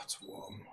it's warm.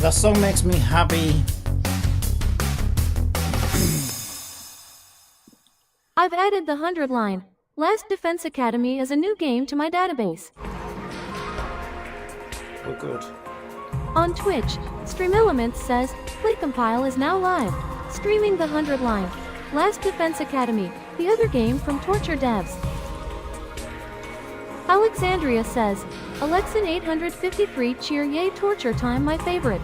That song makes me happy. I've added the 100 line. Last Defense Academy is a new game to my database. Oh, good. On Twitch, Stream Elements says, PlayCompile is now live, streaming the 100 line. Last Defense Academy, the other game from Torture Devs. Alexandria says, Alexin 853 cheer yay torture time my favorite.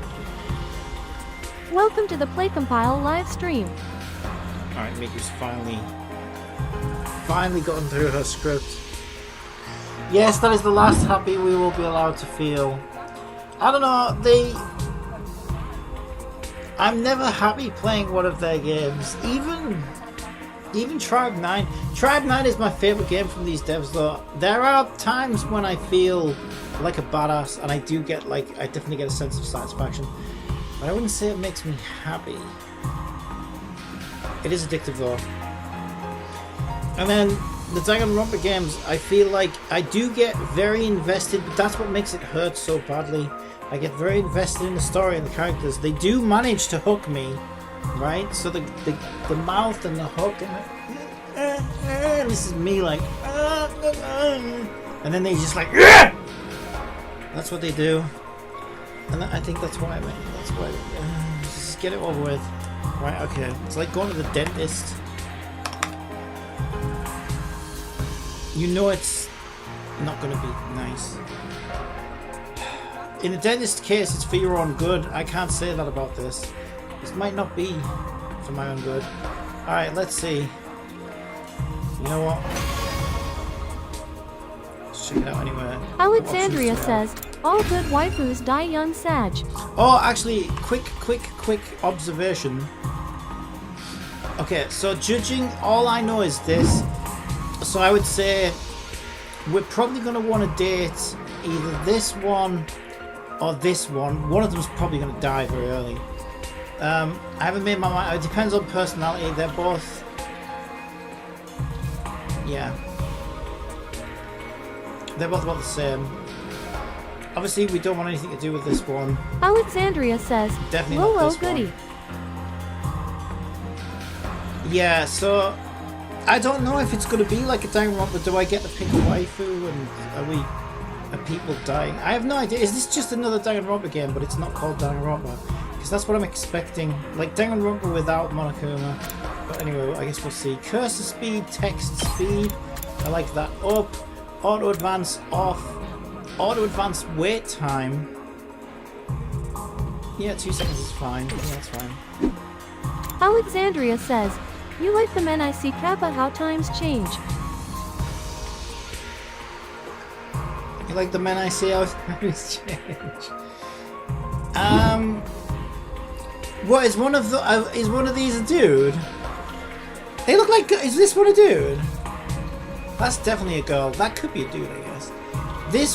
Welcome to the PlayCompile live stream. Alright, Miku's finally gotten through her script. Yes, that is the last happy we will be allowed to feel. I don't know, I'm never happy playing one of their games. Even Tribe 9. Tribe 9 is my favorite game from these devs though. There are times when I feel like a badass and I definitely get a sense of satisfaction. But I wouldn't say it makes me happy. It is addictive though. And then the Danganronpa games, I feel like I do get very invested, but that's what makes it hurt so badly. I get very invested in the story and the characters. They do manage to hook me, right? So the mouth and the hook and this is me like and then they just like that's what they do. And I think that's why just get it over with. Right, okay. It's like going to the dentist. You know it's not going to be nice. In the dentist case, it's for your own good. I can't say that about this. This might not be for my own good. Alright, let's see. You know what? let's check it out anyway. Alexandria Options we have. says, all good waifus die young, Sag. Oh, actually, quick observation. Okay, so judging, all I know is this. So I would say we're probably going to want to date either this one or this one. One of them's probably going to die very early. I haven't made my mind. It depends on personality. They're both... Yeah. They're both about the same. Obviously, we don't want anything to do with this one. Alexandria says, Definitely not Lolo this one. goody. Yeah, so I don't know if it's going to be like a Danganronpa. Do I get to pick a waifu, and are people dying? I have no idea. Is this just another Danganronpa game, but it's not called Danganronpa? Because that's what I'm expecting. Like Danganronpa without Monokuma. But anyway, I guess we'll see. Cursor speed, text speed. I like that. Up. Auto advance off. Auto advance wait time. Yeah, 2 seconds is fine. Yeah, that's fine. Alexandria says, you like the men I see, Kappa, how times change. You like the men I see how times change. What is one of these a dude? They look like. Is this one a dude? That's definitely a girl. That could be a dude, I guess.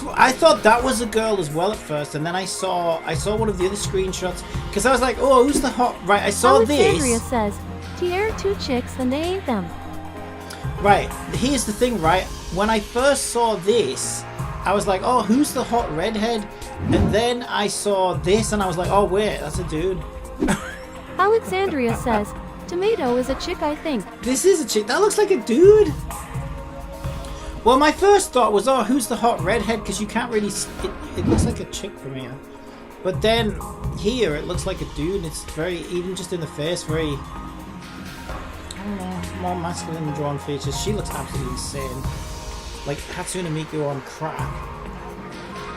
I thought that was a girl as well at first, and then I saw one of the other screenshots because I was like, oh, who's the hot? Right, I saw Alexandria this. says, Tierra 2 chicks and they ain't them. Right, here's the thing, right? When I first saw this, I was like, oh, who's the hot redhead? And then I saw this, and I was like, oh wait, that's a dude. Alexandria says, Tomato is a chick, I think. This is a chick. That looks like a dude. Well, my first thought was, oh, who's the hot redhead? Because you can't really... It looks like a chick from here. But then, here, it looks like a dude. It's very, even just in the face, very... I don't know, more masculine drawn features. She looks absolutely insane. Like Hatsune Miku on crack.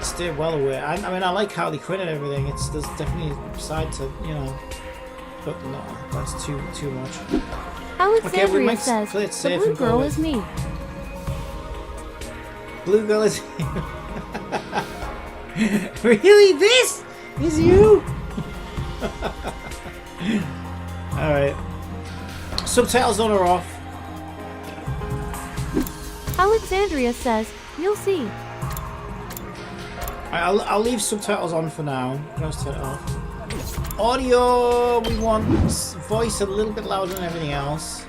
Stay well away. I mean, I like Harley Quinn and everything. There's definitely a side to, you know... But no, that's too much. Alexandria says, play it the safe blue and go girl with- is me. Blue girl is really? This is you? Alright. Subtitles on or off? Alexandria says, you'll see. I'll leave subtitles on for now. Let's turn it off. Audio, we want voice a little bit louder than everything else.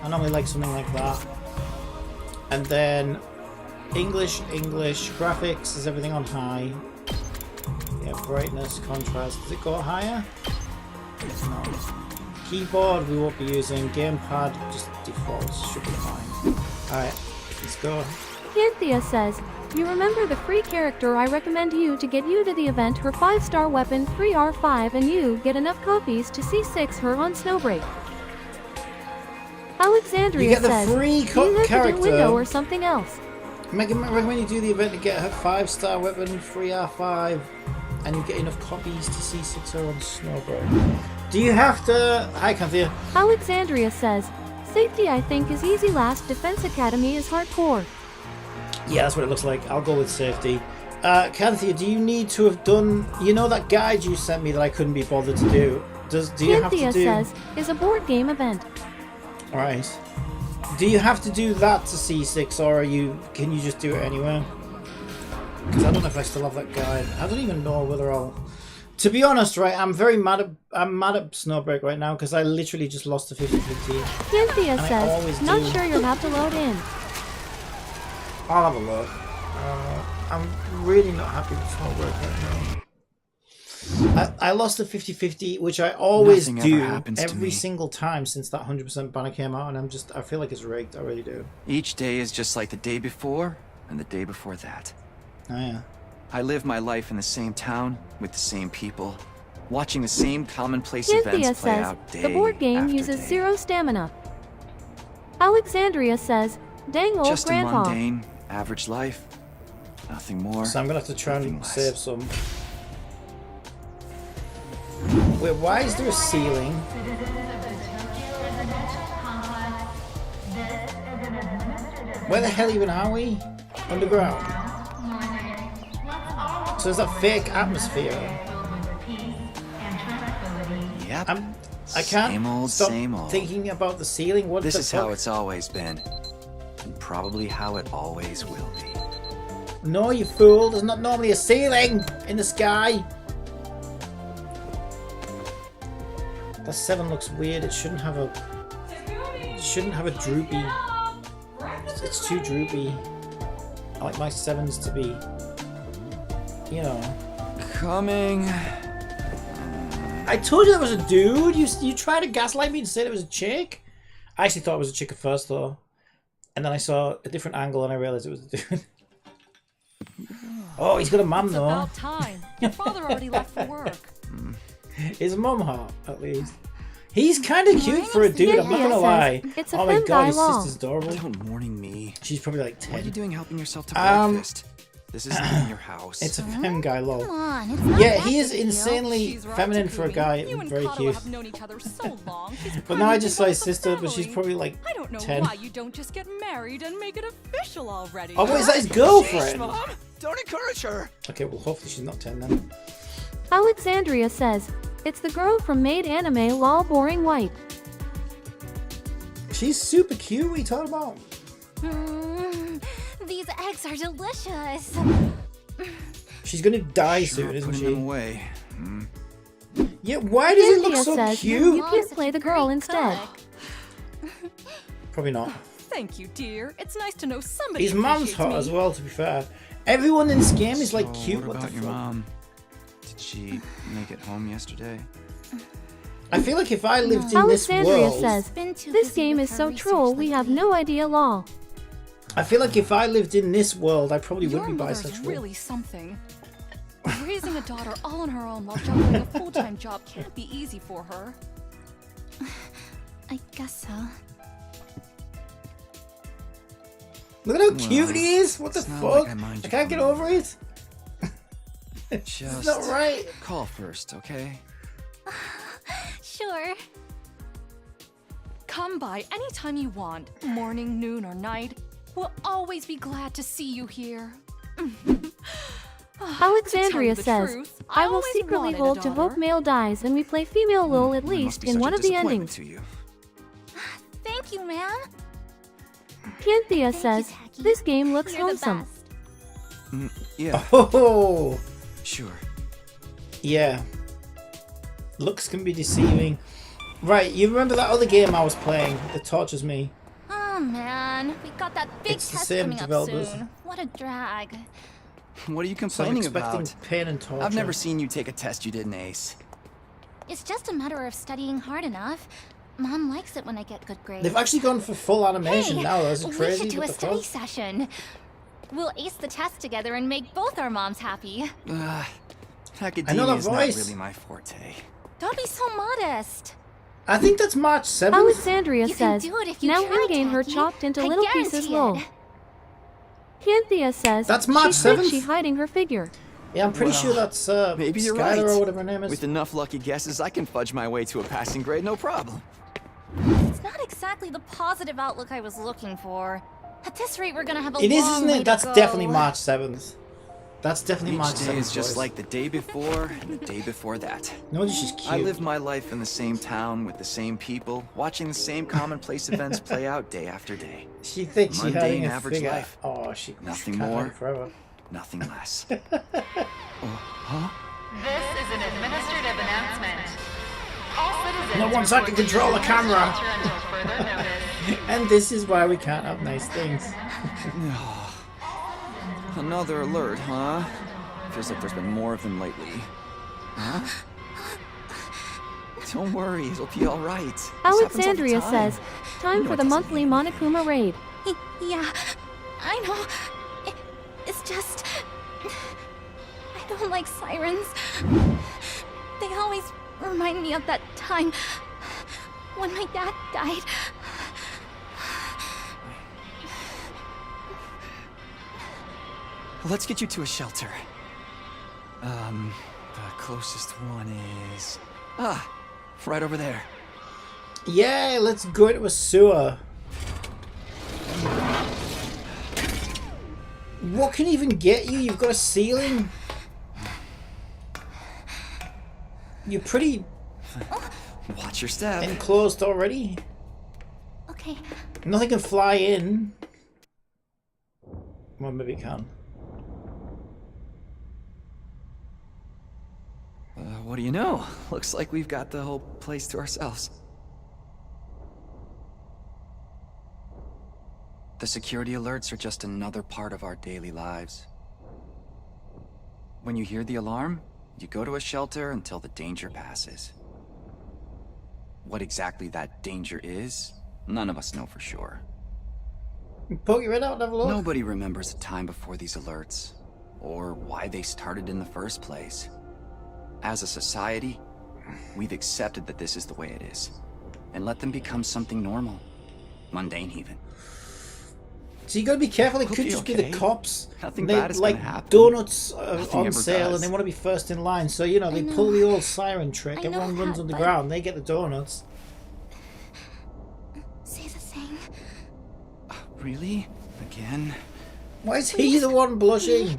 I normally like something like that. And then English, graphics, is everything on high? Yeah, brightness, contrast, does it go higher? No. Keyboard we won't be using, gamepad, just defaults, should be fine. Alright, let's go. Anthea says, you remember the free character I recommend you to get you to the event, her 5-star weapon, free R5, and you get enough copies to C6 her on Snowbreak. Alexandria You get the says, free you have to do character. window or something else. Recommend you do the event to get her 5-star weapon, free R5, and you get enough copies to C6 her on Snowbreak. Do you have to... Hi, Cynthia. Alexandria says, safety I think is easy, last Defense Academy is hardcore. Yeah, that's what it looks like. I'll go with safety. Cynthia, do you need to have done... You know that guide you sent me that I couldn't be bothered to do? Do you have to Anthea do... says, is a board game event. Alright. Do you have to do that to C6, or can you just do it anywhere? Because I don't know if I still have that guide. I don't even know whether I'll... To be honest, right, I'm mad at Snowbreak right now because I literally just lost the 50-50. Anthea I says, always not do. sure you'll have to load in. I'll have a look. I'm really not happy with Snowbreak right now. I lost the 50-50, which I always Nothing do ever happens to every me. single time since that 100% banner came out, and I feel like it's rigged. I really do. Each day is just like the day before and the day before that. Oh yeah. I live my life in the same town with the same people, watching the same commonplace events Anthea play says, out day the board game after uses day. 0 stamina. Alexandria says, dang old Just grandpa. a mundane, average life. Nothing more. So I'm gonna have to try nothing and less. save some. Wait, why is there a ceiling? Where the hell even are we? Underground. So is that fake atmosphere? Yep. I can't Same old, stop same old. thinking about the ceiling. What This the is fuck? how it's always been. And probably how it always will be. No, you fool. There's not normally a ceiling in the sky. That 7 looks weird. It shouldn't have a... It shouldn't have a droopy... It's too droopy. I like my 7s to be... You know... Coming. I told you that was a dude. You tried to gaslight me and say it was a chick. I actually thought it was a chick at first though, and then I saw a different angle and I realized it was a dude. Oh, he's got a mum It's though. about time. Your father already left for work. His mum hot at least. He's kind of cute for a dude. I'm not gonna Cynthia lie. says, "It's a Oh my femme god, his law." sister's adorable. Don't morning me. She's probably like What are you 10. doing helping yourself to Um, breakfast? This isn't even your house. It's a femme guy, lol. Come on, it's not Yeah, that he is big a deal. insanely She's right, feminine for a Takumi. guy You and and very Kato cute. have known each other so long. She's But now I practically just saw his part of the sister, but she's family. probably like I don't know 10. why you don't just get married and make it official already. Oh, wait, is that his Sheesh, girlfriend? Mom! Don't encourage her! Okay, well hopefully she's not 10 then. Alexandria says, "It's the girl from Maid Anime lol boring white." She's super cute. What are you talking about? These eggs are delicious. She's gonna die Sure, soon, isn't putting them she? away. Yeah, why does it look Cynthia so says, cute? "You can play the girl instead." Probably not. Thank you, dear. It's nice to know somebody His mom's appreciates hot me. as well, to be fair. Everyone in this game is like So, cute. What What the about your fuck? mom? Did she make it home yesterday? I feel like if I lived in this Alexandria world, says, Been too "This busy game with is her so research troll, we have lately. no idea lol." I feel like if I lived in this world, I probably Your would be mother's bisexual. really something. Raising a daughter all on her own while juggling a full-time job can't be easy for her. I guess so. Look at how Well, cute he is. What the it's not fuck? like I mind you can't get coming over it. Just It's not right. call first, okay? Sure. Come by anytime you want, morning, noon, or night. We'll always be glad to see you here. Alexandria To tell says, you the truth, "I will always secretly wanted a hold to hope daughter. male dies and we play female lol at That least must be in such one a of the disappointment endings." to you. Thank you, man. Cynthia Thank you, says, Tacky. "This game looks You're the wholesome." best. Yeah, Oh, sure. yeah. Looks can be deceiving. Right, you remember that other game I was playing that tortures me? Oh man, we got that big It's the test same coming developers. up soon. What a drag. What are you So I'm complaining expecting about? pain and torture. I've never seen you take a test you didn't ace. It's just a matter of studying hard enough. Mom likes it when I get good grades. They've actually gone for full animation Hey, now. That's we crazy. should do What a the study fuck? session. We'll ace the test together and make both our moms happy. Academia is not voice. really my forte. Don't be so modest. I think that's March 7th. Alexandria You can says, do it if you "Now try, in-game her Tacky. chopped into I little guarantee pieces it." lol." Cynthia says, That's March "She thinks 7th? she's hiding her figure." Yeah, I'm pretty Well, sure that's Maybe you're Skylar right. or whatever her name is. With enough lucky guesses, I can fudge my way to a passing grade, no problem. It's not exactly the positive outlook I was looking for. At this rate, we're gonna have a It is, long isn't way it? to That's go. definitely March 7th. That's definitely Each March day 7th. is just boys. like the day before and the day before that. No, she's cute. I live my life in the same town with the same people, watching the same commonplace events play out day after day. She thinks she's Mundane having a average figure. life. Oh, she Nothing can't more. hide forever. Nothing less. This is an administrative announcement. All citizens No one's that can report to control your the camera. shelter until further notice. And this is why we can't have nice things. Another alert, huh? Feels like there's been more of them lately. Huh? Don't worry, it'll be all right. This happens all the Alexandria time. says, "Time You know for it the doesn't monthly mean Monokuma raid." Yeah, I know. It's just... I don't like sirens. They always remind me of that time when my dad died. Let's get you to a shelter. The closest one is... right over there. Yeah, let's go into a sewer. What can even get you? You've got a ceiling. You're pretty Watch your step. enclosed already. Okay. Nothing can fly in. Well, maybe it can. What do you know? Looks like we've got the whole place to ourselves. The security alerts are just another part of our daily lives. When you hear the alarm, you go to a shelter until the danger passes. What exactly that danger is, none of us know for sure. Poke your head out and have a look. Nobody remembers a time before these alerts, or why they started in the first place. As a society, we've accepted that this is the way it is, and let them become something normal, mundane even. So you gotta be careful. It Hope could you're just be okay. the cops. Nothing They, bad is like gonna happen. donuts Nothing on ever sale, does. and they want to be first in line. So you know they I pull know. the old siren trick. I know Everyone runs that, but- underground. They get the donuts. Say the same. Really? Again? Why is he the one blushing?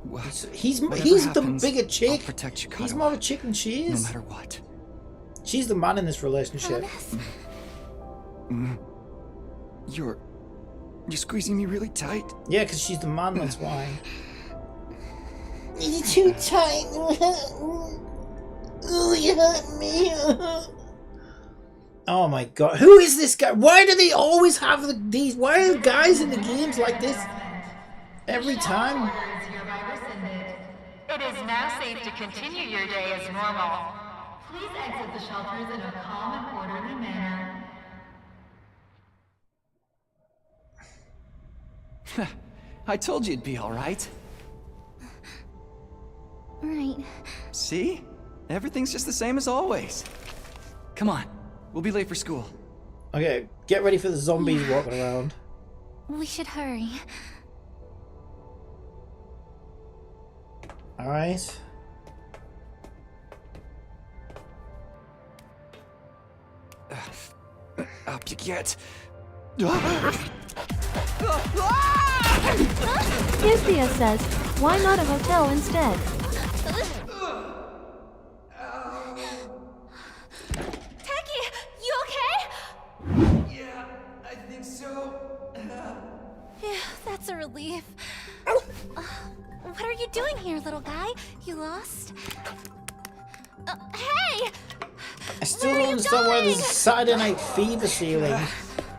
Well, He's whatever the happens, bigger I'll chick. protect Chikara, He's more of a chick than she no is. matter what. She's the man in this relationship. Promise. You're squeezing me really tight. Yeah, because she's the man. That's why. You're too tight. Oh, you hurt me. Oh my god, who is this guy? Why do they always have these? Why are guys in the games like this every time? Orders hereby rescinded. It is now safe to continue your day as normal. Please exit the shelters in a calm and orderly manner. I told you it'd be all right. Right. See? Everything's just the same as always. Come on, we'll be late for school. Okay, get ready for the zombies walking around. We should hurry. Alright. Up you get. Cynthia says, why not a hotel instead? Taki, you okay? Yeah, I think so. Yeah, that's a relief. What are you doing here, little guy? You lost? Hey! I still Where are don't you understand why there's a going? Saturday Night Fever ceiling.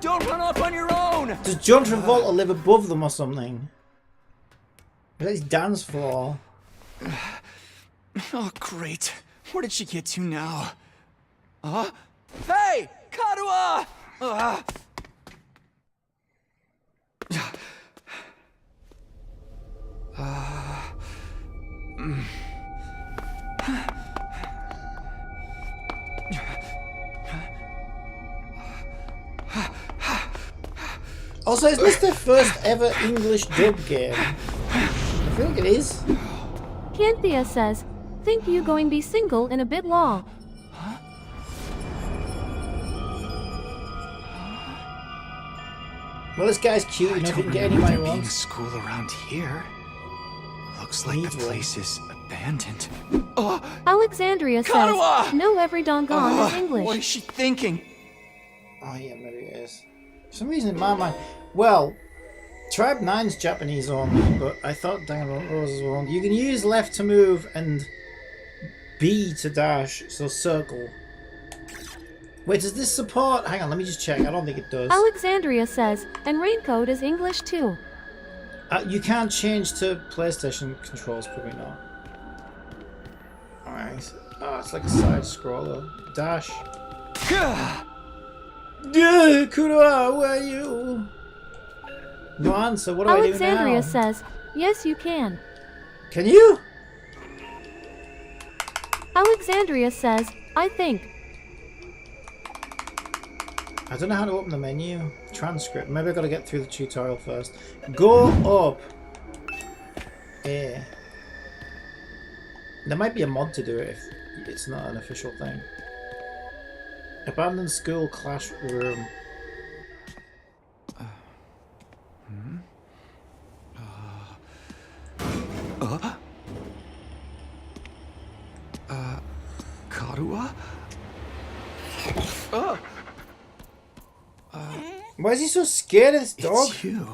Don't run off on your own! Does John Travolta live above them or something? Is that his dance floor? Oh, great. Where did she get to now? Huh? Hey! Karua! Also, is this the first ever English dub game? I feel like it is. Cynthia says, think you going be single in a bit long. Well, this guy's cute I enough, he don't can get remember anywhere he there being a wants. school around here. Looks like Needs the one. place is abandoned. Oh, Alexandria says, Kanawa! no every dongon is English. What is she thinking? Oh yeah, maybe it is. For some reason in my mind... Well, Tribe 9's Japanese only, but I thought Danganronpa was wrong. You can use left to move and B to dash, so circle. Wait, does this support... Hang on, let me just check. I don't think it does. Alexandria says, and raincoat is English too. You can't change to PlayStation controls, probably not. Alright. Oh, it's like a side scroller. Dash. Yeah, Kuroa, where are you? No answer. What do I do Alexandria now? says, yes you can. Can you? Alexandria says, I think. I don't know how to open the menu. Transcript. Maybe I've got to get through the tutorial first. Go up. There might be a mod to do it if it's not an official thing. Abandoned school classroom. Karua? Why is he so scared of this dog? It's you.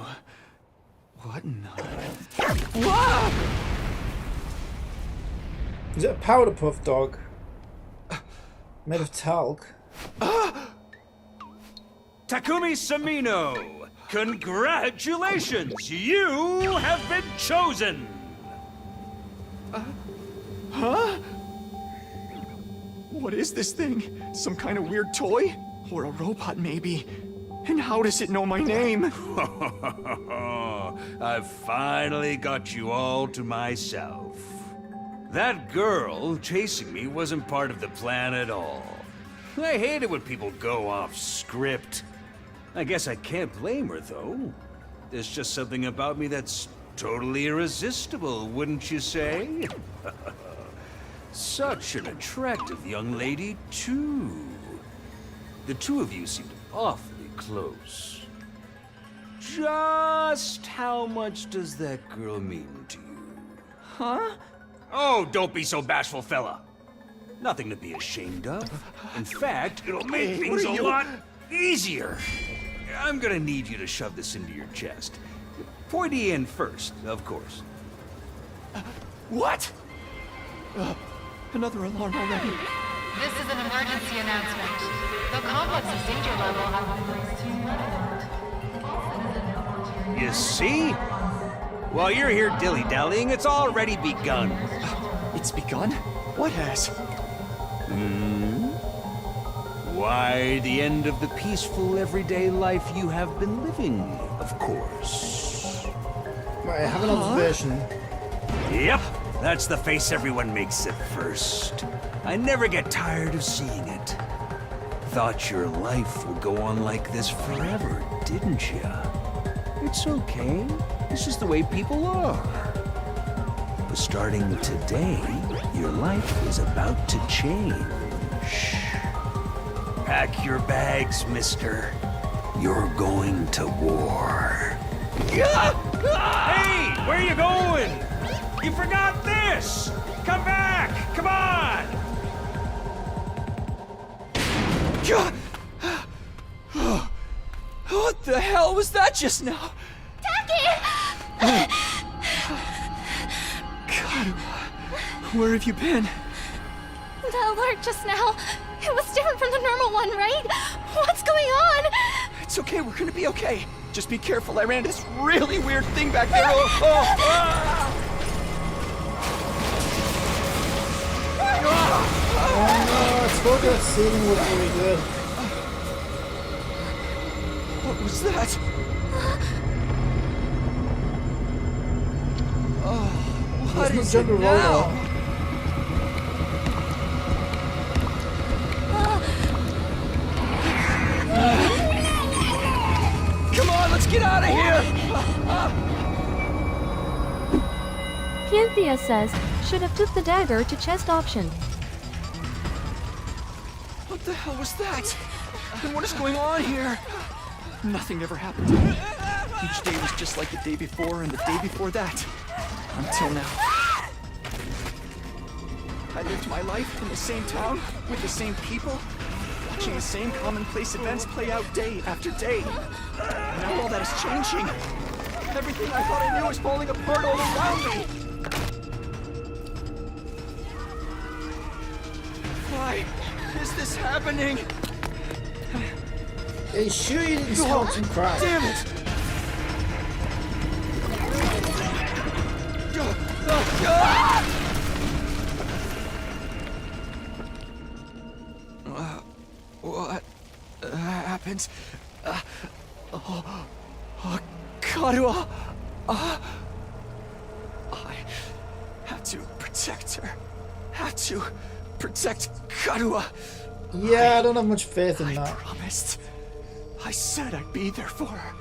What in the... Is it a powder puff dog? Made of talc? Takumi Samino, congratulations! You have been chosen! What is this thing? Some kind of weird toy? Or a robot, maybe? And how does it know my name? I've finally got you all to myself. That girl chasing me wasn't part of the plan at all. I hate it when people go off script. I guess I can't blame her, though. There's just something about me that's totally irresistible, wouldn't you say? Such an attractive young lady, too. The two of you seemed awfully close. Just how much does that girl mean to you? Huh? Oh, don't be so bashful, fella. Nothing to be ashamed of. In fact, it'll make things a lot easier. I'm gonna need you to shove this into your chest. Pointy end first, of course. What? Another alarm already. This is an emergency announcement. The complex's danger level has been raised to red alert. All citizens report to your You see? While you're here dilly-dallying, it's already begun. It's begun? What has? Why, the end of the peaceful, everyday life you have been living, of course. Right, I have an observation. Yep, that's the face everyone makes at first. I never get tired of seeing it. Thought your life would go on like this forever, didn't you? It's okay. This is the way people are. But starting today, your life is about to change. Pack your bags, mister. You're going to war. Hey, where are you going? You forgot this! Come back! Come on! What the hell was that just now? God, where have you been? The alert just now. It was different from the normal one, right? What's going on? It's okay, we're gonna be okay. Just be careful, I ran into this really weird thing back there. Oh no, I thought that ceiling was really good. What was that? What There's is no it jungle now? roller. Come on, let's get out of here! Kianthea says, should have took the dagger to chest option. What the hell was that? And what is going on here? Nothing ever happened. Each day was just like the day before and the day before that. Until now. I lived my life in the same town, with the same people, watching the same commonplace events play out day after day. Now all that is changing. Everything I thought I knew is falling apart all around me. Why is this happening? Are you sure you didn't smoke some crack? Damn it! What happened? Karua! I had to protect her. Had to protect Karua. Yeah, I don't have much faith in I that. promised. I said I'd be there for her.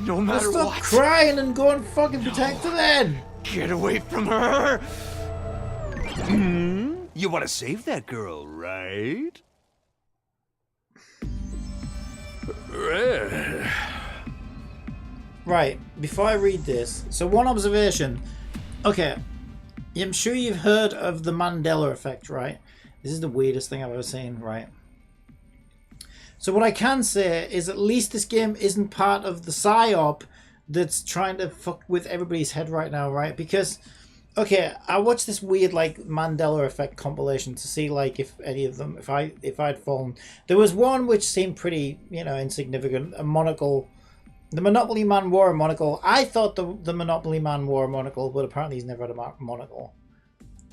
No matter Stop what. crying and go and fucking protect her then! Get away from her! You want to save that girl, right? Right, before I read this, so one observation. Okay, I'm sure you've heard of the Mandela effect, right? This is the weirdest thing I've ever seen, right? So what I can say is at least this game isn't part of the PSYOP that's trying to fuck with everybody's head right now, right? Because, okay, I watched this weird like Mandela effect compilation to see like if any of them, if I'd fallen. There was one which seemed pretty, you know, insignificant. A monocle. The Monopoly Man wore a monocle. I thought the Monopoly Man wore a monocle, but apparently he's never had a monocle.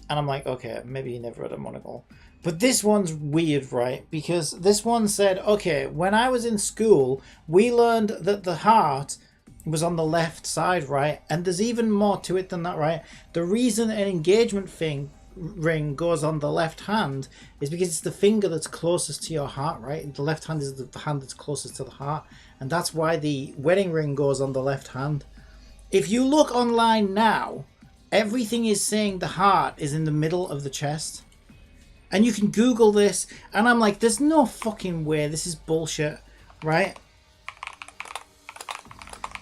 And I'm like, okay, maybe he never had a monocle. But this one's weird, right? Because this one said, okay, when I was in school, we learned that the heart was on the left side, right? And there's even more to it than that, right? The reason an engagement ring goes on the left hand is because it's the finger that's closest to your heart, right? The left hand is the hand that's closest to the heart. And that's why the wedding ring goes on the left hand. If you look online now, everything is saying the heart is in the middle of the chest. And you can Google this, and I'm like, there's no fucking way, this is bullshit, right?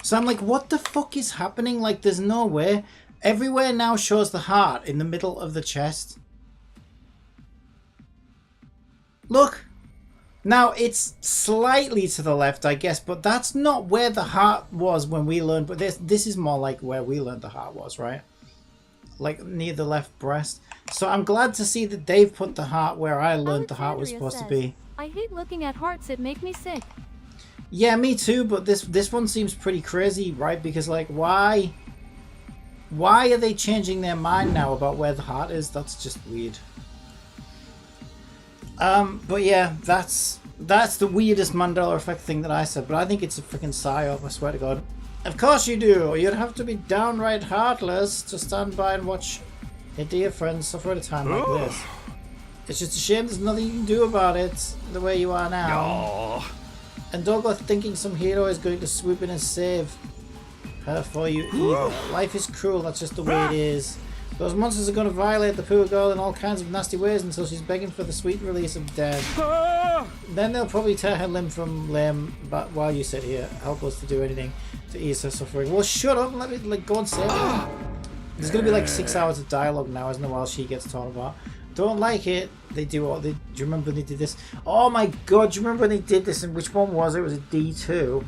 So I'm like, what the fuck is happening? Like, there's no way. Everywhere now shows the heart in the middle of the chest. Look. Now, it's slightly to the left, I guess, but that's not where the heart was when we learned. But this is more like where we learned the heart was, right? Like near the left breast. So I'm glad to see that they've put the heart where I learned the heart was supposed to be. I hate looking at hearts, it make me sick. Yeah, me too, but this one seems pretty crazy, right? Because like, why are they changing their mind now about where the heart is? That's just weird. But yeah, that's the weirdest Mandela effect thing that I said, but I think it's a freaking psyop, I swear to God. Of course you do. You'd have to be downright heartless to stand by and watch your dear friends suffer at a time like this. It's just a shame there's nothing you can do about it the way you are now. And don't go thinking some hero is going to swoop in and save her for you either. Life is cruel, that's just the way it is. Those monsters are going to violate the poor girl in all kinds of nasty ways until she's begging for the sweet release of death. Then they'll probably tear her limb from limb, but while you sit here, helpless to do anything to ease her suffering. Well, shut up and let me like go and save her. There's going to be like 6 hours of dialogue now, isn't there, while she gets torn apart. Don't like it. They do all. Do you remember when they did this? Oh my God! Do you remember when they did this? And which one was it? It was a D2.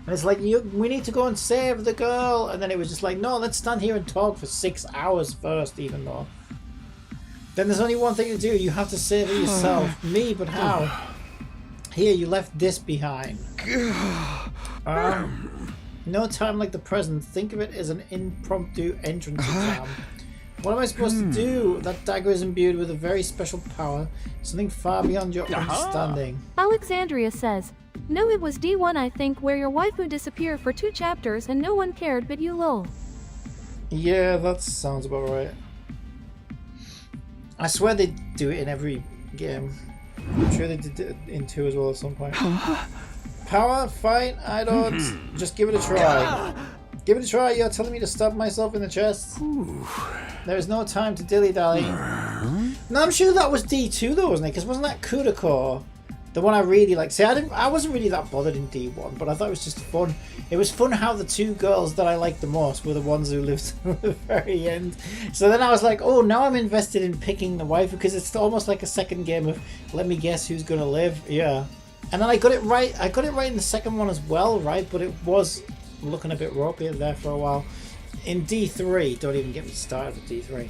And it's like, we need to go and save the girl. And then it was just like, no, let's stand here and talk for 6 hours first, even though. Then there's only one thing to do. You have to save it yourself. Me, but how? Here, you left this behind. No time like the present. Think of it as an impromptu entrance exam. What am I supposed to do? That dagger is imbued with a very special power. Something far beyond your understanding. Alexandria says, no, it was D1 I think, where your waifu disappeared for 2 chapters and no one cared but you lol. Yeah, that sounds about right. I swear they do it in every game. I'm sure they did it in 2 as well at some point. Power, fight, I don't. Just give it a try. Give it a try. You're telling me to stab myself in the chest? There is no time to dilly-dally. No, I'm sure that was D2 though, wasn't it? Because wasn't that Kudako? The one I really like. See, I wasn't really that bothered in D1, but I thought it was just fun. It was fun how the 2 girls that I liked the most were the ones who lived to the very end. So then I was like, oh, now I'm invested in picking the wife, because it's almost like a second game of let me guess who's gonna live. Yeah. And then I got it right. I got it right in the second one as well, right? But it was looking a bit ropey there for a while. In D3, don't even get me started with D3.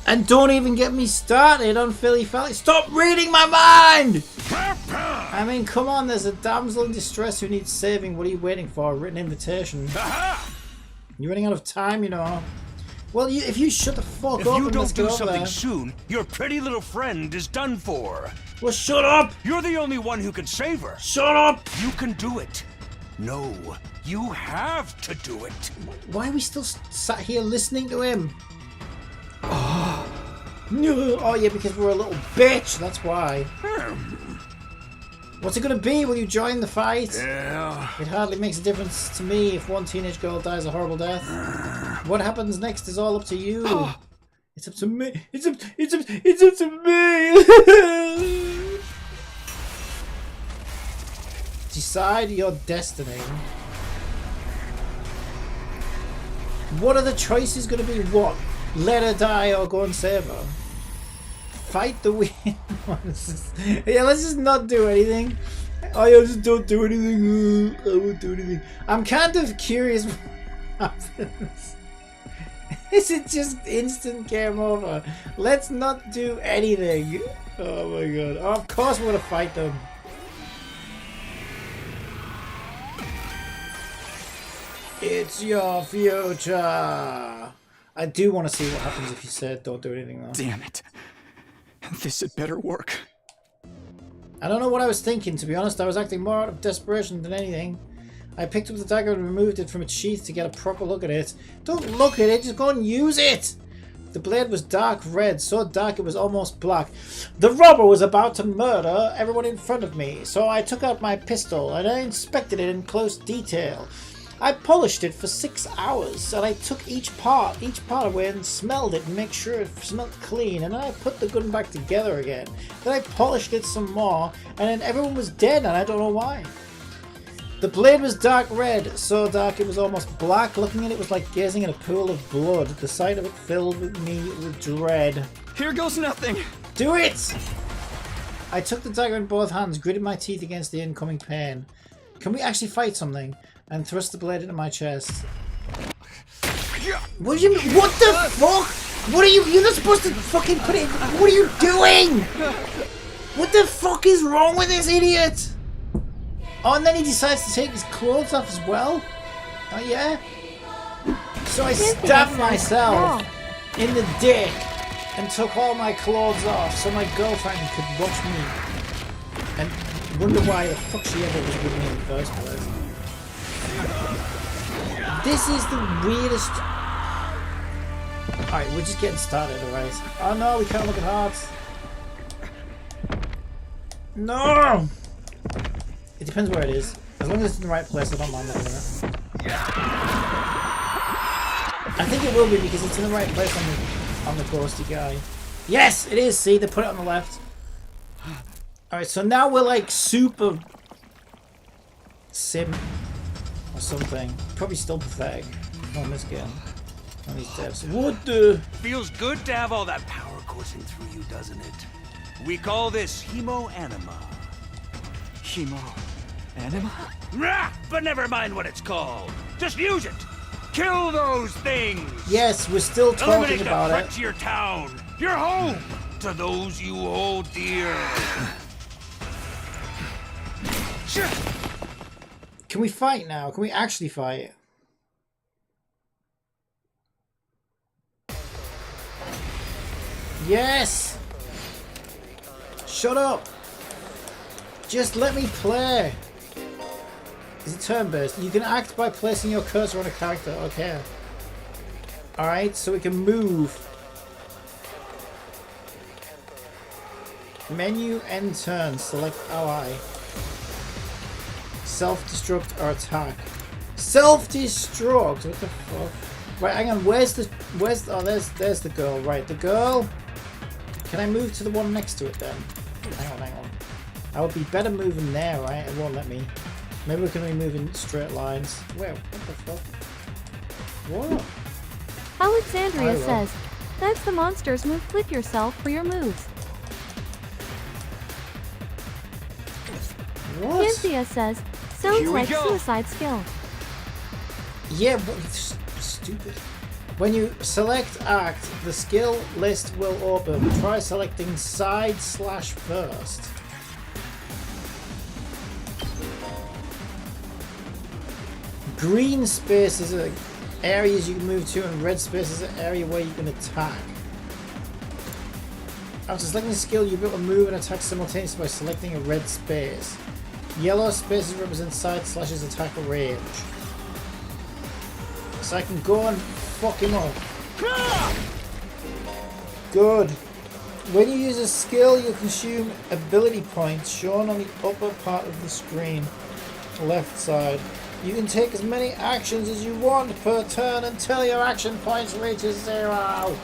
And don't even get me started on Philly Fally. Stop reading my mind! I mean, come on, there's a damsel in distress who needs saving. What are you waiting for? A written invitation. You're running out of time, you know. Well, if you shut the fuck up and let's get over there. If you don't do something soon, your pretty little friend is done for. Well, shut up! You're the only one who can save her. Shut up! You can do it. No, you have to do it. Why are we still sat here listening to him? Oh yeah, because we're a little bitch, that's why. What's it gonna be? Will you join the fight? Yeah. It hardly makes a difference to me if one teenage girl dies a horrible death. What happens next is all up to you. It's up to me. It's up to me. Decide your destiny. What are the choices going to be? What? Let her die or go and save her? Fight the weird ones. Yeah, let's just not do anything. I just don't do anything. I won't do anything. I'm kind of curious what happens. Is it just instant game over? Let's not do anything. Oh my god. Oh, of course we're going to fight them. It's your future. I do want to see what happens if you said don't do anything though. Damn it. This had better work. I don't know what I was thinking, to be honest. I was acting more out of desperation than anything. I picked up the dagger and removed it from its sheath to get a proper look at it. Don't look at it, just go and use it! The blade was dark red, so dark it was almost black. The robber was about to murder everyone in front of me, so I took out my pistol and I inspected it in close detail. I polished it for 6 hours, and I took each part away and smelled it and make sure it smelled clean, and then I put the gun back together again. Then I polished it some more, and then everyone was dead, and I don't know why. The blade was dark red, so dark it was almost black. Looking at it was like gazing at a pool of blood. The sight of it filled me with dread. Here goes nothing. Do it! I took the dagger in both hands, gritted my teeth against the incoming pain. Can we actually fight something? And thrust the blade into my chest. What do you mean? What the fuck? What are you? You're not supposed to fucking put it. What are you doing? What the fuck is wrong with this idiot? Oh, and then he decides to take his clothes off as well. Oh yeah. So I stabbed myself in the dick and took all my clothes off so my girlfriend could watch me and wonder why the fuck she ever was with me in the first place. This is the weirdest. Alright, we're just getting started, alright. Oh no, we can't look at hearts. No! It depends where it is. As long as it's in the right place, I don't mind looking at it. I think it will be because it's in the right place on the ghosty guy. Yes, it is! See, they put it on the left. Alright, so now we're like super sim or something. Probably still pathetic on this game. On these devs. What the? Feels good to have all that power coursing through you, doesn't it? We call this hemo-anima. Hemo-anima? Rah! But never mind what it's called. Just use it. Kill those things. Yes, we're still talking Eliminate about the threat it. to your town, your home, to those you hold dear. Can we fight now? Can we actually fight? Yes! Shut up! Just let me play! Is it turn-based? You can act by placing your cursor on a character. Okay. Alright, so we can move. Menu, end turn. Select ally. Self-destruct or attack. Self-destruct? What the fuck? Right, hang on. Where's oh, there's the girl. Right, the girl. Can I move to the one next to it then? Hang on. I would be better moving there, right? It won't let me. Maybe we can only move in straight lines. Where? What the fuck? What? Alexandria says, that's the monster's move. Click yourself for your moves. What? Cynthia says, sounds Here we like go. suicide skill. Yeah, but it's stupid. When you select act, the skill list will open. Try selecting side / first. Green spaces are areas you can move to, and red spaces are area where you can attack. After selecting the skill, you'll be able to move and attack simultaneously by selecting a red space. Yellow spaces represent side / attack range. So I can go and fuck him up. Good. When you use a skill, you consume ability points shown on the upper part of the screen, left side. You can take as many actions as you want per turn until your action points reaches 0.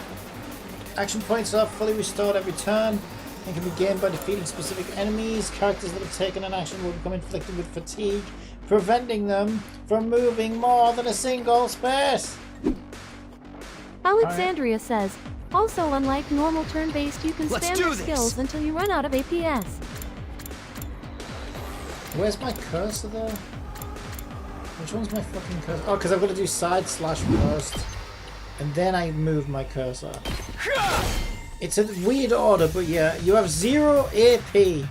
Action points are fully restored every turn and can be gained by defeating specific enemies. Characters that have taken an action will become inflicted with fatigue, preventing them from moving more than a single space. Alexandria says, also unlike normal turn-based, you can Let's spam do your this. skills until you run out of APS. Where's my cursor though? Which one's my fucking cursor? Oh, because I've got to do side slash first. And then I move my cursor. It's a weird order, but yeah, you have 0 AP.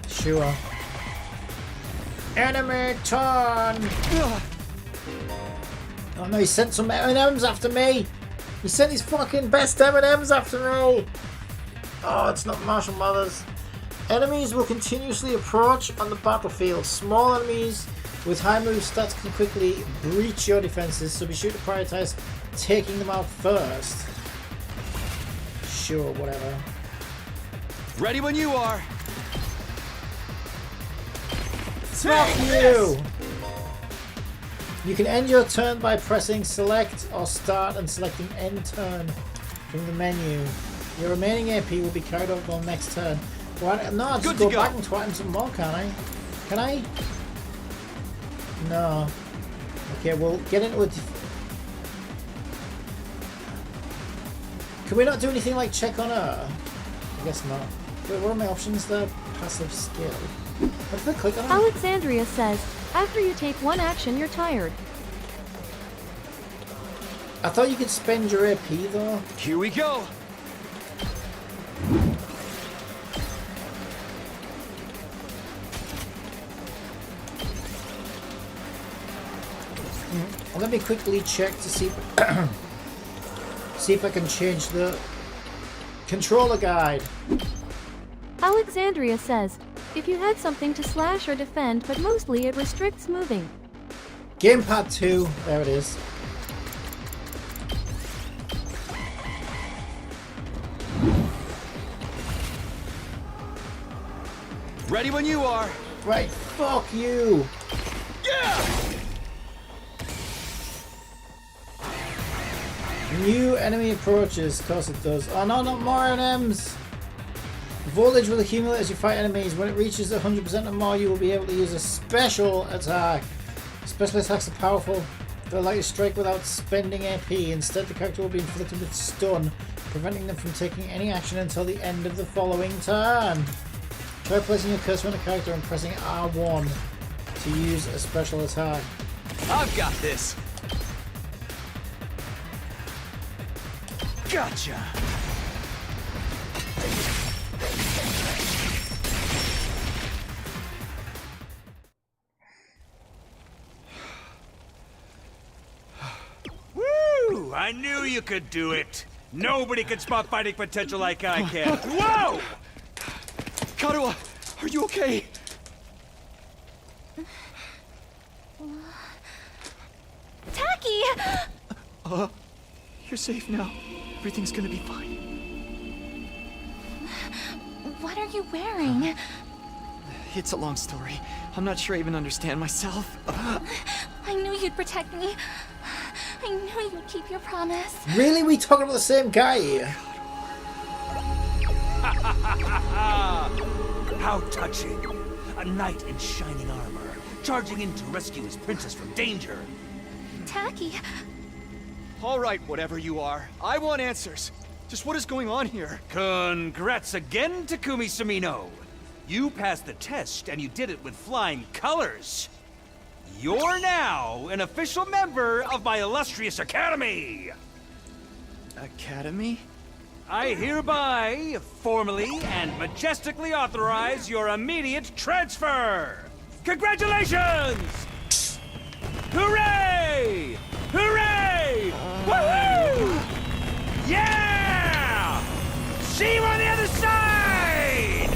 Sure. Enemy turn! Oh no, he sent some M&Ms after me! He sent his fucking best M&Ms after me! Oh, it's not Marshall Mathers. Enemies will continuously approach on the battlefield. Small enemies with high move stats can quickly breach your defenses, so be sure to prioritize taking them out first. Sure, whatever. Ready when you are. Fuck you! You can end your turn by pressing select or start and selecting end turn from the menu. Your remaining AP will be carried over on next turn. Well, no, I'll just Good to go back go. and twat him some more, can I? Can I? No. Okay, we'll get into it. Can we not do anything like check on her? I guess not. Wait, what are my options there? Passive skill. What if I click on her? Alexandria says, after you take one action, you're tired. I thought you could spend your AP though. Here we go. Let me quickly check to see see if I can change the controller guide. Alexandria says, if you had something to slash or defend, but mostly it restricts moving. Gamepad 2, there it is. Ready when you are. Right, fuck you. Yeah! New enemy approaches, of course it does. Oh no, not more NMs! Voltage will accumulate as you fight enemies. When it reaches 100% or more, you will be able to use a special attack. Special attacks are powerful. They're likely to strike without spending AP. Instead, the character will be inflicted with stun, preventing them from taking any action until the end of the following turn. Try placing your cursor on a character and pressing R1 to use a special attack. I've got this. Gotcha. Woo! I knew you could do it. Nobody can spot fighting potential like I can. Whoa! Karuha, are you okay? Tacky! You're safe now. Everything's gonna be fine. What are you wearing? It's a long story. I'm not sure I even understand myself. I knew you'd protect me. I knew you'd keep your promise. Really? We talking about the same guy here? How touching. A knight in shining armor, charging in to rescue his princess from danger. Tacky, All right, whatever you are. I want answers. Just what is going on here? Congrats again, Takumi Sumino. You passed the test, and you did it with flying colors. You're now an official member of my illustrious academy. Academy? I hereby, formally and majestically authorize your immediate transfer. Congratulations! Hooray! Hooray! Woohoo! Yeah! See you on the other side!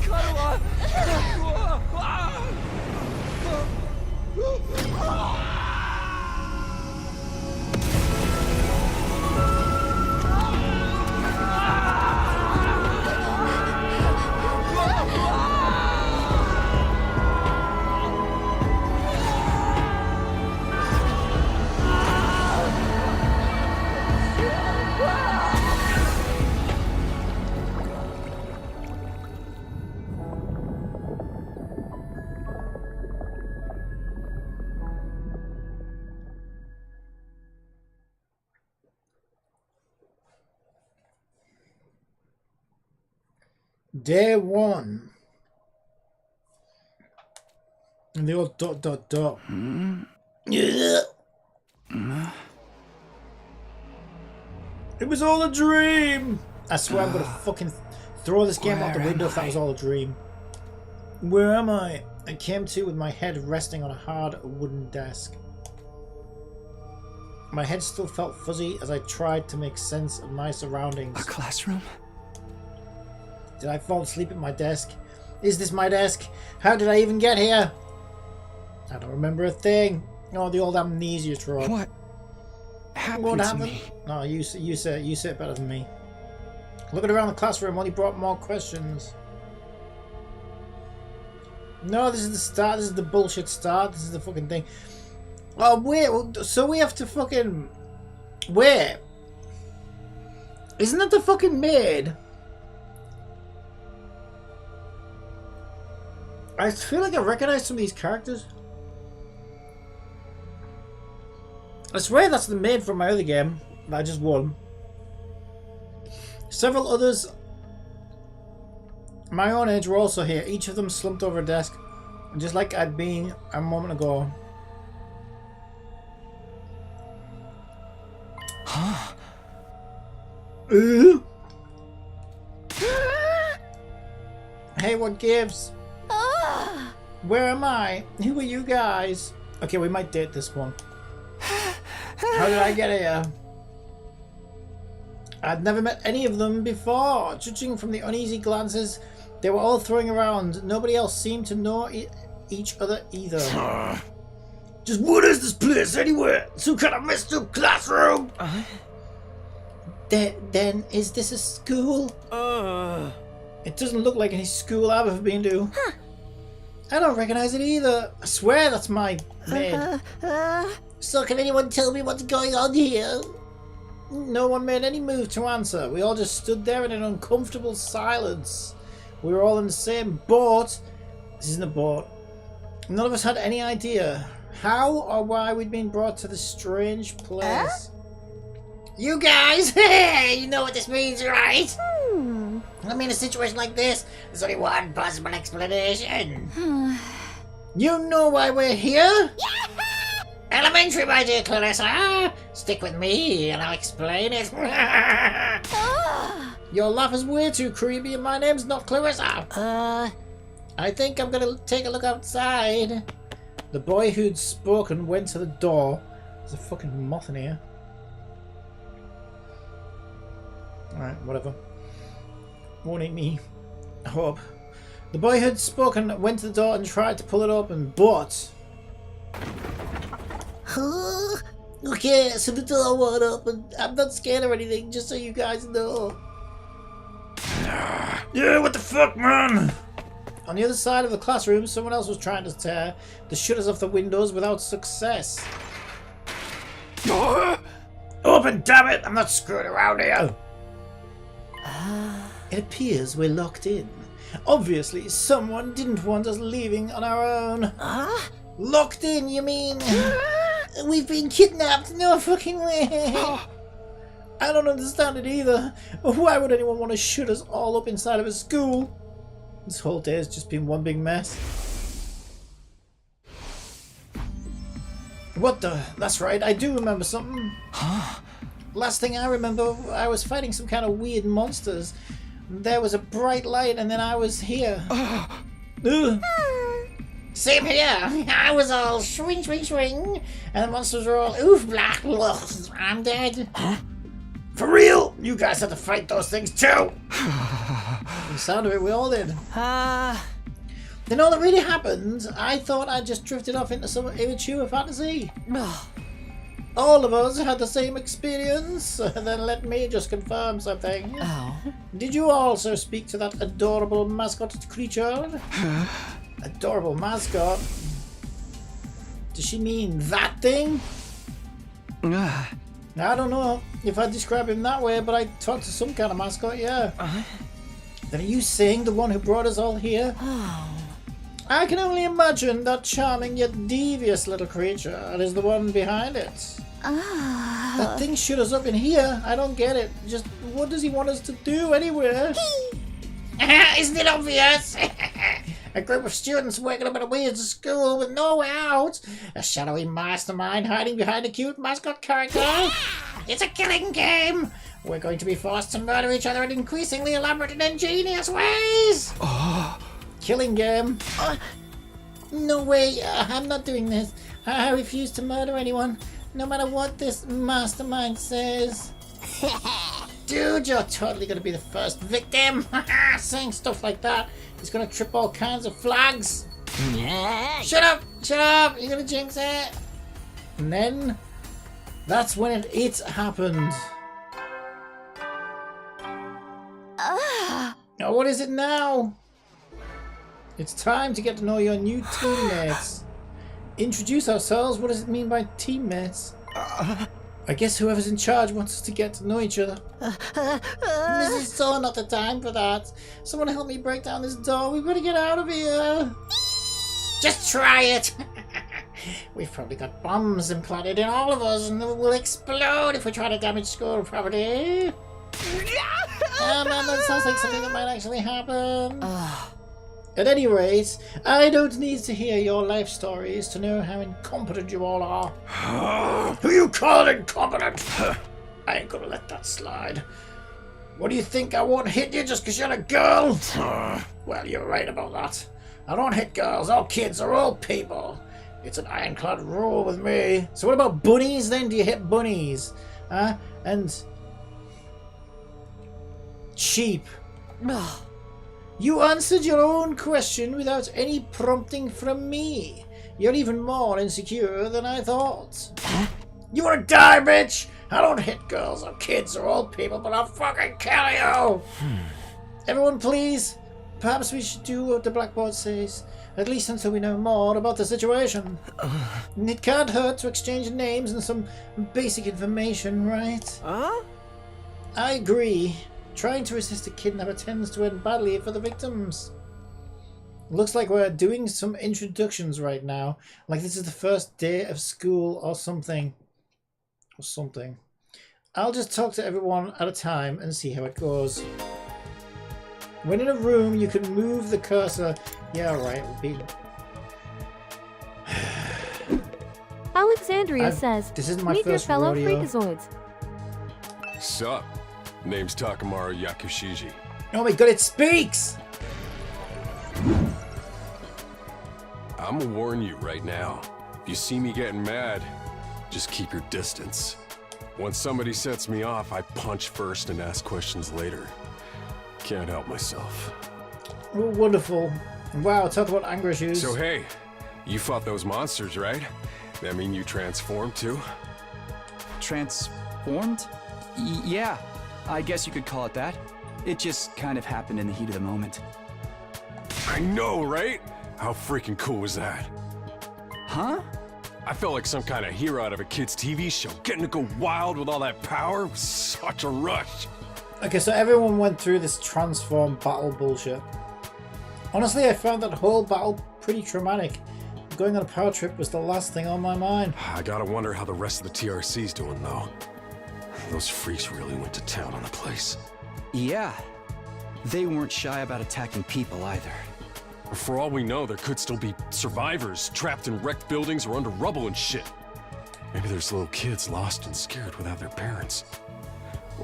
Karuha! Day 1. And the old ... Yeah. It was all a dream! I swear I'm gonna fucking throw this game out the window if that was all a dream. Where am I? I came to with my head resting on a hard wooden desk. My head still felt fuzzy as I tried to make sense of my surroundings. A classroom? Did I fall asleep at my desk? Is this my desk? How did I even get here? I don't remember a thing. Oh, the old amnesia trope. What happened What to happened? me? No, you say it better than me. Looking around the classroom only brought more questions. No, this is the start. This is the bullshit start. This is the fucking thing. Oh, wait. So we have to fucking... Wait. Isn't that the fucking maid? I feel like I recognize some of these characters. I swear that's the maid from my other game that I just won. Several others my own age were also here, each of them slumped over a desk, just like I'd been a moment ago. Huh? Hey, what gives? Where am I? Who are you guys? Okay, we might date this one. How did I get here? I'd never met any of them before. Judging from the uneasy glances they were all throwing around, nobody else seemed to know each other either. Just what is this place anyway? Some kind of messed up classroom? Then is this a school? It doesn't look like any school I've ever been to. I don't recognize it either. I swear that's my maid. So can anyone tell me what's going on here? No one made any move to answer. We all just stood there in an uncomfortable silence. We were all in the same boat. This isn't a boat. None of us had any idea how or why we'd been brought to this strange place. You guys, you know what this means, right? I mean, a situation like this, there's only one possible explanation. You know why we're here? Elementary, my dear Clarissa. Stick with me and I'll explain it. Your laugh is way too creepy and my name's not Clarissa. I think I'm gonna take a look outside. The boy who'd spoken went to the door. There's a fucking moth in here. Alright, whatever. Won't eat me. I hope. The boy who'd spoken went to the door and tried to pull it open, but... Okay, so the door won't open. I'm not scared or anything, just so you guys know. Yeah, what the fuck, man? On the other side of the classroom, someone else was trying to tear the shutters off the windows without success. Open, damn it! I'm not screwing around here. It appears we're locked in. Obviously, someone didn't want us leaving on our own. Locked in, you mean? We've been kidnapped? No fucking way. I don't understand it either. Why would anyone want to shut us all up inside of a school? This whole day has just been one big mess. What the? That's right, I do remember something. Last thing I remember, I was fighting some kind of weird monsters. There was a bright light and then I was here. Same here. I was all swing, swing, swing. And the monsters were all oof, blah, blah. I'm dead. For real? You guys had to fight those things too. The sound of it, we all did. Then all that really happened, I thought I just drifted off into some immature fantasy. All of us had the same experience. Then let me just confirm something. Did you also speak to that adorable mascot creature? Adorable mascot? Does she mean that thing? I don't know if I describe him that way, but I talked to some kind of mascot, yeah. Then are you saying the one who brought us all here? I can only imagine that charming yet devious little creature is the one behind it. That thing shut us up in here. I don't get it. Just what does he want us to do anyway? Isn't it obvious? A group of students waking up in a weird school with no way out. A shadowy mastermind hiding behind a cute mascot character. It's a killing game. We're going to be forced to murder each other in increasingly elaborate and ingenious ways. Killing game. No way. I'm not doing this. I refuse to murder anyone, no matter what this mastermind says. Dude, you're totally going to be the first victim. Saying stuff like that is going to trip all kinds of flags. Shut up! Shut up! You're going to jinx it. And then, that's when it happened. Now, what is it now? It's time to get to know your new teammates. Introduce ourselves. What does it mean by teammates? I guess whoever's in charge wants us to get to know each other. This is so not the time for that. Someone help me break down this door. We better get out of here. Just try it. We've probably got bombs implanted in all of us and we'll explode if we try to damage school property. Oh man, that sounds like something that might actually happen. At any rate, I don't need to hear your life stories to know how incompetent you all are. Who you call incompetent? I ain't gonna let that slide. What do you think, I won't hit you just because you're a girl? Well, you're right about that. I don't hit girls, all kids are all people. It's an ironclad rule with me. So what about bunnies then? Do you hit bunnies? And sheep. You answered your own question without any prompting from me. You're even more insecure than I thought. You wanna die, bitch? I don't hit girls or kids or old people, but I'll fucking kill you! Everyone, please. Perhaps we should do what the blackboard says, at least until we know more about the situation. It can't hurt to exchange names and some basic information, right? I agree. Trying to resist a kidnapper tends to end badly for the victims. Looks like we're doing some introductions right now. Like this is the first day of school or something. I'll just talk to everyone at a time and see how it goes. When in a room, you can move the cursor. Yeah, right. Alexandria says, this isn't my meet your first fellow rodeo. freakazoids. Sup? Name's Takamaru Yakushiji. Oh my god, it speaks! I'ma warn you right now. If you see me getting mad, just keep your distance. Once somebody sets me off, I punch first and ask questions later. Can't help myself. Oh, wonderful. Wow, talk about anger issues. So hey, you fought those monsters, right? That mean you transformed too? Transformed? Yeah, I guess you could call it that. It just kind of happened in the heat of the moment. I know, right? How freaking cool was that? Huh? I felt like some kind of hero out of a kid's TV show. Getting to go wild with all that power was such a rush. Okay, so everyone went through this transform battle bullshit. Honestly, I found that whole battle pretty traumatic. Going on a power trip was the last thing on my mind. I gotta wonder how the rest of the TRC's doing, though. Those freaks really went to town on the place. Yeah. They weren't shy about attacking people either. For all we know, there could still be survivors trapped in wrecked buildings or under rubble and shit. Maybe there's little kids lost and scared without their parents.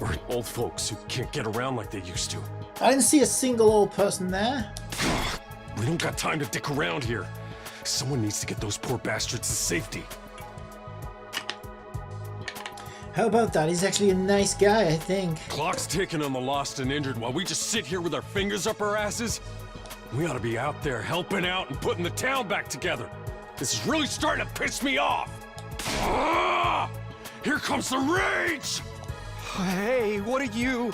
Or old folks who can't get around like they used to. I didn't see a single old person there. We don't got time to dick around here. Someone needs to get those poor bastards to safety. How about that? He's actually a nice guy, I think. Clock's ticking on the lost and injured while we just sit here with our fingers up our asses. We ought to be out there helping out and putting the town back together. This is really starting to piss me off. Here comes the rage! Hey, what are you?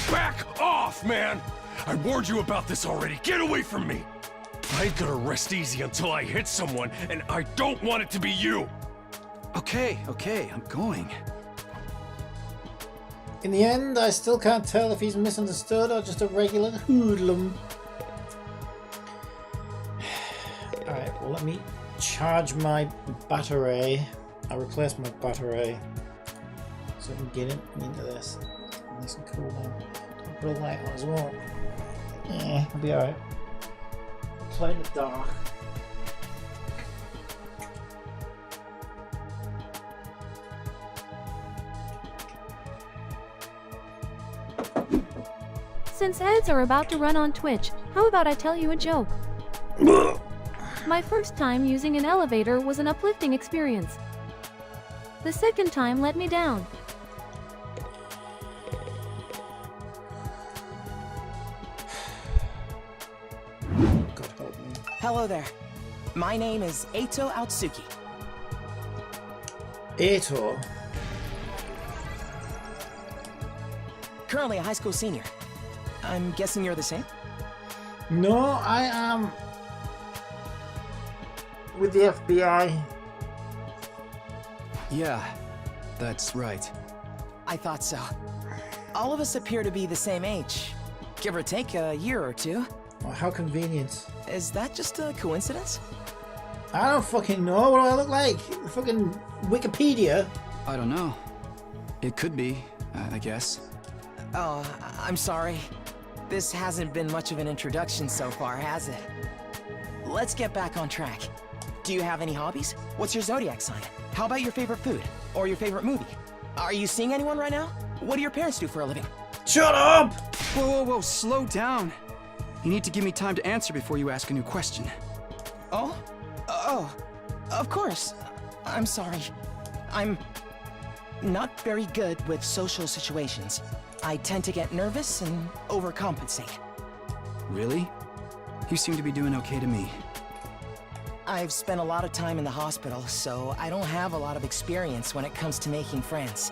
Back off, man! I warned you about this already. Get away from me! I ain't gonna rest easy until I hit someone, and I don't want it to be you! Okay, I'm going. In the end, I still can't tell if he's misunderstood or just a regular hoodlum. Alright, well let me charge my battery. I'll replace my battery so I can get it into this. Nice and cool now. I'll put a light on as well. Yeah, it'll be alright. Play in the dark. Since ads are about to run on Twitch, how about I tell you a joke? My first time using an elevator was an uplifting experience. The second time let me down. God help me. Hello there. My name is Eito Aotsuki. Eito. Currently a high school senior. I'm guessing you're the same? No, I am with the FBI. Yeah, that's right. I thought so. All of us appear to be the same age. Give or take a year or two. Oh, how convenient. Is that just a coincidence? I don't fucking know. What do I look like? Fucking Wikipedia. I don't know. It could be, I guess. Oh, I'm sorry. This hasn't been much of an introduction so far, has it? Let's get back on track. Do you have any hobbies? What's your zodiac sign? How about your favorite food? Or your favorite movie? Are you seeing anyone right now? What do your parents do for a living? Shut up! Whoa, whoa, whoa, slow down. You need to give me time to answer before you ask a new question. Oh? Oh, of course. I'm sorry. I'm not very good with social situations. I tend to get nervous and overcompensate. Really? You seem to be doing okay to me. I've spent a lot of time in the hospital, so I don't have a lot of experience when it comes to making friends.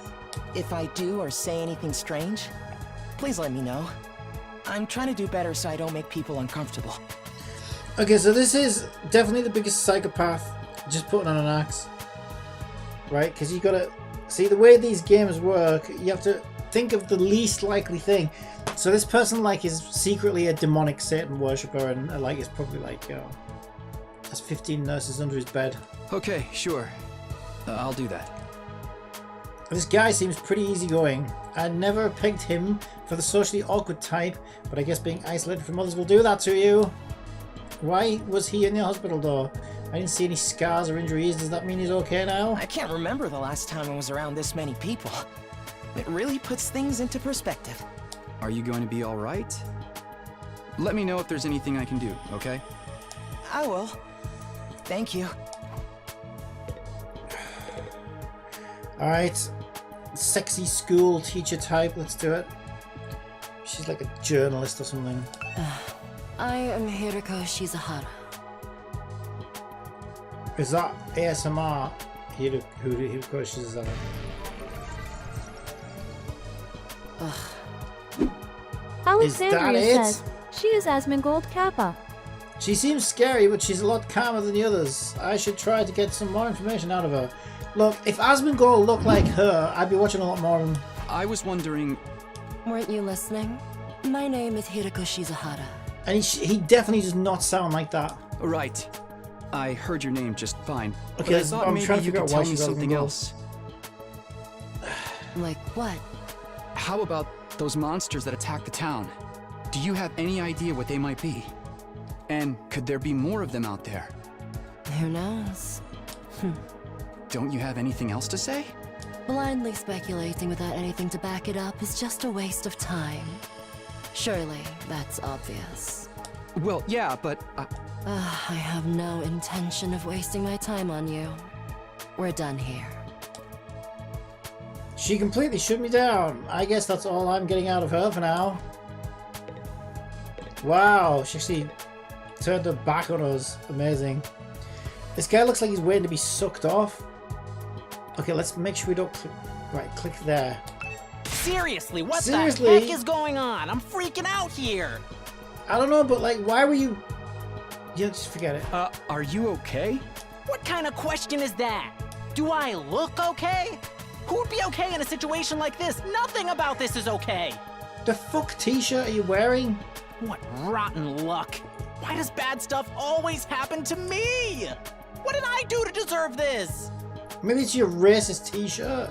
If I do or say anything strange, please let me know. I'm trying to do better so I don't make people uncomfortable. Okay, so this is definitely the biggest psychopath just putting on an axe. Right? Because you gotta see the way these games work, you have to think of the least likely thing. So this person like is secretly a demonic Satan worshipper and like is probably like has 15 nurses under his bed. Okay, sure. I'll do that. This guy seems pretty easygoing. I never picked him for the socially awkward type, but I guess being isolated from others will do that to you. Why was he in the hospital though? I didn't see any scars or injuries. Does that mean he's okay now? I can't remember the last time I was around this many people. It really puts things into perspective. Are you going to be all right? Let me know if there's anything I can do, okay? I will. Thank you. Alright. Sexy school teacher type. Let's do it. She's like a journalist or something. I am Hiriko Shizahara. Is that ASMR? Hiriko Shizahara. Alexandria Is that it? says she is Asmongold Kappa. She seems scary, but she's a lot calmer than the others. I should try to get some more information out of her. Look, if Asmongold looked like her, I'd be watching a lot more of him. I was wondering... Weren't you listening? My name is Hiriko Shizahara. And he definitely does not sound like that. Right. I heard your name just fine. Okay, but I thought I'm maybe trying to you figure could out why tell me she's something Asmongold. else. Like what? How about those monsters that attacked the town? Do you have any idea what they might be? And could there be more of them out there? Who knows? Don't you have anything else to say? Blindly speculating without anything to back it up is just a waste of time. Surely, that's obvious. Well, yeah, but... I have no intention of wasting my time on you. We're done here. She completely shut me down. I guess that's all I'm getting out of her for now. Wow, she actually turned her back on us. Amazing. This guy looks like he's waiting to be sucked off. Okay, let's make sure we don't click... Right, click there. Seriously, what Seriously? the heck is going on? I'm freaking out here! I don't know, but like, why were you... Yeah, just forget it. Are you okay? What kind of question is that? Do I look okay? Who would be okay in a situation like this? Nothing about this is okay! The fuck t-shirt are you wearing? What rotten luck! Why does bad stuff always happen to me? What did I do to deserve this? Maybe it's your racist t-shirt.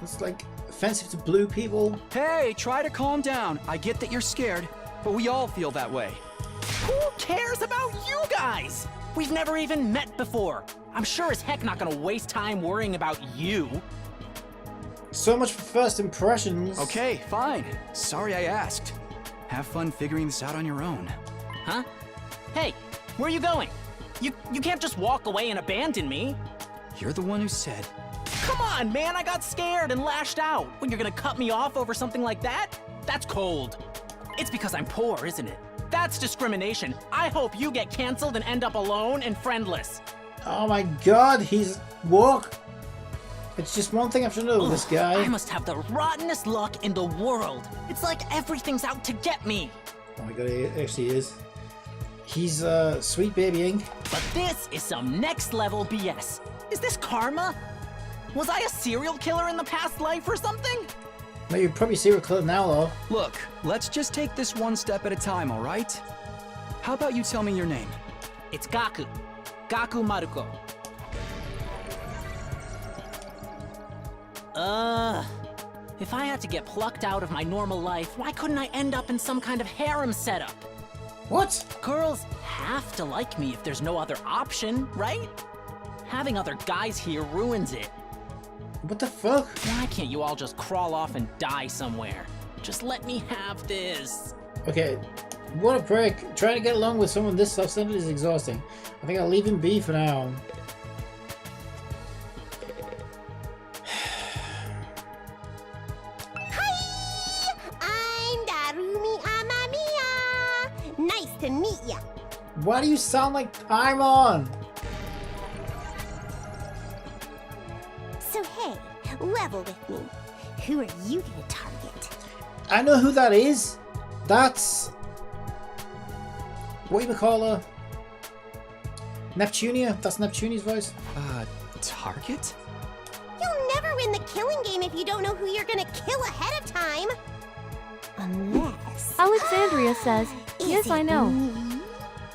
It's like offensive to blue people. Hey, try to calm down. I get that you're scared. but we all feel that way. Who cares about you guys? We've never even met before. I'm sure as heck not gonna waste time worrying about you. So much for first impressions. Okay, fine. Sorry I asked. Have fun figuring this out on your own. Huh? Hey, where are you going? You can't just walk away and abandon me. You're the one who said. Come on, man, I got scared and lashed out. When you're gonna cut me off over something like that? That's cold. It's because I'm poor, isn't it? That's discrimination. I hope you get canceled and end up alone and friendless. Oh my god, he's woke. It's just one thing after another with this guy. I must have the rottenest luck in the world. It's like everything's out to get me. Oh my god, he actually is. He's sweet babying. But this is some next level BS. Is this karma? Was I a serial killer in the past life or something? No, you're probably serial killer now though. Look, let's just take this one step at a time, all right? How about you tell me your name? It's Gaku. Gaku Maruko. If I had to get plucked out of my normal life, why couldn't I end up in some kind of harem setup? What? Girls have to like me if there's no other option, right? Having other guys here ruins it. What the fuck? Why can't you all just crawl off and die somewhere? Just let me have this. Okay, what a prick. Trying to get along with someone this self-centered is exhausting. I think I'll leave him be for now. Hi! I'm Darumi Amamiya! Nice to meet ya! Why do you sound like Paimon? So hey, level with me. Who are you gonna target? I know who that is. That's... what you call her? Neptunia? That's Neptunia's voice? Target? You'll never win the killing game if you don't know who you're gonna kill ahead of time! Unless... Alexandria says, yes, I know.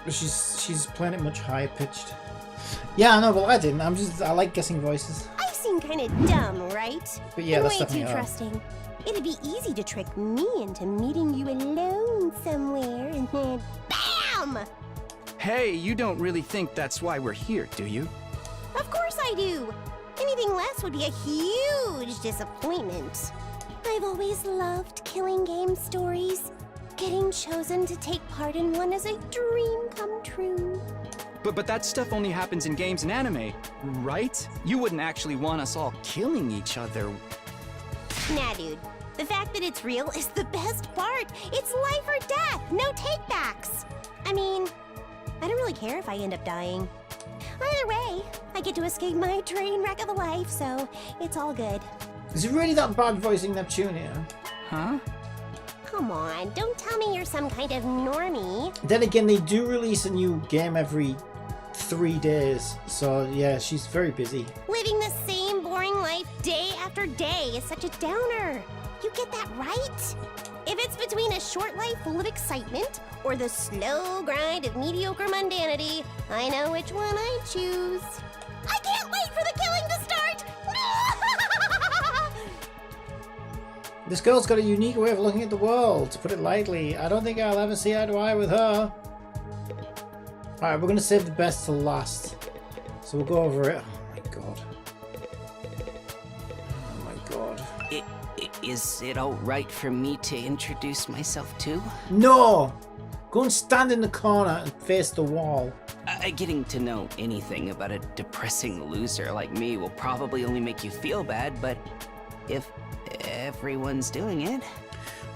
She's playing it much higher pitched. Yeah, I know, but I didn't. I like guessing voices. I seem kinda dumb, right? But yeah, and that's way definitely too her. trusting. It'd be easy to trick me into meeting you alone somewhere and then BAM! Hey, you don't really think that's why we're here, do you? Of course I do! Anything less would be a huge disappointment. I've always loved killing game stories. Getting chosen to take part in one is a dream come true. But that stuff only happens in games and anime, right? You wouldn't actually want us all killing each other. Nah, dude. The fact that it's real is the best part. It's life or death, no takebacks. I mean, I don't really care if I end up dying. Either way, I get to escape my train wreck of a life, so it's all good. Is it really that bad voicing Neptunia? Huh? Come on, don't tell me you're some kind of normie. Then again, they do release a new game every 3 days. So yeah, she's very busy. Living the same boring life day after day is such a downer. You get that right? If it's between a short life full of excitement or the slow grind of mediocre mundanity, I know which one I choose. I can't wait for the killing to start! This girl's got a unique way of looking at the world, to put it lightly. I don't think I'll ever see eye to eye with her. Alright, we're gonna save the best till last. So we'll go over it. Oh my god. Oh my god. Is it alright for me to introduce myself too? No! Go and stand in the corner and face the wall. Getting to know anything about a depressing loser like me will probably only make you feel bad, but if everyone's doing it...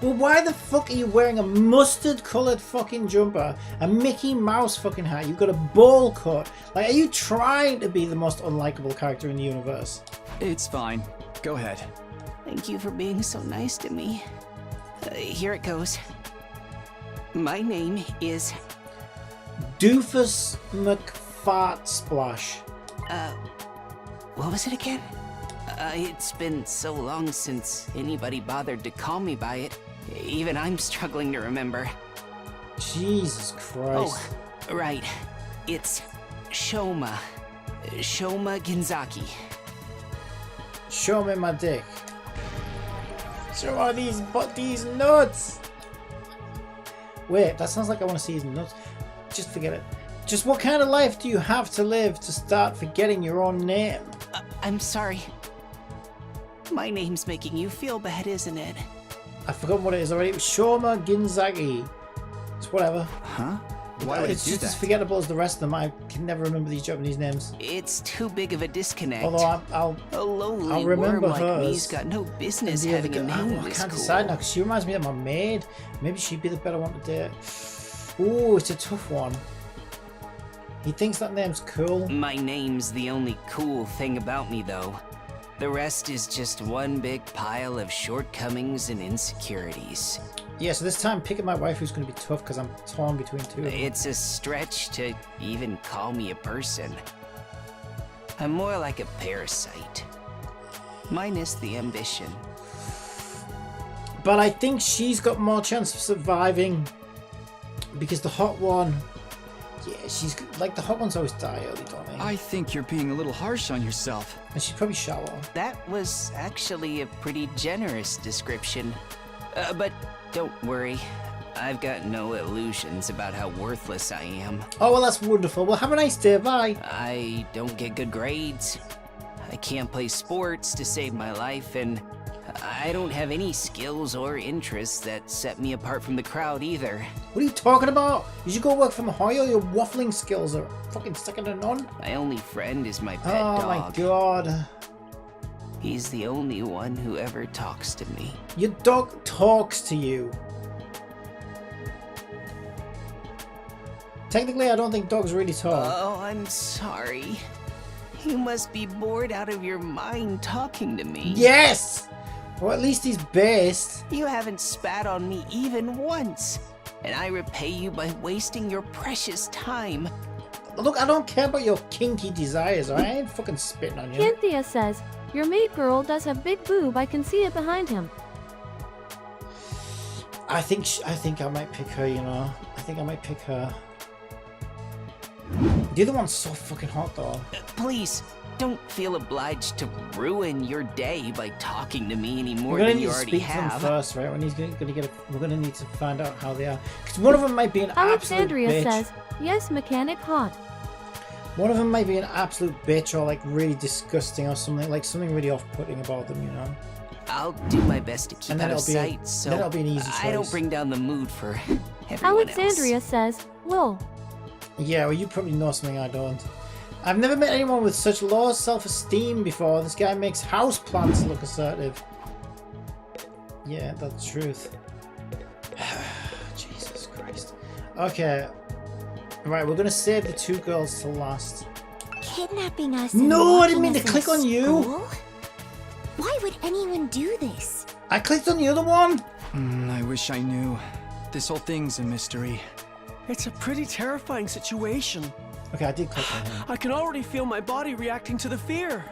Well, why the fuck are you wearing a mustard-coloured fucking jumper, a Mickey Mouse fucking hat, you've got a bowl cut? Like, are you trying to be the most unlikable character in the universe? It's fine. Go ahead. Thank you for being so nice to me. Here it goes. My name is... Doofus McFartsplash. What was it again? It's been so long since anybody bothered to call me by it. Even I'm struggling to remember. Jesus Christ. Oh, right. It's Shoma. Shoma Genzaki. Show me my dick. Show me these nuts. Wait, that sounds like I want to see his nuts. Just forget it. Just what kind of life do you have to live to start forgetting your own name? I'm sorry. My name's making you feel bad, isn't it? I've forgotten what it is already. It was Shoma Ginzagi. It's whatever. Huh? Why would It's it do just as that? forgettable as the rest of them. I can never remember these Japanese names. It's too big of a disconnect. Although a lonely I'll remember worm like hers. me's got no business And the having a other girl- name I this can't cool. decide now because she reminds me of my maid. Maybe she'd be the better one to date. Ooh, it's a tough one. He thinks that name's cool. My name's the only cool thing about me, though. The rest is just one big pile of shortcomings and insecurities. Yeah, so this time picking my wife who's going to be tough because I'm torn between two of them. It's a stretch to even call me a person. I'm more like a parasite. Minus the ambition. But I think she's got more chance of surviving because the hot one, yeah, she's like the hot ones always die early, don't they? I think you're being a little harsh on yourself. And she's probably shallow. That was actually a pretty generous description. But don't worry. I've got no illusions about how worthless I am. Oh, well, that's wonderful. Well, have a nice day. Bye. I don't get good grades. I can't play sports to save my life, and I don't have any skills or interests that set me apart from the crowd either. What are you talking about? You should go work for Mahoyo. Your waffling skills are fucking second to none. My only friend is my pet Oh dog. my god. He's the only one who ever talks to me. Your dog talks to you. Technically, I don't think dogs really talk. Oh, I'm sorry. You must be bored out of your mind talking to me. Yes! Or at least he's based. You haven't spat on me even once, and I repay you by wasting your precious time. Look, I don't care about your kinky desires. I ain't fucking spitting on you. Cynthia says, your maid girl does have big boob, I can see it behind him. I think I might pick her, you know. I think I might pick her. The other one's so fucking hot though. Please, don't feel obliged to ruin your day by talking to me any more We're gonna than need you to already speak to them have. first, right? We're gonna need to find out how they are. Because one of them might be an Alexandria absolute bitch. says, yes, mechanic hot. One of them might be an absolute bitch or like really disgusting or something, like something really off-putting about them, you know. I'll do my best to keep And out then of it'll be sight, so then it'll be an easy I don't choice. bring down the mood for everyone Alexandria else. says, lol. Yeah, well, you probably know something I don't. I've never met anyone with such low self-esteem before. This guy makes houseplants look assertive. Yeah, that's the truth. Jesus Christ. Okay. Right, we're gonna save the two girls till last. Kidnapping us. No, and I didn't mean to locking us click in on you. school? Why would anyone do this? I clicked on the other one. I wish I knew. This whole thing's a mystery. It's a pretty terrifying situation. Okay, I did click on him. I can already feel my body reacting to the fear.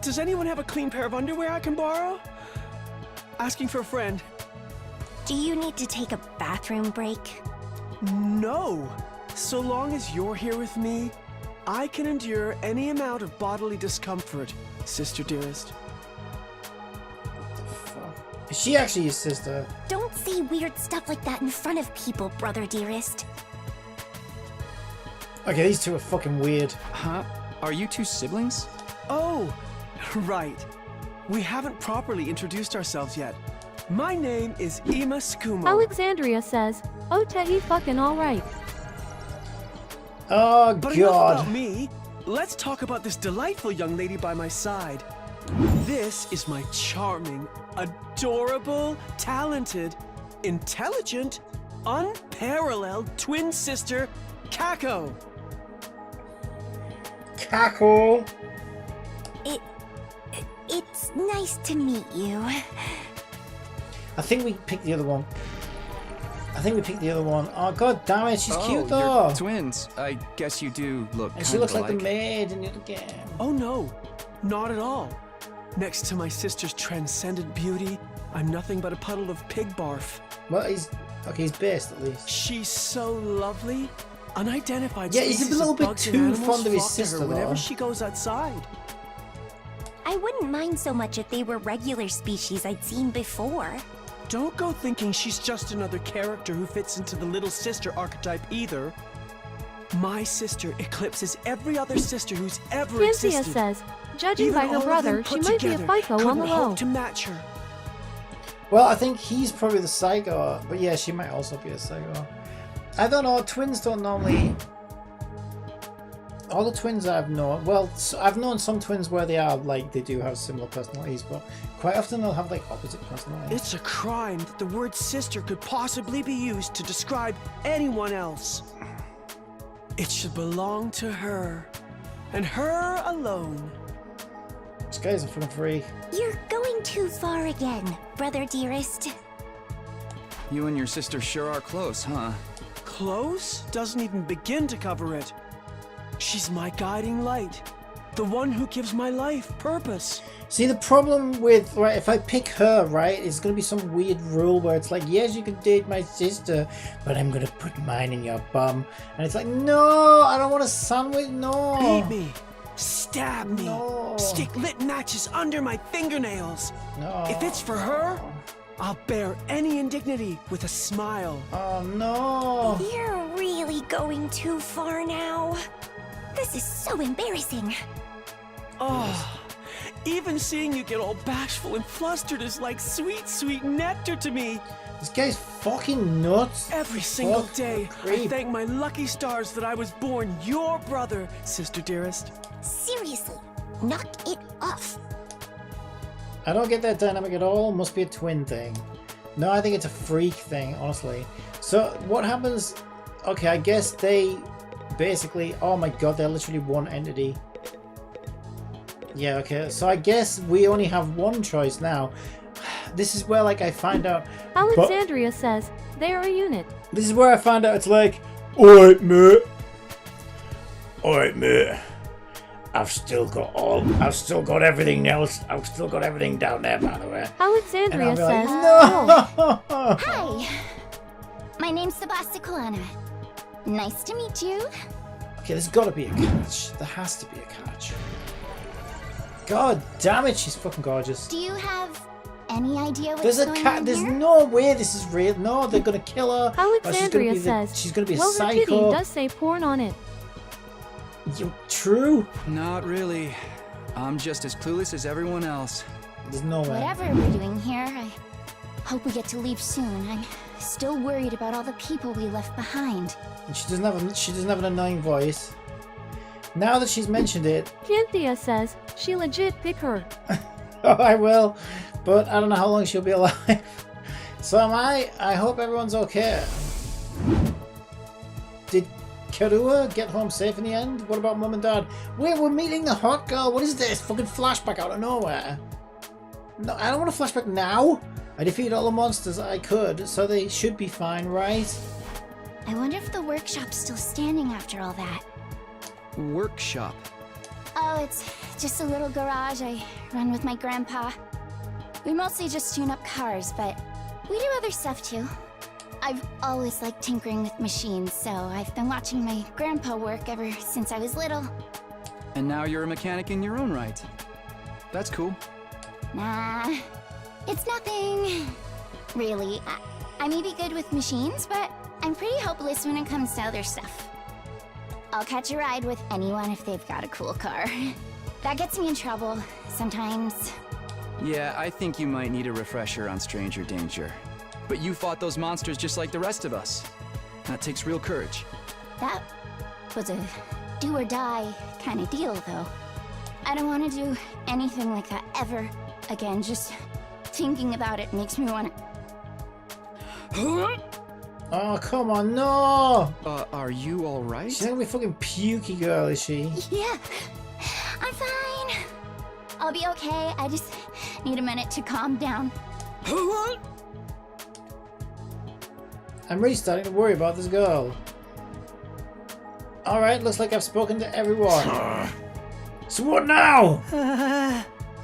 Does anyone have a clean pair of underwear I can borrow? Asking for a friend. Do you need to take a bathroom break? No. So long as you're here with me, I can endure any amount of bodily discomfort, sister dearest. Is she actually his sister? Don't say weird stuff like that in front of people, brother dearest. Okay, these two are fucking weird. Huh? Are you two siblings? Oh, right. We haven't properly introduced ourselves yet. My name is Ima Skumo. Alexandria says, oh, Teddy fucking alright. Oh, But enough God. about me. Let's talk about this delightful young lady by my side. This is my charming, adorable, talented, intelligent, unparalleled twin sister, Kako. Kako. It's nice to meet you. I think we picked the other one. Oh, God damn it, she's oh, cute though. You're twins. I guess you do look And she kind looks of like alike. the maid in the other game. Oh no, not at all. Next to my sister's transcendent beauty, I'm nothing but a puddle of pig barf. Well, he's based at least. She's so lovely. Unidentified Yeah, he's a species little of bit bugs and too animals fond of his flock to her sister, whenever though. she goes outside. I wouldn't mind so much if they were regular species I'd seen before. Don't go thinking she's just another character who fits into the little sister archetype either. My sister eclipses every other sister who's ever Cynthia existed. says, judging Even by her all of them brother, she put might be a together FICO on couldn't the low. hope to match her. Well, I think he's probably the psycho, but yeah, she might also be a psycho. I don't know, twins don't normally... All the twins I've known, well, I've known some twins where they are, like, they do have similar personalities, but quite often they'll have, like, opposite personalities. It's a crime that the word sister could possibly be used to describe anyone else. It should belong to her, and her alone. This guy's a fucking freak. You're going too far again, brother dearest. You and your sister sure are close, huh? Close doesn't even begin to cover it. She's my guiding light, the one who gives my life purpose. See, the problem with, right, if I pick her, right, it's going to be some weird rule where it's like, yes, you can date my sister, but I'm going to put mine in your bum. And it's like, no, I don't want a sandwich, no. Beat me, stab me, No. stick lit matches under my fingernails. No. If it's for her, I'll bear any indignity with a smile. Oh, no. You're really going too far now. This is so embarrassing. Oh, even seeing you get all bashful and flustered is like sweet, sweet nectar to me. This guy's fucking nuts. Every single Fuck, day, I creep. thank my lucky stars that I was born your brother, sister dearest. Seriously, knock it off. I don't get that dynamic at all. Must be a twin thing. No, I think it's a freak thing, honestly. So, what happens... Okay, I guess they... Basically... Oh my god, they're literally one entity. Yeah, okay. So I guess we only have one choice now. This is where, like, I find out... Alexandria says, they are a unit. This is where I find out it's like... Alright, mate. Alright, mate. I've still got everything else. I've still got everything down there, by the way. Alexandria And I'll be like, says, no! Hi. My name's Sebasticolana. Nice to meet you. Okay, there's got to be a catch. There has to be a catch. God damn it, she's fucking gorgeous. Do you have any idea what's There's a going cat. on There's here? no way this is real. No, they're gonna kill her. Alexandria she's says, gonna be a well, her kitty psycho. does say porn on it. True. Not really. I'm just as clueless as everyone else. There's no way. Whatever we're doing here, I hope we get to leave soon. I'm still worried about all the people we left behind. And she doesn't have an annoying voice. Now that she's mentioned it, Cynthia says, she legit pick her. oh, I will, but I don't know how long she'll be alive. So am I. I hope everyone's okay. Did Karua get home safe in the end? What about Mum and Dad? Wait, we're meeting the hot girl. What is this? Fucking flashback out of nowhere. No, I don't want a flashback now. I defeated all the monsters I could, so they should be fine, right? I wonder if the workshop's still standing after all that. Workshop. Oh, it's just a little garage I run with my grandpa. We mostly just tune up cars, but we do other stuff too. I've always liked tinkering with machines, so I've been watching my grandpa work ever since I was little. And now you're a mechanic in your own right. That's cool. Nah, it's nothing. Really, I may be good with machines, but I'm pretty hopeless when it comes to other stuff. I'll catch a ride with anyone if they've got a cool car. That gets me in trouble, sometimes. Yeah, I think you might need a refresher on stranger danger. But you fought those monsters just like the rest of us. That takes real courage. That was a do-or-die kind of deal, though. I don't want to do anything like that ever again. Just thinking about it makes me want to... Oh, come on, no! Are you alright? She's gonna be fucking pukey girl, is she? Yeah, I'm fine. I'll be okay. I just need a minute to calm down. I'm really starting to worry about this girl. Alright, looks like I've spoken to everyone. So what now?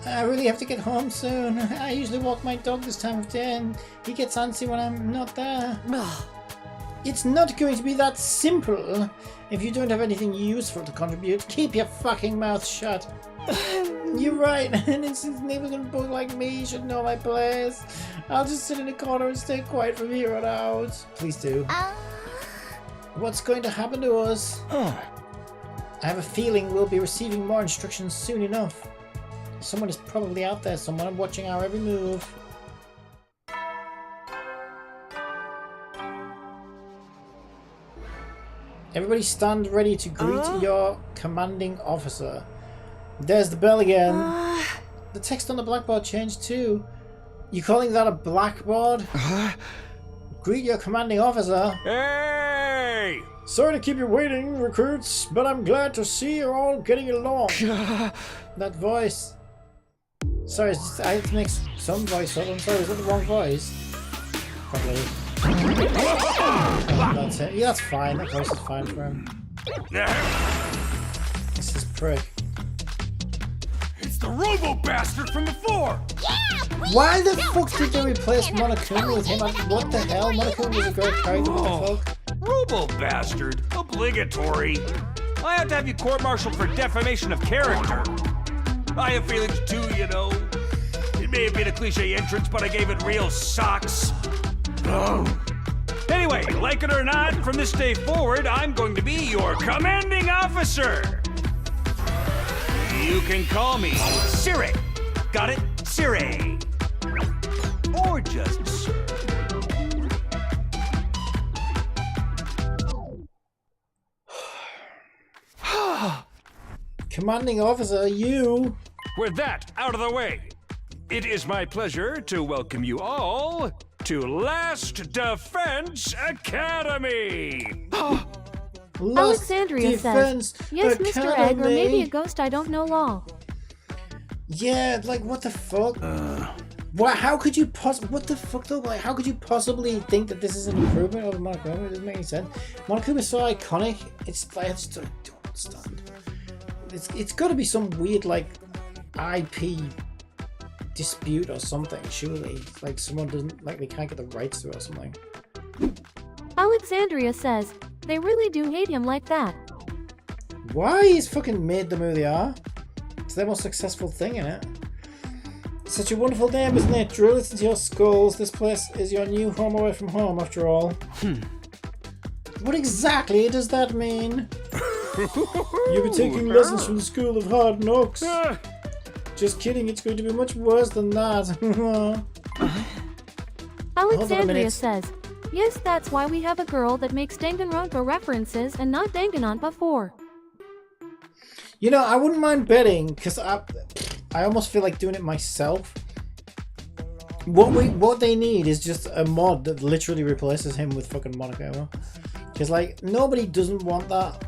I really have to get home soon. I usually walk my dog this time of day and he gets antsy when I'm not there. It's not going to be that simple. If you don't have anything useful to contribute, keep your fucking mouth shut. You're right, and it's neighbors and book like me should know my place. I'll just sit in a corner and stay quiet from here on out. Please do. What's going to happen to us? I have a feeling we'll be receiving more instructions soon enough. Someone is probably out there somewhere watching our every move. Everybody stand ready to greet your commanding officer. There's the bell again. The text on the blackboard changed too. You calling that a blackboard? Greet your commanding officer. Hey! Sorry to keep you waiting, recruits, but I'm glad to see you're all getting along. That voice. Sorry, I had to make some voice up. I'm sorry, was that the wrong voice? Probably. That's it. Yeah, that's fine. That voice is fine for him. This is prick. It's the robo-bastard from before! Why the fuck did they replace Monokuma with him? What the hell? Monokuma was a great character. What the fuck? Robo-bastard? Obligatory. I have to have you court-martialed for defamation of character. I have feelings too, you know. It may have been a cliche entrance, but I gave it real socks. Anyway, like it or not, from this day forward, I'm going to be your commanding officer. You can call me Siri. Got it? Siri. Or just Sir. Commanding officer, you. With that out of the way, it is my pleasure to welcome you all to Last Defense Academy. Alexandria says, yes, Mr. Egg, or maybe a ghost, I don't know law. Yeah, like, what the fuck? What? How could you what the fuck though? Like, how could you possibly think that this is an improvement over Monokuma? It doesn't make any sense. Monokuma is so iconic. It's like, I just don't understand. It's got to be some weird, like, IP dispute or something, surely. Like, someone doesn't, like, they can't get the rights to it or something. Alexandria says, they really do hate him like that. Why? He's fucking made them who they are. It's their most successful thing, in it. Such a wonderful name, isn't it? Drill it into your skulls. This place is your new home away from home, after all. What exactly does that mean? You'll be taking lessons from the School of Hard Knocks. Just kidding, it's going to be much worse than that. Alexandria says, yes, that's why we have a girl that makes Danganronpa references and not Danganronpa 4. You know, I wouldn't mind betting, because I almost feel like doing it myself. What they need is just a mod that literally replaces him with fucking Monokuma. Because, like, nobody doesn't want that.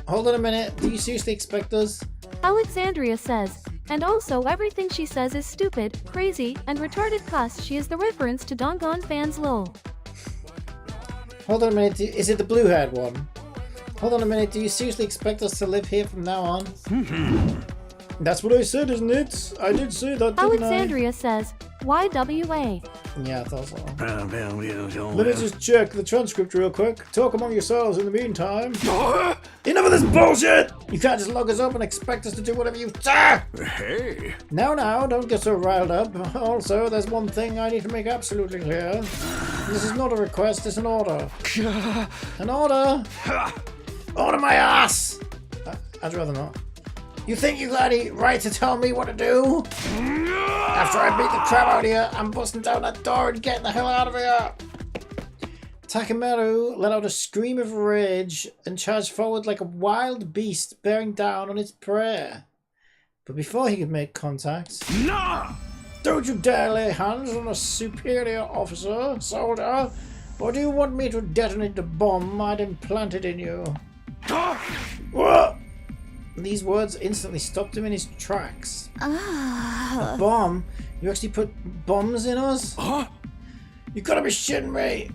Hold on a minute, do you seriously expect us? Alexandria says, and also everything she says is stupid, crazy, and retarded cause she is the reference to Dangan fans lol. Hold on a minute, is it the blue-haired one? Hold on a minute, do you seriously expect us to live here from now on? That's what I said, isn't it? I did say that, didn't Alexandria says, YWA. Yeah, I thought so. Let me just check the transcript real quick. Talk among yourselves in the meantime. Enough of this bullshit! You can't just log us up and expect us to do whatever you say! Hey! Now, don't get so riled up. Also, there's one thing I need to make absolutely clear. This is not a request, it's an order. An order? Order my ass! I'd rather not. You think you got any right to tell me what to do? After I beat the crap out of you, I'm busting down that door and getting the hell out of here! Takemeru let out a scream of rage and charged forward like a wild beast bearing down on its prey. But before he could make contact... No! Don't you dare lay hands on a superior officer, soldier! Or do you want me to detonate the bomb I'd implanted in you? What? These words instantly stopped him in his tracks. A bomb? You actually put bombs in us? Huh? You gotta be shitting me!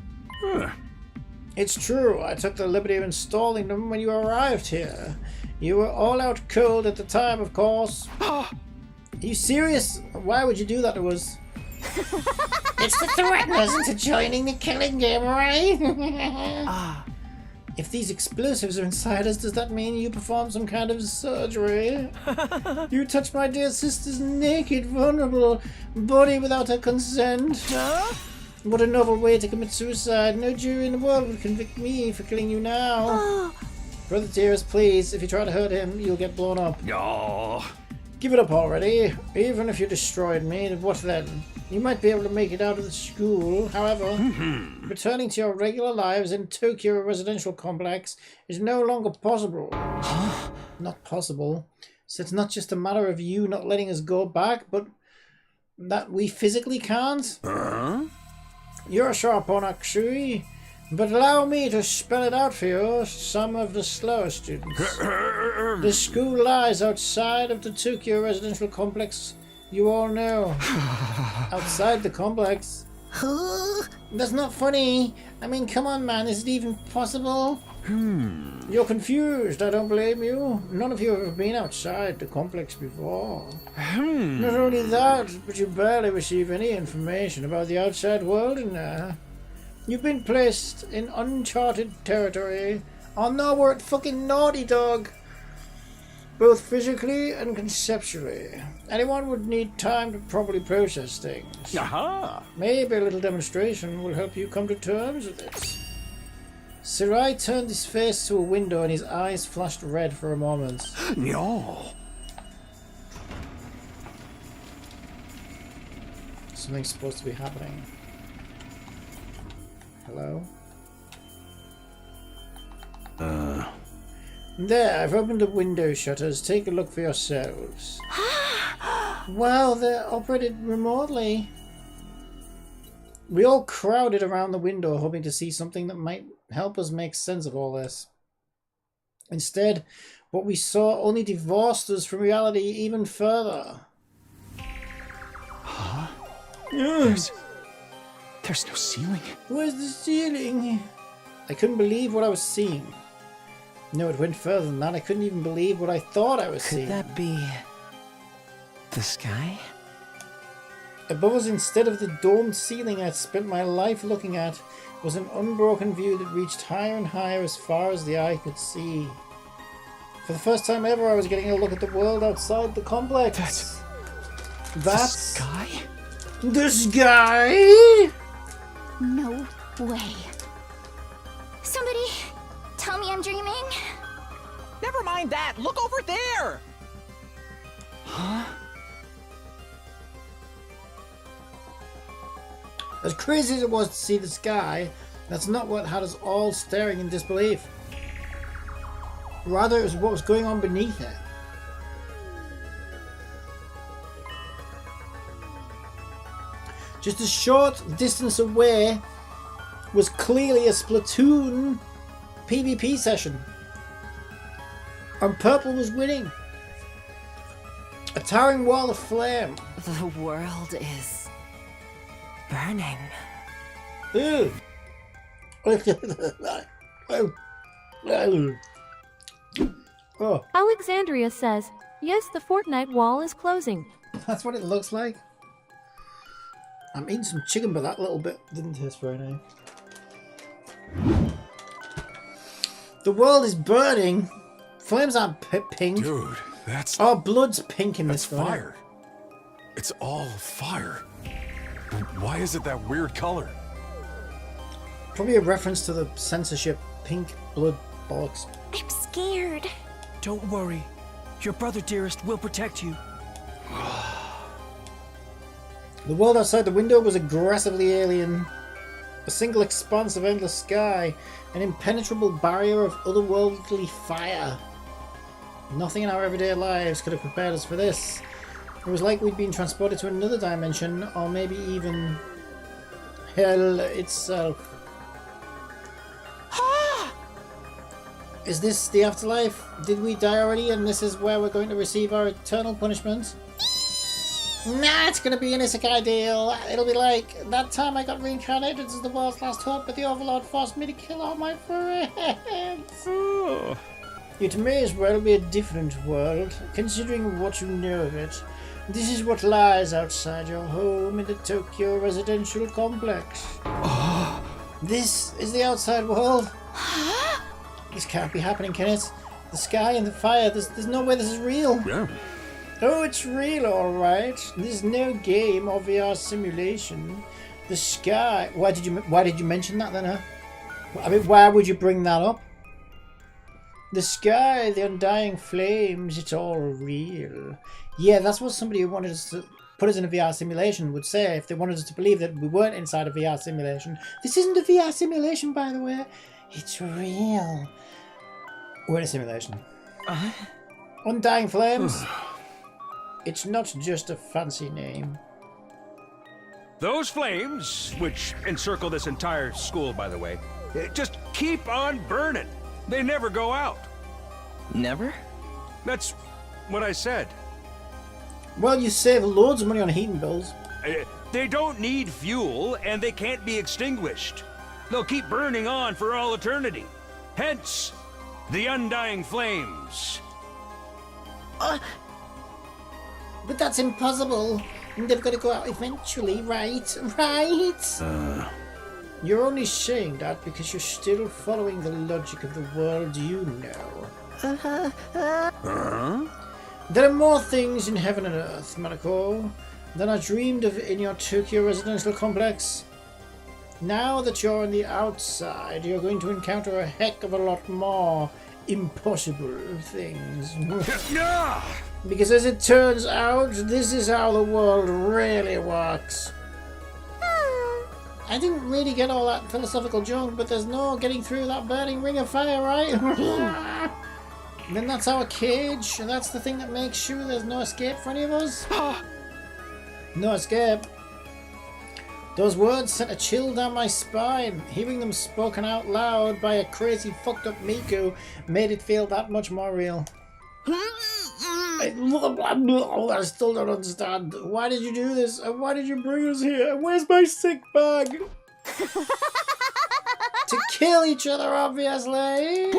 It's true, I took the liberty of installing them when you arrived here. You were all out cold at the time, of course. Are you serious? Why would you do that to us? It's to threaten us into joining the killing game, right? If these explosives are inside us, does that mean you perform some kind of surgery? You touched my dear sister's naked, vulnerable body without her consent. Huh? What a novel way to commit suicide. No jury in the world would convict me for killing you now. Brother dearest, please, if you try to hurt him, you'll get blown up. Oh. Give it up already. Even if you destroyed me, what then? You might be able to make it out of the school. However, returning to your regular lives in Tokyo Residential Complex is no longer possible. Not possible. So it's not just a matter of you not letting us go back, but that we physically can't? You're a sharp one, actually. But allow me to spell it out for you, some of the slower students. The school lies outside of the Tokyo Residential Complex. You all know. Outside the complex. That's not funny. I mean, come on, man. Is it even possible? You're confused. I don't blame you. None of you have been outside the complex before. Not only that, but you barely receive any information about the outside world in there. You've been placed in uncharted territory. Oh no, we're at fucking Naughty Dog. Both physically and conceptually. Anyone would need time to properly process things. Aha! Maybe a little demonstration will help you come to terms with this. Sarai turned his face to a window and his eyes flashed red for a moment. No. Something's supposed to be happening. Hello? There, I've opened the window shutters. Take a look for yourselves. Wow, they're operated remotely. We all crowded around the window hoping to see something that might help us make sense of all this. Instead, what we saw only divorced us from reality even further. Huh? There's no ceiling. Where's the ceiling? I couldn't believe what I was seeing. No, it went further than that. I couldn't even believe what I thought I was seeing. Could that be the sky? Above us, instead of the domed ceiling I'd spent my life looking at, was an unbroken view that reached higher and higher as far as the eye could see. For the first time ever, I was getting a look at the world outside the complex. That's the sky? The sky? No way. Somebody tell me I'm dreaming. Never mind that. Look over there. Huh? As crazy as it was to see the sky, that's not what had us all staring in disbelief. Rather, it was what was going on beneath it. Just a short distance away was clearly a Splatoon PvP session. And purple was winning. A towering wall of flame. The world is burning. Ew. Oh. Alexandria says, yes, the Fortnite wall is closing. That's what it looks like. I'm eating some chicken, but that little bit didn't taste very nice. The world is burning. Flames aren't pink. Dude, that's... Oh, blood's pink in this one. Fire. It's all fire. Why is it that weird color? Probably a reference to the censorship pink blood bollocks. I'm scared. Don't worry. Your brother dearest will protect you. The world outside the window was aggressively alien. A single expanse of endless sky, an impenetrable barrier of otherworldly fire. Nothing in our everyday lives could have prepared us for this. It was like we'd been transported to another dimension, or maybe even hell itself. Is this the afterlife? Did we die already and this is where we're going to receive our eternal punishment? Nah, it's gonna be an isekai deal. It'll be like, that time I got reincarnated as the world's last hope, but the Overlord forced me to kill all my friends. It may as well be a different world, considering what you know of it. This is what lies outside your home in the Tokyo residential complex. This is the outside world. This can't be happening, can it? The sky and the fire, there's no way this is real. Yeah. Oh, it's real, alright. This is no game or VR simulation. The sky... Why did you mention that then, huh? I mean, why would you bring that up? The sky, the undying flames, it's all real. Yeah, that's what somebody who wanted us to put us in a VR simulation would say if they wanted us to believe that we weren't inside a VR simulation. This isn't a VR simulation, by the way. It's real. We're in a simulation. Undying flames. It's not just a fancy name. Those flames, which encircle this entire school, by the way, just keep on burning. They never go out. Never? That's what I said. Well, you save loads of money on heating bills. They don't need fuel, and they can't be extinguished. They'll keep burning on for all eternity. Hence, the undying flames. But that's impossible. They've got to go out eventually, right? Right? You're only saying that because you're still following the logic of the world you know. There are more things in heaven and earth, Manako, than I dreamed of in your Tokyo residential complex. Now that you're on the outside, you're going to encounter a heck of a lot more impossible things. Because as it turns out, this is how the world really works. I didn't really get all that philosophical junk, but there's no getting through that burning ring of fire, right? Then that's our cage, and that's the thing that makes sure there's no escape for any of us. No escape. Those words sent a chill down my spine. Hearing them spoken out loud by a crazy fucked up Miku made it feel that much more real. I still don't understand. Why did you do this? And why did you bring us here? Where's my sick bag? To kill each other, obviously.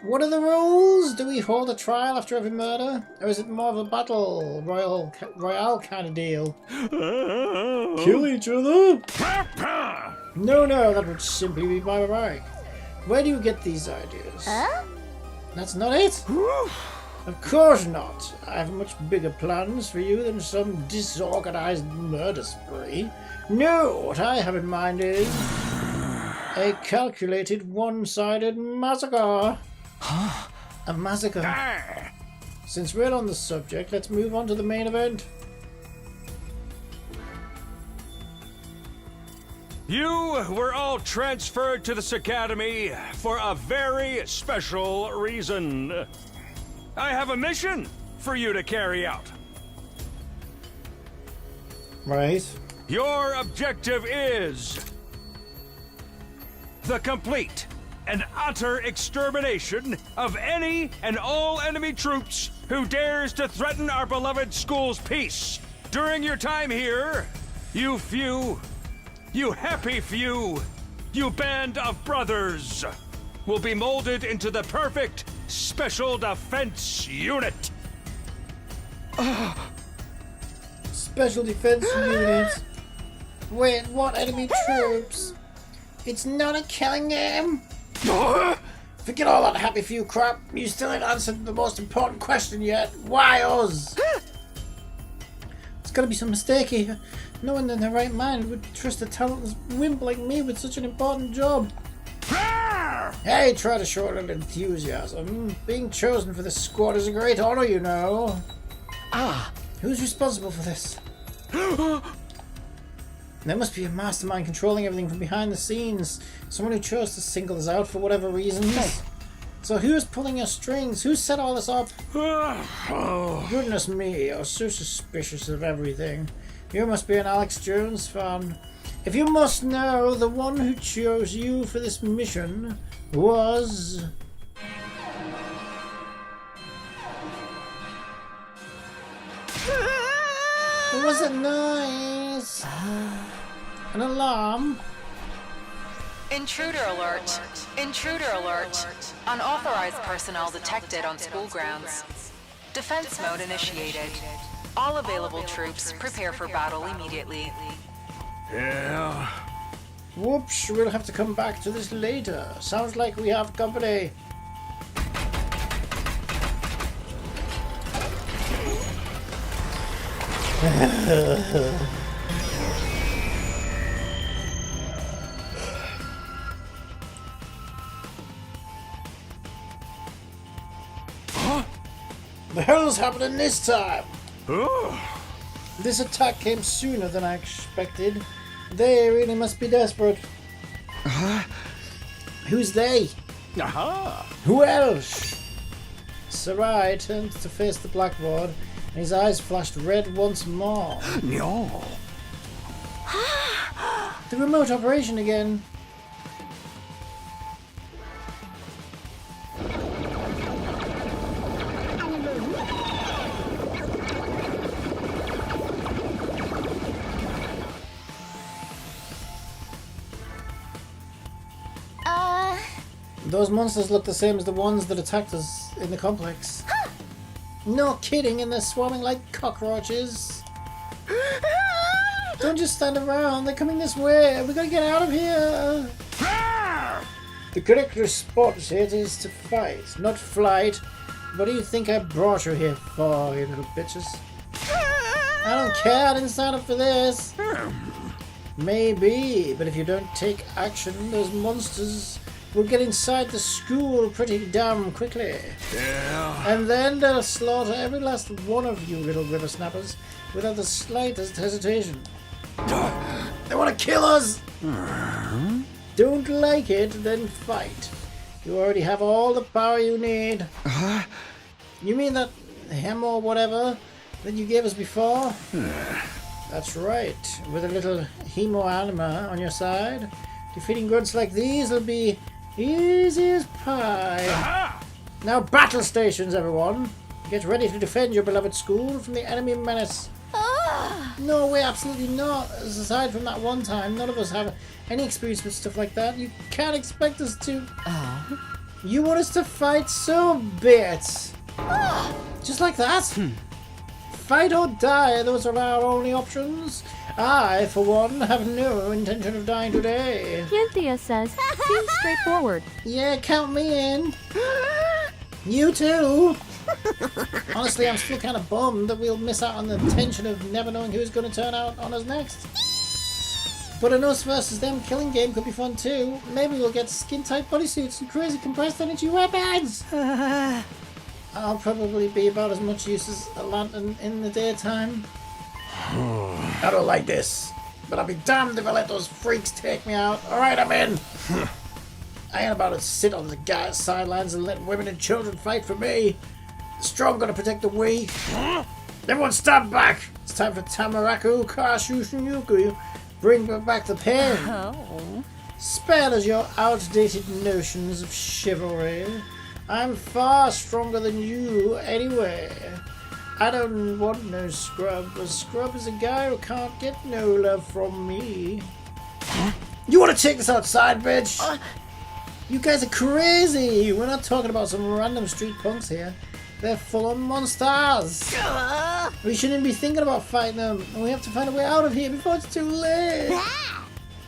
What are the rules? Do we hold a trial after every murder? Or is it more of a battle royale kind of deal? Kill each other? No, that would simply be barbaric. Where do you get these ideas? That's not it? Of course not. I have much bigger plans for you than some disorganized murder spree. No, what I have in mind is a calculated one-sided massacre. A massacre. Since we're on the subject, let's move on to the main event. You were all transferred to this academy for a very special reason. I have a mission for you to carry out. Right. Your objective is the complete and utter extermination of any and all enemy troops who dares to threaten our beloved school's peace. During your time here, you happy few, you band of brothers, will be molded into the perfect special defense unit. Special defense unit. Wait, what enemy troops? It's not a killing game. Forget all that happy few crap. You still ain't answered the most important question yet. Why us? It's gotta be some mistake here. No one in their right mind would trust a talentless wimp like me with such an important job. Hey, try to show a little enthusiasm. Being chosen for this squad is a great honor, you know. Who's responsible for this? There must be a mastermind controlling everything from behind the scenes. Someone who chose to single us out for whatever reasons. So who's pulling your strings? Who set all this up? Goodness me, you're so suspicious of everything. You must be an Alex Jones fan. If you must know, the one who chose you for this mission was... What was a noise? An alarm? Intruder alert. Intruder alert. Unauthorized personnel detected on school grounds. Defense mode initiated. All available troops prepare for battle immediately. Yeah. Whoops, we'll have to come back to this later. Sounds like we have company. The hell's happening this time? This attack came sooner than I expected. They really must be desperate. Who's they? Who else? Sarai turns to face the blackboard, and his eyes flashed red once more. No. The remote operation again. Those monsters look the same as the ones that attacked us in the complex. No kidding, and they're swarming like cockroaches. Don't just stand around, they're coming this way. We gotta get out of here. The correct response here is to fight, not flight. What do you think I brought you here for, you little bitches? I don't care, I didn't sign up for this. Maybe, but if you don't take action, those monsters will get inside the school pretty damn quickly. Yeah. And then they'll slaughter every last one of you little whippersnappers without the slightest hesitation. They want to kill us! Don't like it, then fight. You already have all the power you need. You mean that hem or whatever that you gave us before? That's right. With a little hemoanima on your side, defeating grunts like these will be easy as pie. Now battle stations, everyone. Get ready to defend your beloved school from the enemy menace. No way, absolutely not. Aside from that one time, none of us have any experience with stuff like that. You can't expect us to. You want us to fight, so be it. Just like that? Fight or die, those are our only options. I, for one, have no intention of dying today. Cynthia says, seems straightforward. Yeah, count me in. You too. Honestly, I'm still kind of bummed that we'll miss out on the tension of never knowing who's going to turn out on us next. But an us versus them killing game could be fun too. Maybe we'll get skin-tight bodysuits and crazy compressed energy weapons. I'll probably be about as much use as a lantern in the daytime. I don't like this, but I'll be damned if I let those freaks take me out. Alright, I'm in. I ain't about to sit on the guy's sidelines and let women and children fight for me. The strong gotta protect the weak. Everyone stand back. It's time for Tamaraku Kashushuyuku. Bring back the pen. Spare us your outdated notions of chivalry. I'm far stronger than you anyway. I don't want no scrub. A scrub is a guy who can't get no love from me. You want to take this outside, bitch? You guys are crazy. We're not talking about some random street punks here. They're full-on monsters. We shouldn't be thinking about fighting them. And we have to find a way out of here before it's too late.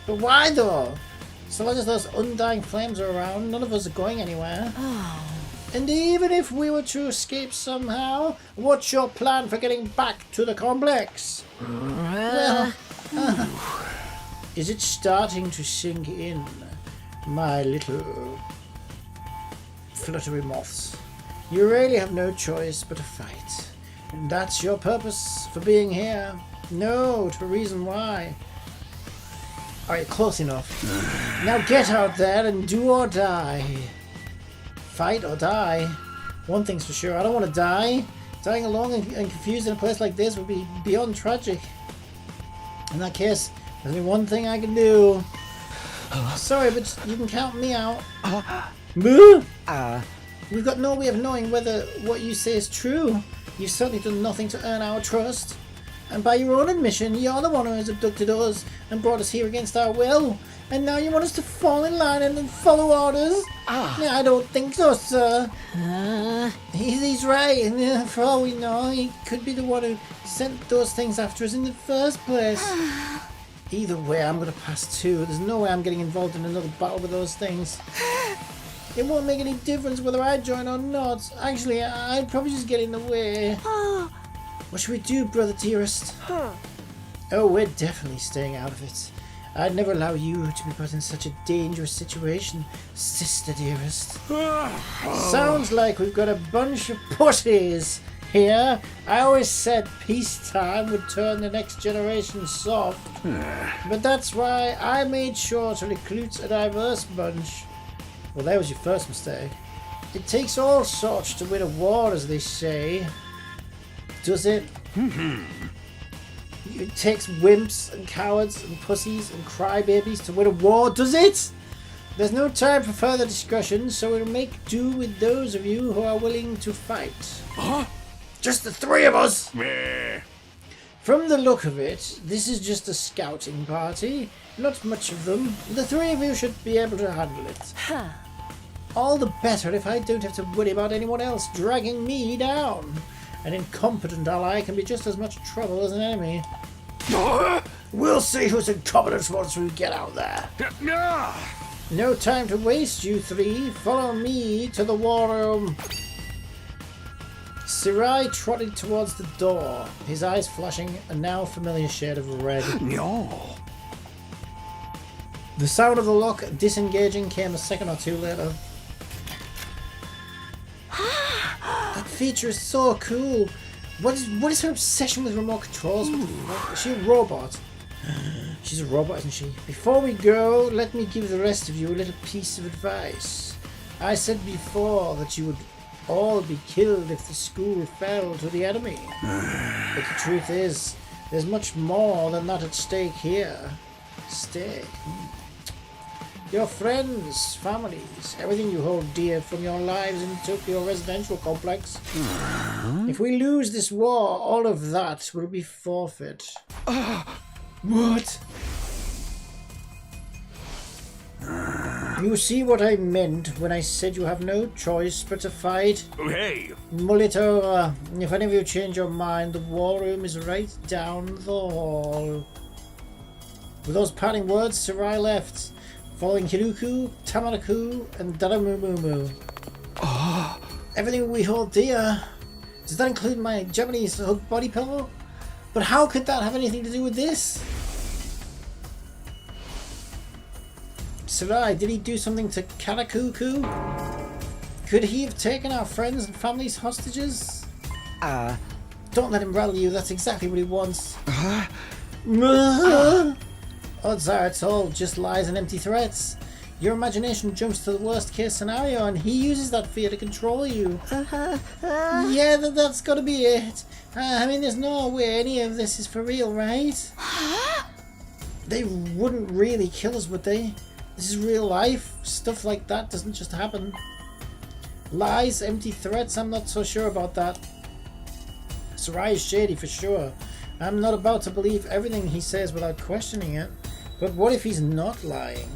But why though? So long as those undying flames are around, none of us are going anywhere. And even if we were to escape somehow, what's your plan for getting back to the complex? Well, is it starting to sink in, my little fluttery moths? You really have no choice but to fight. And that's your purpose for being here. No, to a reason why. Alright, close enough. Now get out there and do or die. Fight or die. One thing's for sure, I don't want to die. Dying alone and confused in a place like this would be beyond tragic. In that case, there's only one thing I can do. Sorry, but you can count me out. Boo! We've got no way of knowing whether what you say is true. You've certainly done nothing to earn our trust. And by your own admission, you're the one who has abducted us. and brought us here against our will. And now you want us to fall in line and then follow orders? No, I don't think so, sir. He's right. And for all we know, he could be the one who sent those things after us in the first place. Either way, I'm going to pass too. There's no way I'm getting involved in another battle with those things. It won't make any difference whether I join or not. Actually, I'd probably just get in the way. What should we do, brother dearest? Oh, we're definitely staying out of it. I'd never allow you to be put in such a dangerous situation, sister dearest. Sounds like we've got a bunch of putties here. I always said peacetime would turn the next generation soft. But that's why I made sure to recruit a diverse bunch. Well, that was your first mistake. It takes all sorts to win a war, as they say. Does it? It takes wimps and cowards and pussies and crybabies to win a war, does it? There's no time for further discussion, so we'll make do with those of you who are willing to fight. Just the three of us? From the look of it, this is just a scouting party. Not much of them. The three of you should be able to handle it. All the better if I don't have to worry about anyone else dragging me down. An incompetent ally can be just as much trouble as an enemy. We'll see who's incompetent once we get out there. No time to waste, you three. Follow me to the war room. Sirai trotted towards the door, his eyes flashing a now familiar shade of red. The sound of the lock disengaging came a second or two later. That feature is so cool. What is her obsession with remote controls? Is she a robot? She's a robot, isn't she? Before we go, let me give the rest of you a little piece of advice. I said before that you would all be killed if the school fell to the enemy. But the truth is, there's much more than that at stake here. Stake? Your friends, families, everything you hold dear from your lives in Tokyo residential complex. If we lose this war, all of that will be forfeit. What? You see what I meant when I said you have no choice but to fight? Hey! Mull it over. If any of you change your mind, the war room is right down the hall. With those parting words, Sarai left, following Hiruku, Tamaraku, and Daramumumu. Everything we hold dear. Does that include my Japanese hug body pillow? But how could that have anything to do with this? Sarai, did he do something to Karakuku? Could he have taken our friends and families hostages? Don't let him rattle you, that's exactly what he wants. Odds are it's all just lies and empty threats. Your imagination jumps to the worst case scenario and he uses that fear to control you. Yeah, that's gotta be it. I mean, there's no way any of this is for real, right? They wouldn't really kill us, would they? This is real life. Stuff like that doesn't just happen. Lies, empty threats, I'm not so sure about that. Sarai is shady for sure. I'm not about to believe everything he says without questioning it. But what if he's not lying?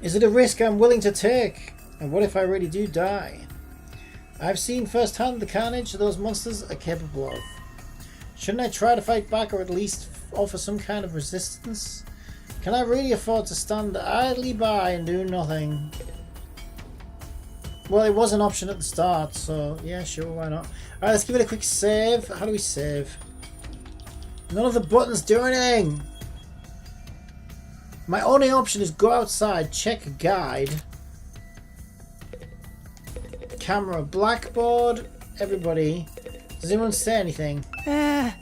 Is it a risk I'm willing to take? And what if I really do die? I've seen firsthand the carnage those monsters are capable of. Shouldn't I try to fight back or at least offer some kind of resistance? Can I really afford to stand idly by and do nothing? Well, it was an option at the start, so yeah, sure, why not? Alright, let's give it a quick save. How do we save? None of the buttons do anything! My only option is go outside, check a guide. Camera, blackboard, everybody. Does anyone say anything? Why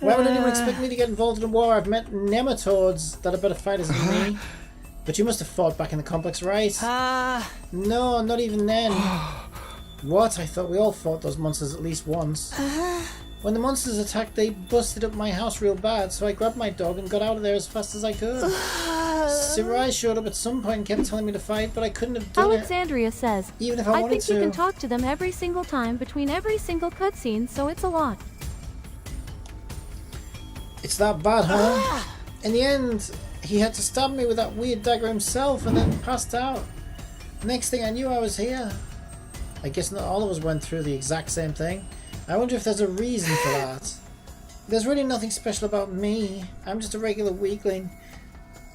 would anyone expect me to get involved in a war? I've met nematodes that are better fighters than me. But you must have fought back in the complex, right? No, not even then. What? I thought we all fought those monsters at least once. When the monsters attacked, they busted up my house real bad, so I grabbed my dog and got out of there as fast as I could. Sarai showed up at some point and kept telling me to fight, but I couldn't have done Alexandria says, even if I wanted think to. you can talk to them every single time between every single cutscene, so it's a lot. It's that bad, huh? In the end, he had to stab me with that weird dagger himself and then passed out. Next thing I knew, I was here. I guess not all of us went through the exact same thing. I wonder if there's a reason for that. There's really nothing special about me. I'm just a regular weakling.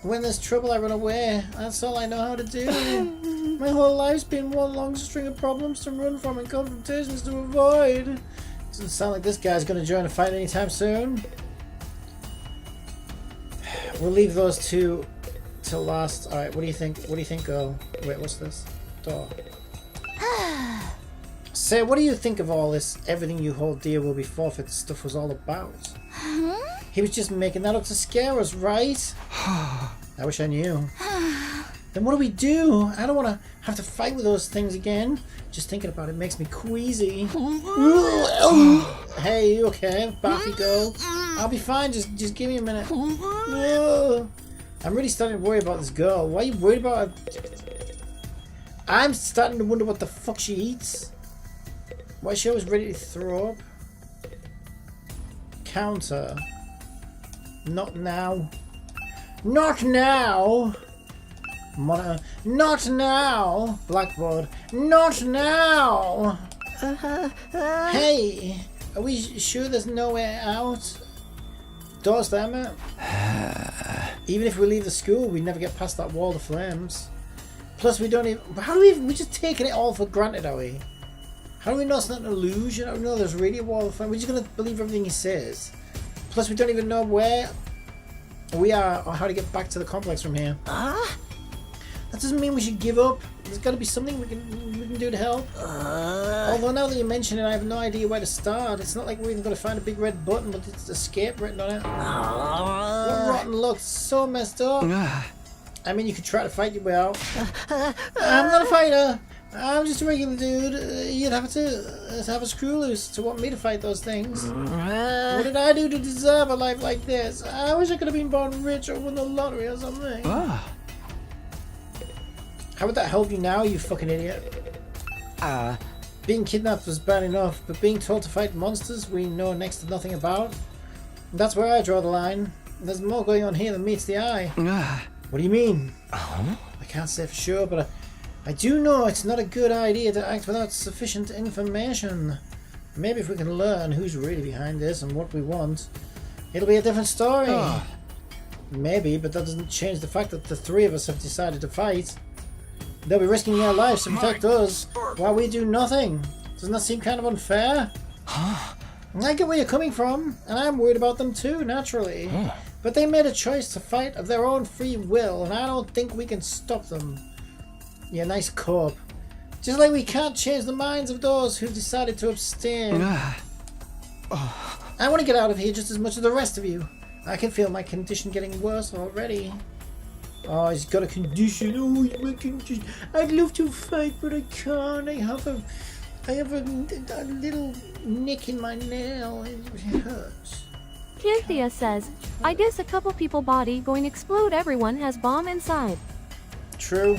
When there's trouble, I run away. That's all I know how to do. My whole life's been one long string of problems to run from and confrontations to avoid. Doesn't sound like this guy's going to join a fight anytime soon. We'll leave those two till last. Alright, what do you think? What do you think, girl? Wait, what's this? Door. Say, what do you think of all this everything you hold dear will be forfeit stuff was all about? He was just making that up to scare us, right? I wish I knew. Then what do we do? I don't want to have to fight with those things again. Just thinking about it makes me queasy. Hey, you okay? Bathy girl? I'll be fine, just give me a minute. I'm really starting to worry about this girl. Why are you worried about her? I'm starting to wonder what the fuck she eats. Why is she always ready to throw up? Counter. Not now. Not now! Monitor. Not now! Blackboard. Not now! Hey! Are we sure there's no way out? Doors there, mate? Even if we leave the school, we never get past that wall of flames. Plus, we don't even... How do we're just taking it all for granted, are we? How do we know it's not an illusion? How do we know there's really a wall of flame? We're just going to believe everything he says. Plus, we don't even know where we are or how to get back to the complex from here. That doesn't mean we should give up. There's got to be something we can do to help. Although now that you mention it, I have no idea where to start. It's not like we're even going to find a big red button with its escape written on it. What rotten luck. So messed up. I mean, you could try to fight your way out. I'm not a fighter. I'm just a regular dude. You'd have to have a screw loose to want me to fight those things. What did I do to deserve a life like this? I wish I could have been born rich or won the lottery or something. How would that help you now, you fucking idiot? Being kidnapped was bad enough, but being told to fight monsters we know next to nothing about? That's where I draw the line. There's more going on here than meets the eye. What do you mean? I can't say for sure, but I do know it's not a good idea to act without sufficient information. Maybe if we can learn who's really behind this and what we want, it'll be a different story. Maybe, but that doesn't change the fact that the three of us have decided to fight. They'll be risking their lives to protect us while we do nothing. Doesn't that seem kind of unfair? I get where you're coming from, and I'm worried about them too, naturally. But they made a choice to fight of their own free will, and I don't think we can stop them. Yeah, nice corp. Just like we can't change the minds of those who've decided to abstain. I want to get out of here just as much as the rest of you. I can feel my condition getting worse already. Oh, he's got a condition. Oh, my condition. I'd love to fight, but I can't. I have a little nick in my nail. It hurts. Cynthia says, I guess a couple people body going explode, everyone has bomb inside. True.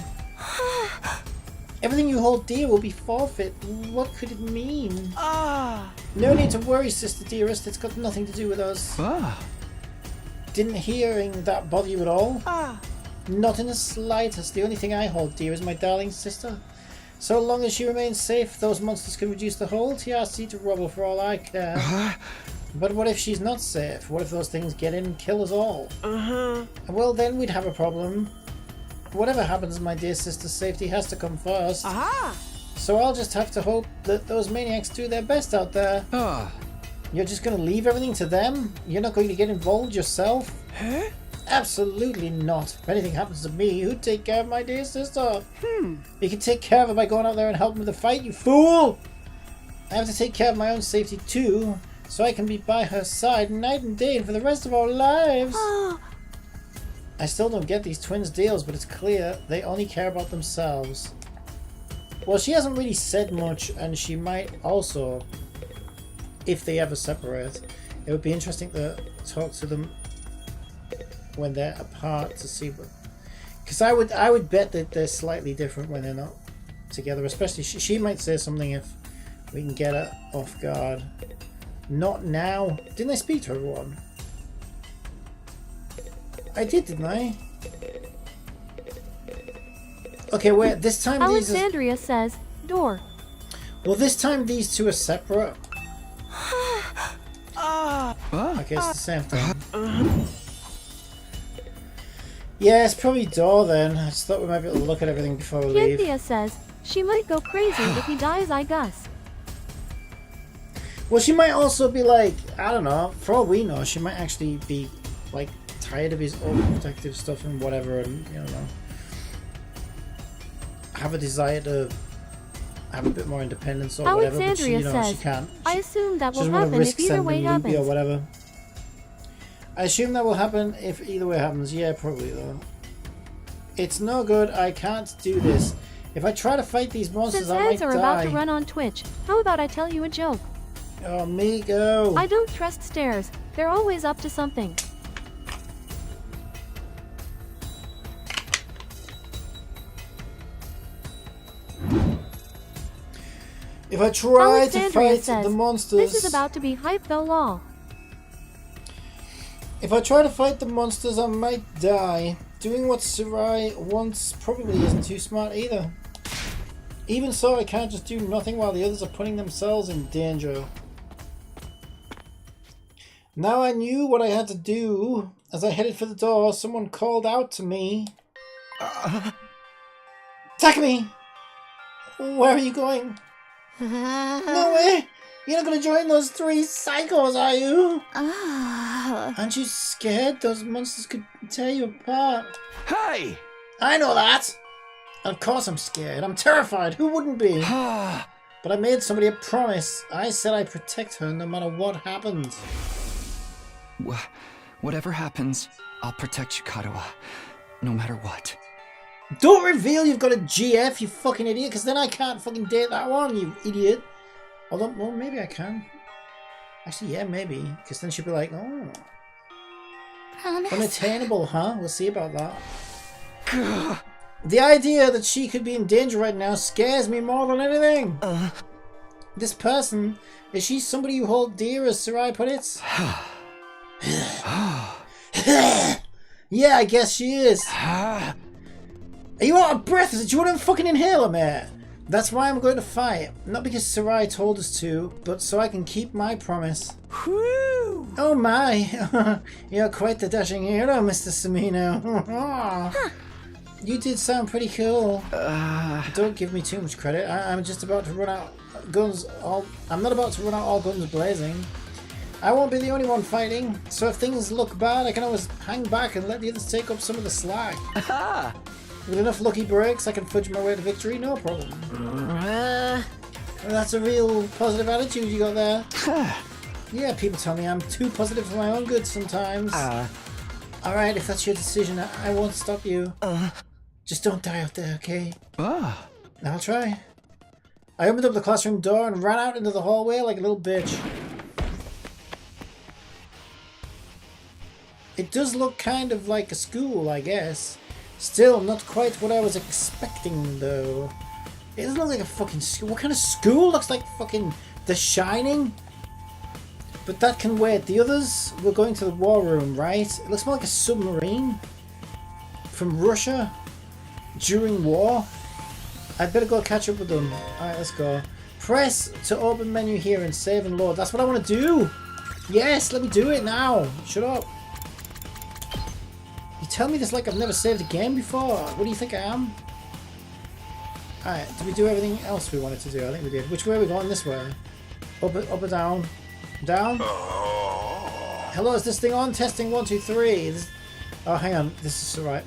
Everything you hold dear will be forfeit. What could it mean? No need to worry, sister dearest. It's got nothing to do with us. Didn't hearing that bother you at all? Not in the slightest. The only thing I hold dear is my darling sister. So long as she remains safe, those monsters can reduce the whole TRC to rubble for all I care. But what if she's not safe? What if those things get in and kill us all? Well, then we'd have a problem. Whatever happens, my dear sister's safety has to come first. So I'll just have to hope that those maniacs do their best out there. You're just going to leave everything to them? You're not going to get involved yourself? Absolutely not. If anything happens to me, who'd take care of my dear sister? You can take care of her by going out there and helping with the fight, you fool! I have to take care of my own safety too, so I can be by her side night and day for the rest of our lives. I still don't get these twins' deals, but it's clear they only care about themselves. Well, she hasn't really said much, and she might also, if they ever separate. It would be interesting to talk to them when they're apart to see what... Because I would bet that they're slightly different when they're not together, especially she might say something if we can get her off guard. Not now. Didn't I speak to everyone? I did, didn't I? Okay, wait, this time these are... Alexandria says, door. Well, this time these two are separate. Okay, it's the same thing. Yeah, it's probably door then. I just thought we might be able to look at everything before we leave. Cynthia says, she might go crazy if he dies, I guess. Well, she might also be like, I don't know, for all we know, she might actually be like tired of his overprotective stuff and whatever, and you know, have a desire to have a bit more independence or whatever. But she, you know, she can't. I assume that She will doesn't want to happen risk if either sending way Luby happens. or whatever. I assume that will happen if either way happens. Yeah, probably though. It's no good. I can't do this. If I try to fight these monsters, Since I might ads are die. about to run on Twitch, how about I tell you a joke? Oh, me go. I don't trust stairs. They're always up to something. If I try to Alexandria fight says, the monsters... This is about to be hype though law. If I try to fight the monsters, I might die. Doing what Sarai wants probably isn't too smart either. Even so, I can't just do nothing while the others are putting themselves in danger. Now I knew what I had to do. As I headed for the door, someone called out to me. Takumi! Where are you going? No way! You're not gonna join those three psychos, are you? Aren't you scared? Those monsters could tear you apart. Hey! I know that! Of course I'm scared. I'm terrified. Who wouldn't be? But I made somebody a promise. I said I'd protect her no matter what happened. Whatever happens, I'll protect you, Katawa. No matter what. Don't reveal you've got a GF, you fucking idiot, because then I can't fucking date that one, you idiot. Although, well, maybe I can. Actually, yeah, maybe. Because then she'll be like, oh. Promise. Unattainable, huh? We'll see about that. The idea that she could be in danger right now scares me more than anything. This person, is she somebody you hold dear, as Sarai put it? Yeah, I guess she is. Are you out of breath? Do you want to fucking inhaler, mate? That's why I'm going to fight. Not because Sarai told us to, but so I can keep my promise. Whew. Oh my. You're quite the dashing hero, Mr. Samino. You did sound pretty cool. Don't give me too much credit. I'm just about to run out guns. I'm not about to run out all guns blazing. I won't be the only one fighting, so if things look bad, I can always hang back and let the others take up some of the slack. With enough lucky breaks, I can fudge my way to victory, no problem. Well, that's a real positive attitude you got there. Yeah, people tell me I'm too positive for my own good sometimes. Alright, if that's your decision, I won't stop you. Just don't die out there, okay? I'll try. I opened up the classroom door and ran out into the hallway like a little bitch. It does look kind of like a school, I guess. Still, not quite what I was expecting, though. It doesn't look like a fucking school. What kind of school? Looks like fucking The Shining? But that can wait. The others were going to the war room, right? It looks more like a submarine. From Russia. During war. I'd better go catch up with them. Alright, let's go. Press to open menu here and save and load. That's what I want to do! Yes, let me do it now! Shut up. You tell me this like I've never saved a game before. What do you think I am? Alright, did we do everything else we wanted to do? I think we did. Which way are we going? This way. Up or down? Down? Hello, is this thing on? Testing 1, 2, 3. Oh, hang on. This is right.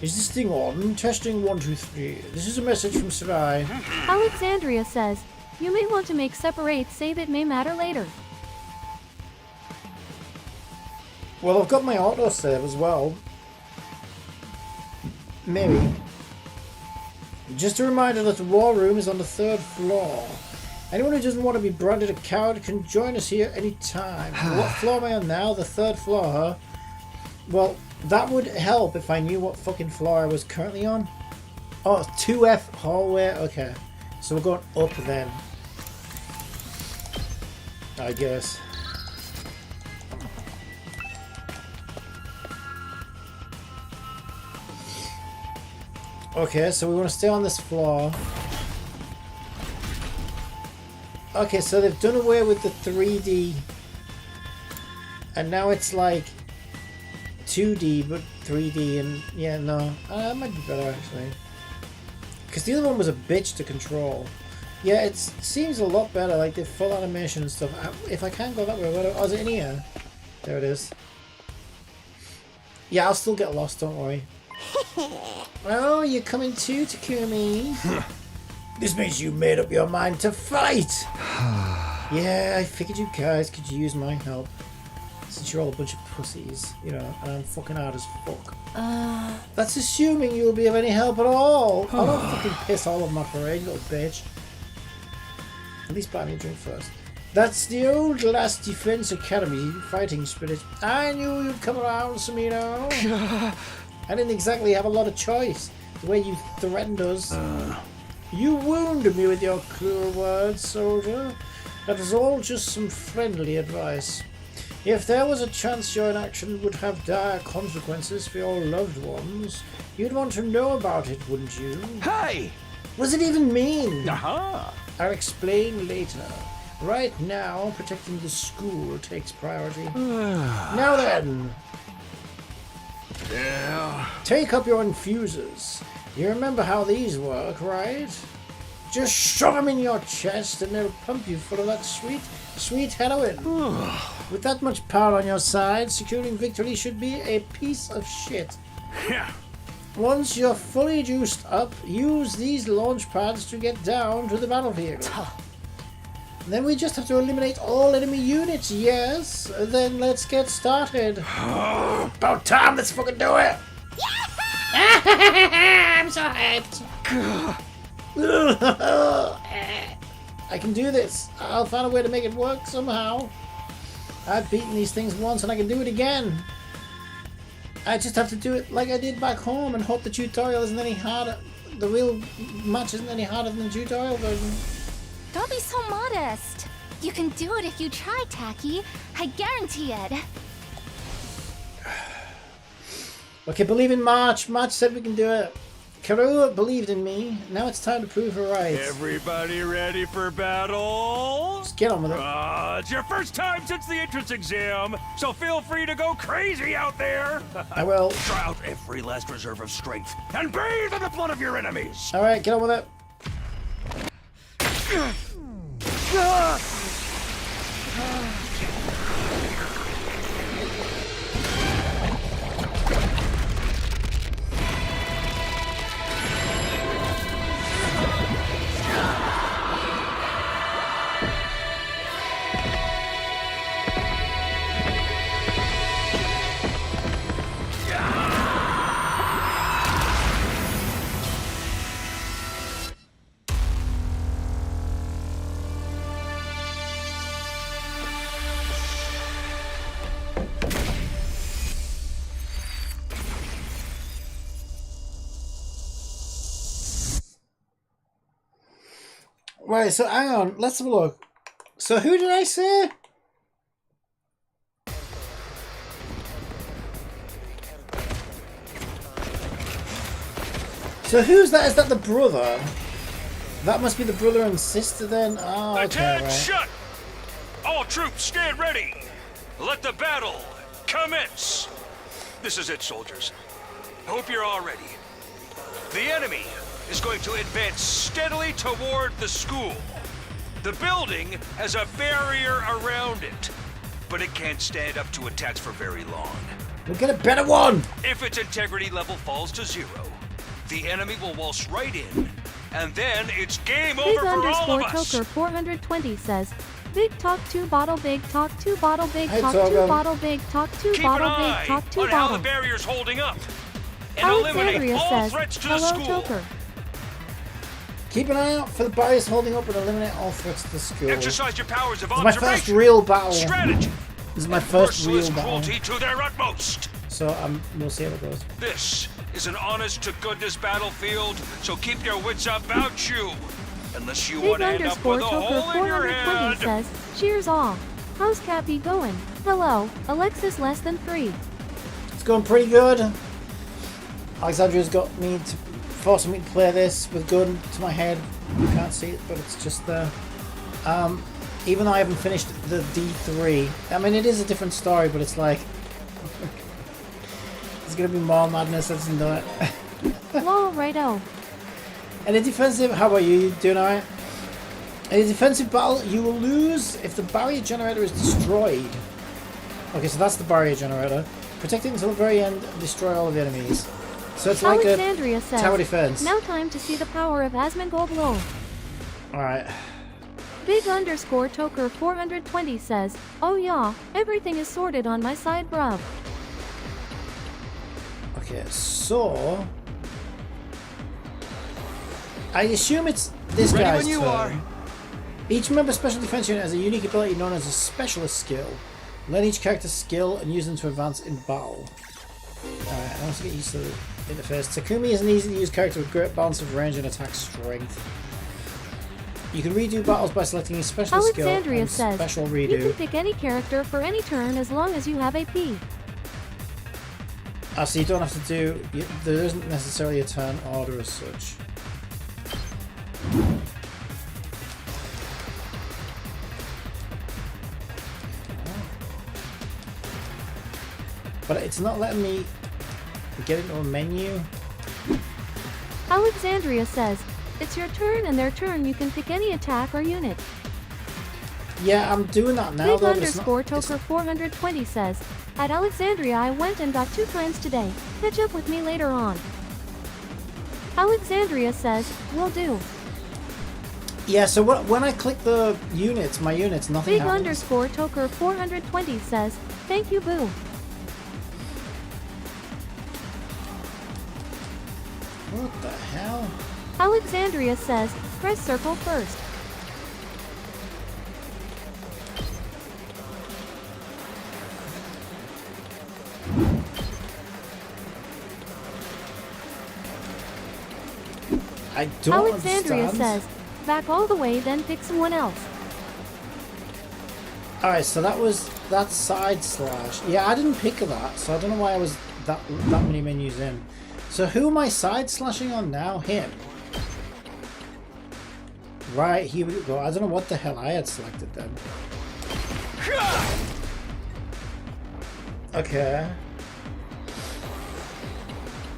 Is this thing on? Testing 1, 2, 3. This is a message from Sarai. Alexandria says, you may want to make separate save, it may matter later. Well, I've got my autosave as well. Maybe. Just a reminder that the war room is on the 3rd floor. Anyone who doesn't want to be branded a coward can join us here anytime. What floor am I on now? The 3rd floor, huh? Well, that would help if I knew what fucking floor I was currently on. Oh, 2F hallway. Okay. So we're going up then. I guess. Okay, so we want to stay on this floor. Okay, so they've done away with the 3D. And now it's like 2D, but 3D. And yeah, no. That might be better, actually. Because the other one was a bitch to control. Yeah, it seems a lot better, like the full animation and stuff. If I can't go that way, oh, is it in here? There it is. Yeah, I'll still get lost, don't worry. Oh, you're coming too, Takumi. This means you made up your mind to fight! Yeah, I figured you guys could use my help. Since you're all a bunch of pussies, you know, and I'm fucking hard as fuck. That's assuming you'll be of any help at all. I don't fucking piss all of my parade, you little bitch. At least buy me a drink first. That's the old Last Defense Academy fighting spirit. I knew you'd come around, Samino. I didn't exactly have a lot of choice. The way you threatened us. You wounded me with your cruel words, soldier. That was all just some friendly advice. If there was a chance your inaction would have dire consequences for your loved ones, you'd want to know about it, wouldn't you? Hey! What does it even mean? Aha! I'll explain later. Right now, protecting the school takes priority. Now then. Yeah. Take up your infusers. You remember how these work, right? Just shove them in your chest and they'll pump you full of that sweet, sweet heroin. With that much power on your side, securing victory should be a piece of shit. Yeah. Once you're fully juiced up, use these launch pads to get down to the battlefield. Then we just have to eliminate all enemy units, yes? Then let's get started. About time, let's fucking do it! I'm so hyped! I can do this. I'll find a way to make it work somehow. I've beaten these things once and I can do it again. I just have to do it like I did back home and hope the tutorial isn't any harder. The real match isn't any harder than the tutorial version. Don't be so modest. You can do it if you try, Taki. I guarantee it. Okay, believe in March. March said we can do it. Karua believed in me. Now it's time to prove her right. Everybody ready for battle? Just get on with it. It's your first time since the entrance exam, so feel free to go crazy out there. I will. Try out every last reserve of strength and bathe in the blood of your enemies. All right, get on with it. Right, so hang on, let's have a look. So who did I say? So who's that? Is that the brother? That must be the brother and sister then? Oh, okay, Attention! right. All troops stand ready. Let the battle commence. This is it, soldiers. Hope you're all ready. The enemy is going to advance steadily toward the school. The building has a barrier around it, but it can't stand up to attacks for very long. We'll get a better one! If its integrity level falls to 0, the enemy will waltz right in, and then it's game over for all of us. Big_Toker 420 says, Big talk 2 bottle, big talk 2 bottle, big Hey, talk Togo. 2 bottle, big talk 2 Keep bottle, an big eye talk 2 on how bottle. the barrier's holding up, and eliminate Alexandria all says, threats to the hello school. Toker. Keep an eye out for the barriers holding up and eliminate all threats to the school. Exercise your powers of This is my observation. first real battle. Strategy. This is my first real Merciless battle. cruelty to their utmost. So we'll see how it goes. This is an honest-to-goodness battlefield, so keep your wits about you. Unless you Big want to end up with a Toker hole in your 420 head. says, cheers all. How's Cappy going? Hello, Alexis less than 3. It's going pretty good. Alexandria's got me to forcing me to play this with a gun to my head. You can't see it, but it's just there. Even though I haven't finished the D3, I mean, it is a different story, but it's like there's gonna be more madness that's into it. Lol, righto. And a defensive, how about you? You doing alright? In a defensive battle, you will lose if the barrier generator is destroyed. Okay, so that's the barrier generator. Protect it until the very end and destroy all of the enemies. So it's like Alexandria a says, tower defense. now time to see the power of Asmongold lol. Alright. Big_Toker 420 says, oh yeah, everything is sorted on my side bruv. Okay, so I assume it's this Ready guy's when you turn. are. Each member special defense unit has a unique ability known as a specialist skill. Learn each character's skill and use them to advance in battle. Alright, I want to get used to the interface. Takumi is an easy to use character with great balance of range and attack strength. You can redo battles by selecting a special Alexandria skill and says, special you can redo. pick any character for any turn as long as you have AP. So you don't have to do... There isn't necessarily a turn order as such. But it's not letting me get into a menu. Alexandria says, it's your turn and their turn you can pick any attack or unit. Yeah, I'm doing that now. Big_Toker 420 says, at Alexandria I went and got 2 times today. Catch up with me later on. Alexandria says, will do. Yeah, so when I click the units, my units, nothing happens. Big_Toker 420 says, thank you boo. What the hell? Alexandria says, press circle first. I don't Alexandria understand. says, back all the way then pick someone else. Alright, so that's side slash. Yeah, I didn't pick that, so I don't know why I was that many menus in. So who am I side slashing on now? Him. Right, here we go. I don't know what the hell I had selected then. Okay.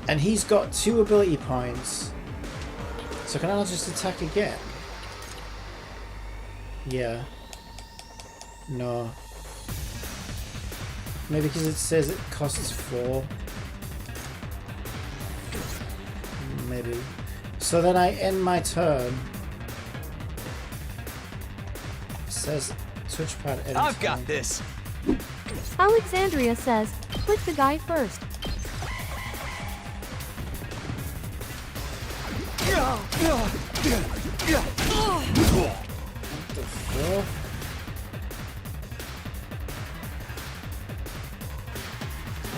And he's got 2 ability points. So can I not just attack again? Yeah. No. Maybe because it says it costs 4. Maybe. So then I end my turn. It says touchpad end. I've got this. Alexandria says, click the guy first. What the fuck?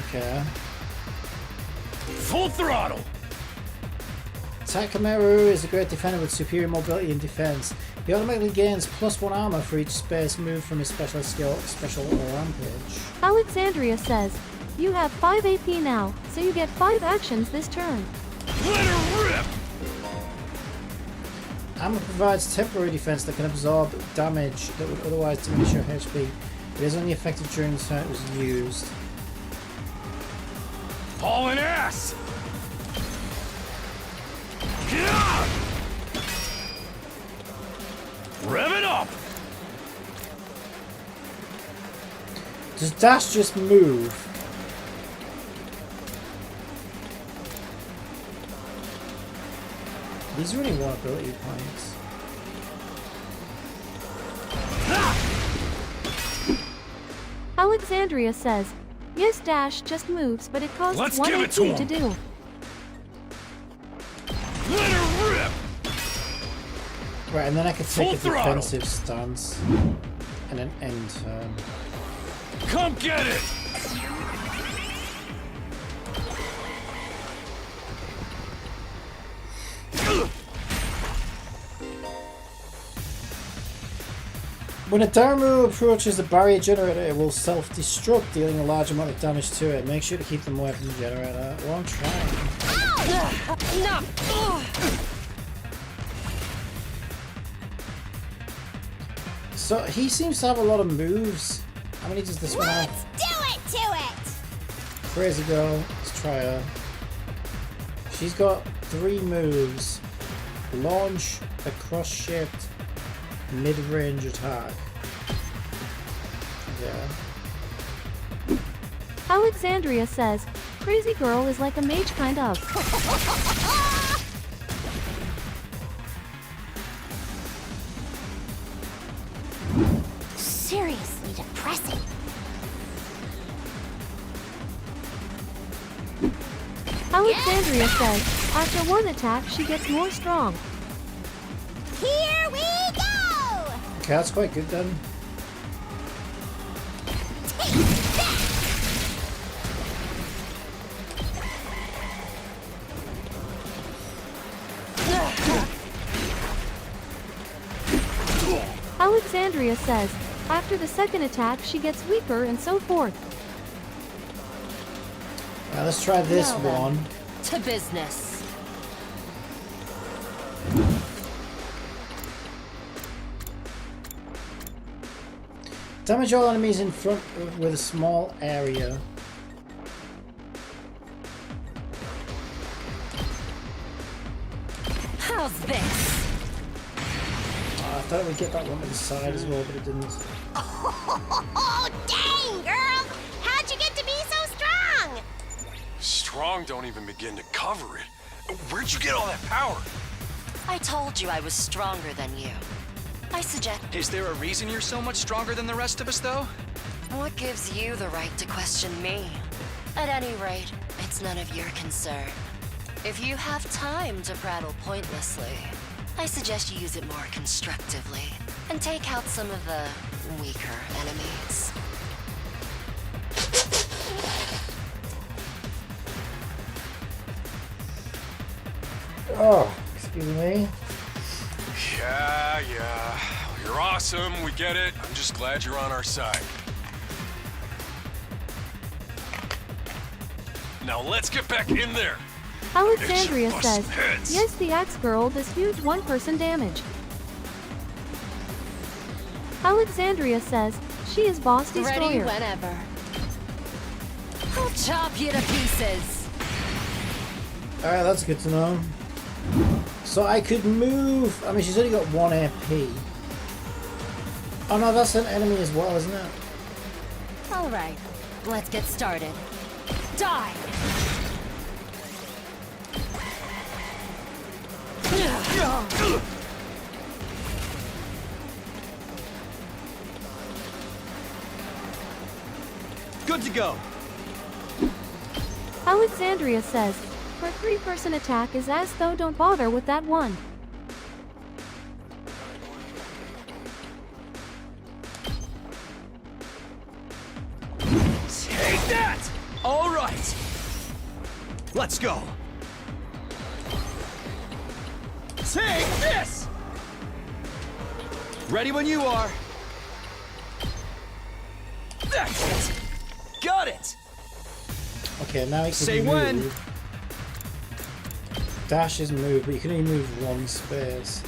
Okay. Full throttle! Takamaru is a great defender with superior mobility and defense. He automatically gains +1 armor for each space moved from his special skill, special or rampage. Alexandria says, you have 5 AP now, so you get 5 actions this turn. Let her rip! Armor provides temporary defense that can absorb damage that would otherwise diminish your HP. It is only effective during the turn it was used. Hauling ass! Get out! Rev it up! Does dash just move? These are only 1 ability points. Alexandria says, yes dash just moves but it costs Let's 1 give AP it to him. to do. Let her rip! Right, and then I could Full take a throttle. defensive stance and an end turn. Come get it! When a Dharma approaches the barrier generator, it will self-destruct, dealing a large amount of damage to it. Make sure to keep them away from the generator. Well, I'm trying. So he seems to have a lot of moves. How many does this one have? Let's do it to it! Crazy Girl, let's try her. She's got 3 moves. Launch, a cross-shaped, mid-range attack. Yeah. Alexandria says, Crazy Girl is like a mage kind of. Seriously depressing. Alexandria says, after one attack, she gets more strong. Here we go! Okay, that's quite good then. Alexandria says, after the second attack, she gets weaker and so forth. Let's try this Now then, one. To business. Damage all enemies in front with a small area. How's this? I thought we'd get that one to the side as well, but it didn't. Oh, dang, girl! How'd you get to be so strong? Strong don't even begin to cover it. Where'd you get all that power? I told you I was stronger than you. I suggest... Is there a reason you're so much stronger than the rest of us, though? What gives you the right to question me? At any rate, it's none of your concern. If you have time to prattle pointlessly, I suggest you use it more constructively and take out some of the weaker enemies. Oh, excuse me. Yeah. You're awesome, we get it. I'm just glad you're on our side. Now let's get back in there. Alexandria It's says, heads. yes, the Axe Girl does huge one-person damage. Alexandria says, she is Boss Destroyer. Ready whenever. I'll chop you to pieces. Alright, that's good to know. So I could move... I mean, she's only got 1 AP. Oh no, that's an enemy as well, isn't it? All right, let's get started. Die! Good to go. Alexandria says, her 3-person attack is as though don't bother with that one. Take that! All right. Let's go. Take this! Ready when you are. That's it. Got it. Okay, now he can Say move. when. Dash is move, but you can only move 1 space.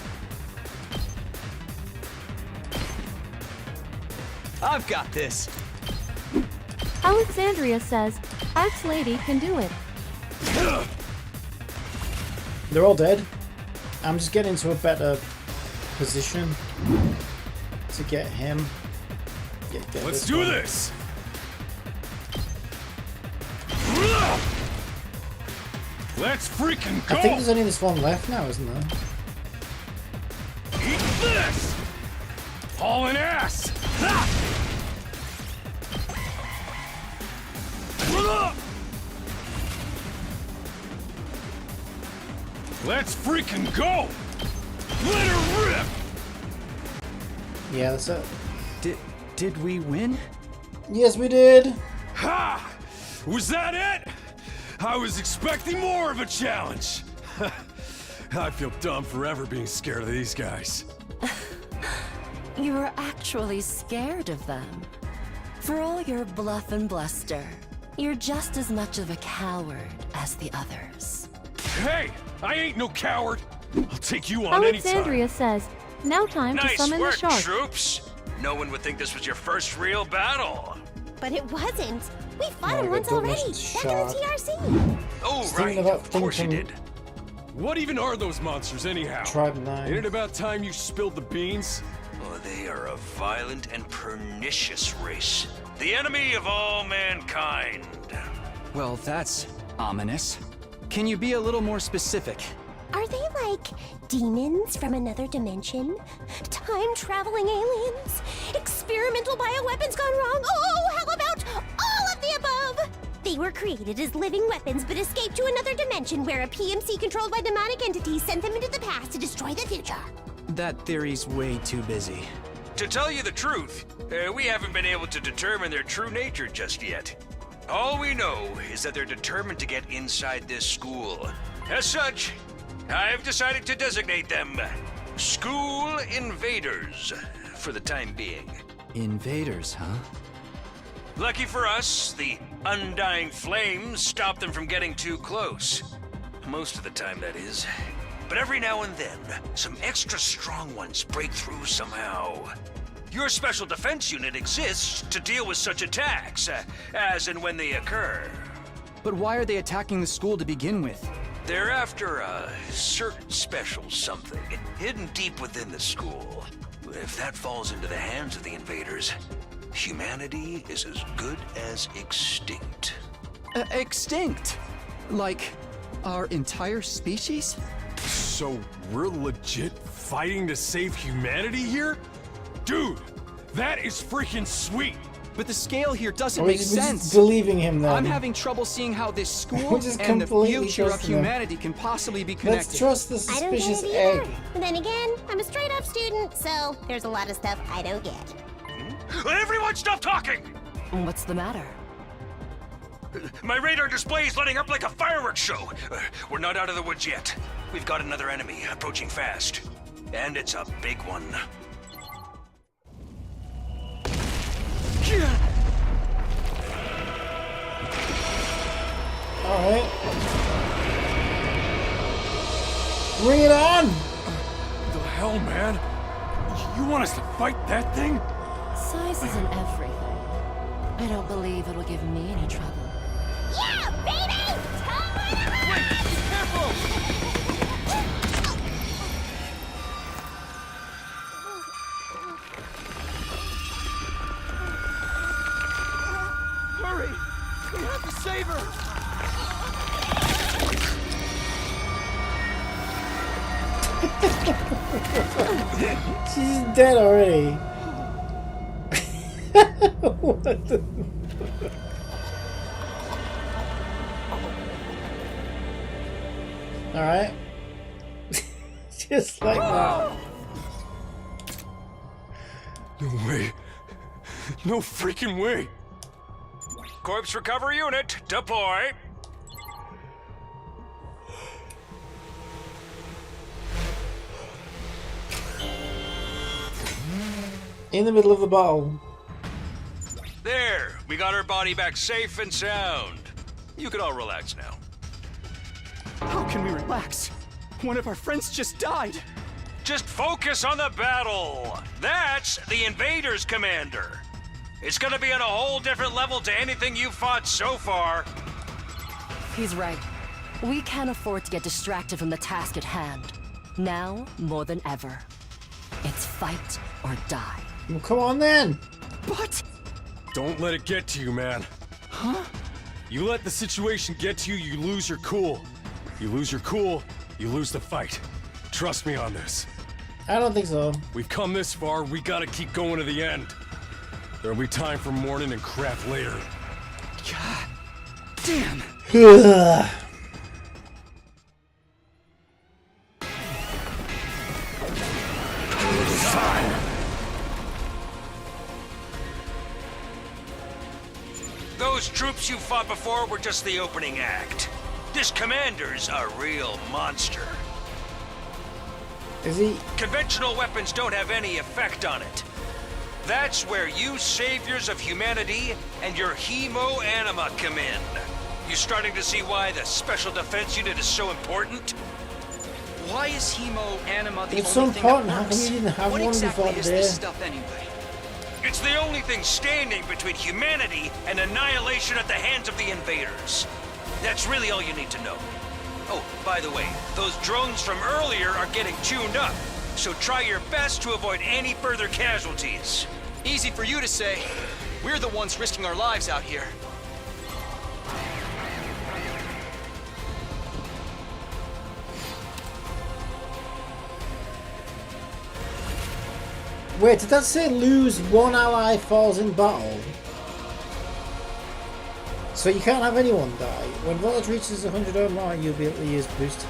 I've got this. Alexandria says, Axe Lady can do it. They're all dead. I'm just getting into a better position to get him. Get Let's this do one. this! Let's freaking go! I think there's only this one left now, isn't there? Eat this! Hauling ass! Ha! Let's freaking go! Let her rip! Yeah, that's it. Did we win? Yes, we did! Ha! Was that it? I was expecting more of a challenge. I feel dumb forever being scared of these guys. You were actually scared of them. For all your bluff and bluster, you're just as much of a coward as the others. Hey! I ain't no coward. I'll take you on anytime. Alexandria says, now time to Nice summon work, the shark. troops. No one would think this was your first real battle. But it wasn't. We fought Yeah, him I once got already, Douglas back in the shot. TRC. Oh, Thinking right. about Of course you thinking- did. What even are those monsters anyhow? Tribe 9. Ain't it about time you spilled the beans? Oh, they are a violent and pernicious race. The enemy of all mankind. Well, that's ominous. Can you be a little more specific? Are they like demons from another dimension? Time-traveling aliens? Experimental bioweapons gone wrong? Oh, how about all of the above? They were created as living weapons but escaped to another dimension where a PMC controlled by demonic entities sent them into the past to destroy the future. That theory's way too busy. To tell you the truth, we haven't been able to determine their true nature just yet. All we know is that they're determined to get inside this school. As such, I've decided to designate them School Invaders for the time being. Invaders, huh? Lucky for us, the undying flames stop them from getting too close. Most of the time, that is. But every now and then, some extra strong ones break through somehow. Your special defense unit exists to deal with such attacks, as and when they occur. But why are they attacking the school to begin with? They're after a certain special something, hidden deep within the school. If that falls into the hands of the invaders, humanity is as good as extinct. Extinct? Like, our entire species? So we're legit fighting to save humanity here? Dude, that is freaking sweet! But the scale here doesn't Or make is he just sense. believing him then? I'm having trouble seeing how this school We're just and the completely future of trusting him. humanity can possibly be connected. Let's trust the I don't get suspicious it either. egg. But then again, I'm a straight-up student, so there's a lot of stuff I don't get. Everyone stop talking! What's the matter? My radar display is lighting up like a fireworks show. We're not out of the woods yet. We've got another enemy approaching fast. And it's a big one. Alright. Bring it on! The hell, man? You want us to fight that thing? Size isn't everything. I don't believe it'll give me any trouble. Yeah, baby! Hurry! We have to save her! She's dead already. What the... Alright. Just like that. No way. No freaking way. Corpse recovery unit, deploy. In the middle of the battle. There, we got her body back safe and sound. You can all relax now. How can we relax? One of our friends just died. Just focus on the battle. That's the Invaders, Commander. It's gonna be on a whole different level to anything you've fought so far. He's right. We can't afford to get distracted from the task at hand. Now, more than ever. It's fight or die. Well, come on then. What? Don't let it get to you, man. Huh? You let the situation get to you, you lose your cool. You lose your cool, you lose the fight. Trust me on this. I don't think so. We've come this far, we gotta keep going to the end. There'll be time for mourning and crap later. God damn. Those troops you fought before were just the opening act. This commander's a real monster. Is he? Conventional weapons don't have any effect on it. That's where you saviors of humanity and your hemo anima come in. You starting to see why the Special Defense Unit is so important? Why is hemo anima the It's so only thing important. that How come works? you didn't have what one exactly before is today? this stuff anyway? It's the only thing standing between humanity and annihilation at the hands of the invaders. That's really all you need to know. Oh, by the way, those drones from earlier are getting tuned up, so try your best to avoid any further casualties. Easy for you to say. We're the ones risking our lives out here. Wait, did that say lose one ally falls in battle? So you can't have anyone die. When voltage reaches 100 or more, you'll be able to use boost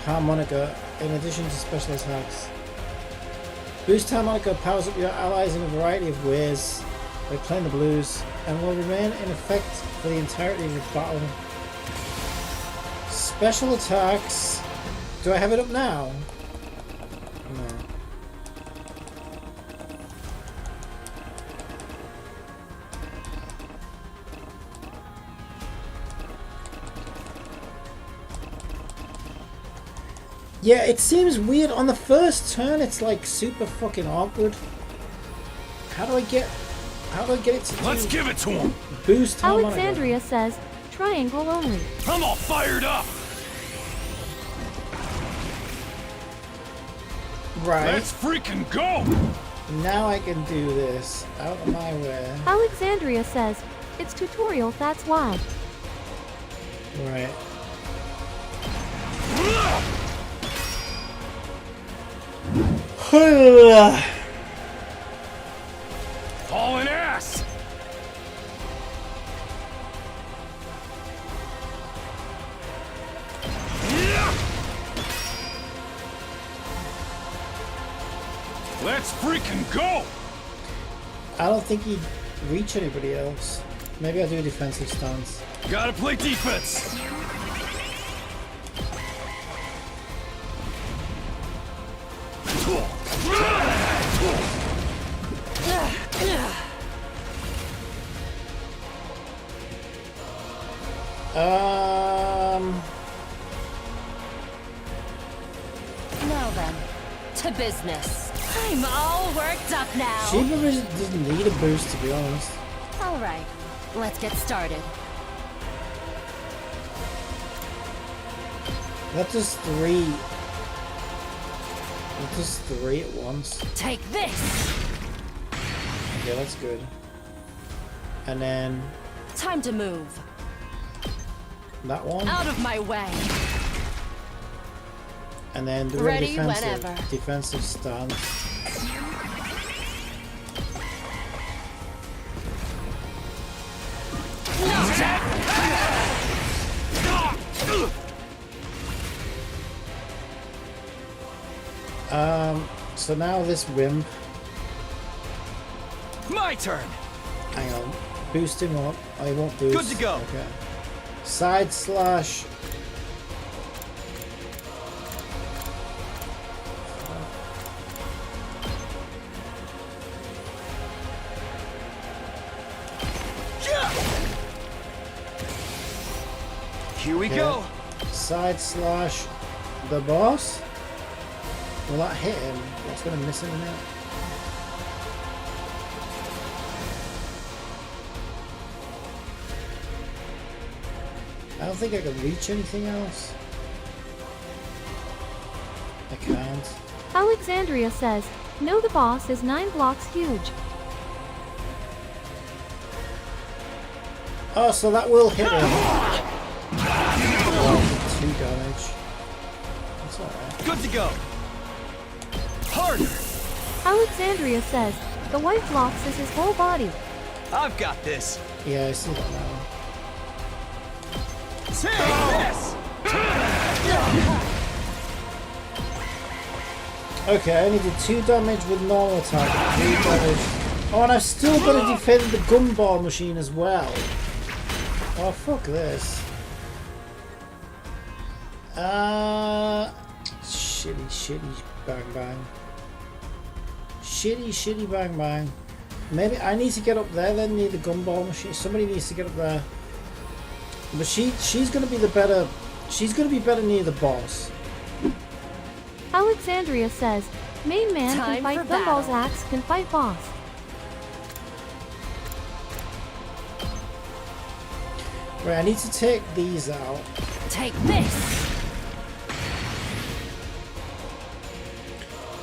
harmonica in addition to special attacks. Boost harmonica powers up your allies in a variety of ways by playing the blues and will remain in effect for the entirety of the battle. Special attacks. Do I have it up now? No. Yeah, it seems weird. On the first turn, it's like super fucking awkward. How do I get it to Let's give it to him. Boost harmonica. Alexandria says, triangle only. I'm all fired up. Right. Let's freaking go. Now I can do this. Out of my way. Alexandria says, it's tutorial, that's why. Right. Hauling ass. Let's freaking go. I don't think he'd reach anybody else. Maybe I'll do a defensive stance. Gotta play defense. Now then, to business. I'm all worked up now. She doesn't need a boost, to be honest. All right, let's get started. That's just three. That's just three at once. Take this. Yeah, that's good. And then Time to move. that one. Out of my way. And then do a Ready defensive, whenever. defensive stance. So now this wimp. My turn. Hang on. Boost him up. Oh, he won't boost. Good to go. Okay. Side slash. Here we Okay. go. Side slash the boss. Will that hit him? What's going to miss him in it? I don't think I can reach anything else. I can't. Alexandria says, no, the boss is 9 blocks huge. Oh, so that will hit him. Oh, 2 damage. That's alright. Good to go. Harder. Alexandria says, the white blocks is his whole body. I've got this. Yeah, I see that now. Take this. Okay, I only did 2 damage with normal attack. 3 damage. Oh, and I've still got to defend the gumball machine as well. Oh, fuck this. Shitty bang bang. Shitty bang bang. Maybe I need to get up there then near the gumball machine. Somebody needs to get up there. But she's gonna be the better. She's gonna be better near the boss. Alexandria says, main man Time can fight for Gumball's battle. axe can fight boss. Right, I need to take these out. Take this!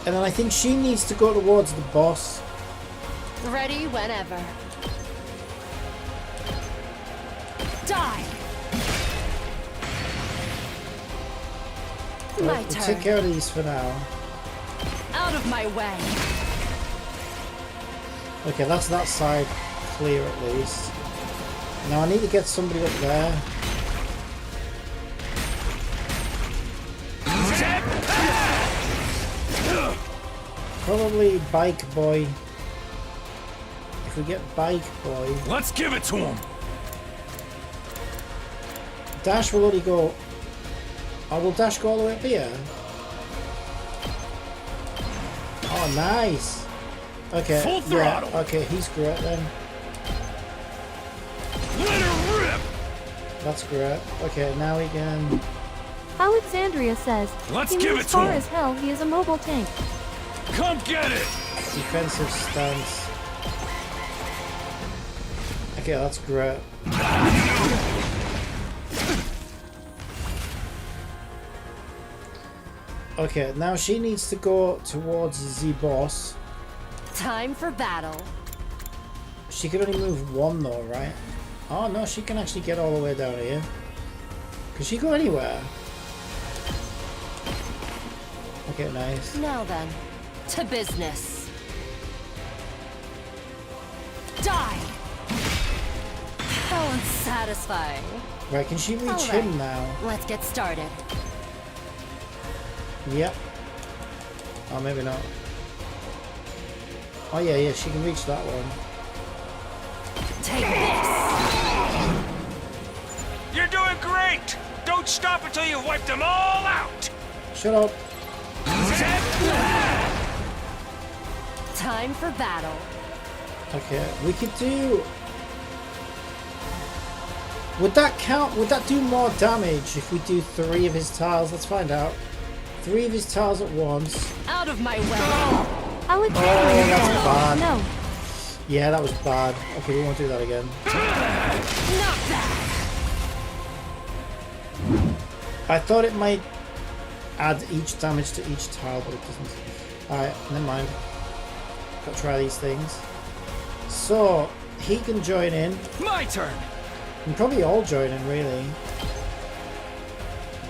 And then I think she needs to go towards the boss. Ready whenever. Die! My We'll turn. take care of these for now. Out of my way. Okay, that's that side clear at least. Now I need to get somebody up there. Probably Bike Boy. If we get Bike Boy... Let's give it to him! Dash will only go... Oh, will Dash go all the way up here? Oh, nice! Okay, Full throttle. yeah, okay, he's great then. Let her rip! That's great. Okay, now we can... Alexandria says, Let's he give moves it to far him. as hell, he is a mobile tank. Come get it! Defensive stance. Okay, that's great. Okay, now she needs to go towards the boss. Time for battle. She can only move one though, right? Oh no, she can actually get all the way down here. Can she go anywhere? Okay, nice. Now then, to business. Die! How unsatisfying. Right, can she reach All him right, now? Let's get started. Yep. Oh, maybe not. Oh yeah, yeah, she can reach that one. Take this! You're doing great! Don't stop until you've wiped them all out! Shut up. Time for battle. Okay, we could do... Would that count? Would that do more damage if we do 3 of his tiles? Let's find out. 3 of his tiles at once. Out of my way! Alexandria that's says, bad. no. Yeah, that was bad. Okay, we won't do that again. Not that! I thought it might add each damage to each tile, but it doesn't. Alright, never mind. Gotta try these things. So, he can join in. My turn! And probably all join in, really.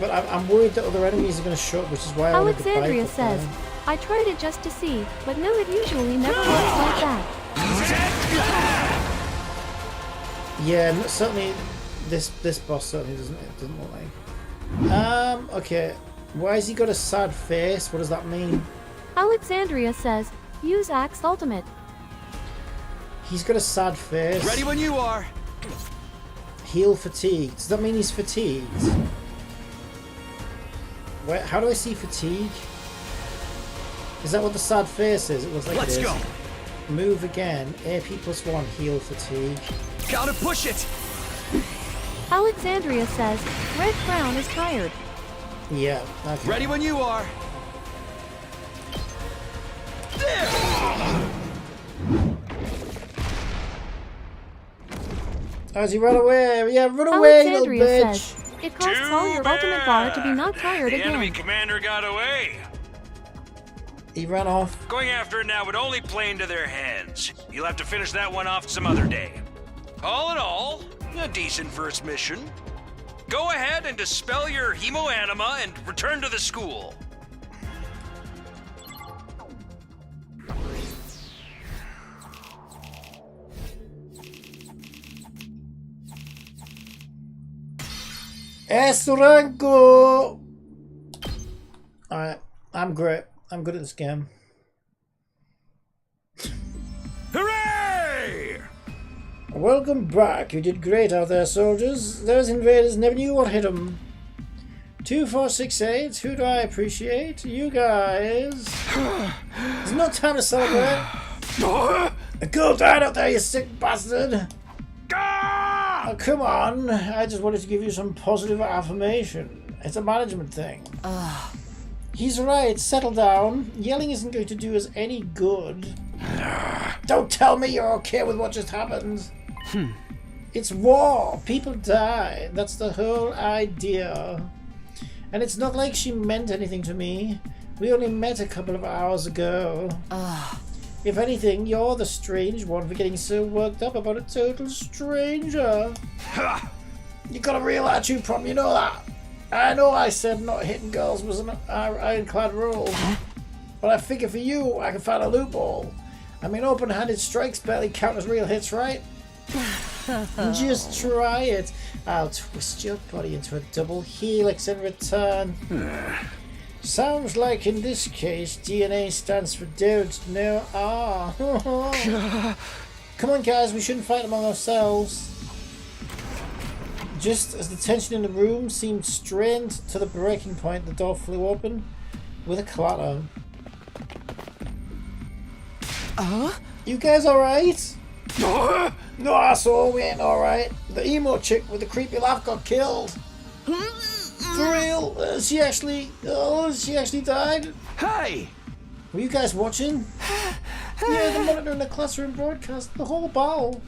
But I'm worried that other enemies are going to show up, which is why I wanted to bike Alexandria up says, there. I tried it just to see, but no, it usually never works like that. Yeah, certainly this boss certainly doesn't look like. Okay. Why has he got a sad face? What does that mean? Alexandria says, use Axe Ultimate. He's got a sad face. Ready when you are. Heal fatigue. Does that mean he's fatigued? Where, how do I see fatigue? Is that what the sad face is? It looks like Let's it is. go. Move again. AP +1. Heal fatigue. Gotta push it. Alexandria says, Red Crown is tired. Yeah. Okay. Ready when you are. As he run away. Yeah, run away, little Alexandria bitch. says, it costs all your ultimate bar to be not tired The again. enemy commander got away. He ran off. Going after it now would only play into their hands. You'll have to finish that one off some other day. All in all, a decent first mission. Go ahead and dispel your hemoanima and return to the school. Rango! Alright, I'm great. I'm good at this game. Hooray! Welcome back. You did great out there, soldiers. Those invaders never knew what hit them. 2468, who do I appreciate? You guys. There's no time to celebrate. A girl died out there, you sick bastard. Oh, come on. I just wanted to give you some positive affirmation. It's a management thing. He's right, settle down. Yelling isn't going to do us any good. Don't tell me you're okay with what just happened. It's war. People die. That's the whole idea. And it's not like she meant anything to me. We only met a couple of hours ago. If anything, you're the strange one for getting so worked up about a total stranger. You got a real attitude problem, you know that. I know I said not hitting girls was an ironclad rule. But I figure for you, I can find a loophole. I mean, open-handed strikes barely count as real hits, right? Just try it. I'll twist your body into a double helix in return. Sounds like in this case DNA stands for don't know R. Come on guys, we shouldn't fight among ourselves. Just as the tension in the room seemed strained to the breaking point, the door flew open with a clatter. You guys alright? No asshole, we ain't alright. The emo chick with the creepy laugh got killed. For real? She actually died? Hey! Were you guys watching? Yeah, the monitor in the classroom broadcast the whole battle.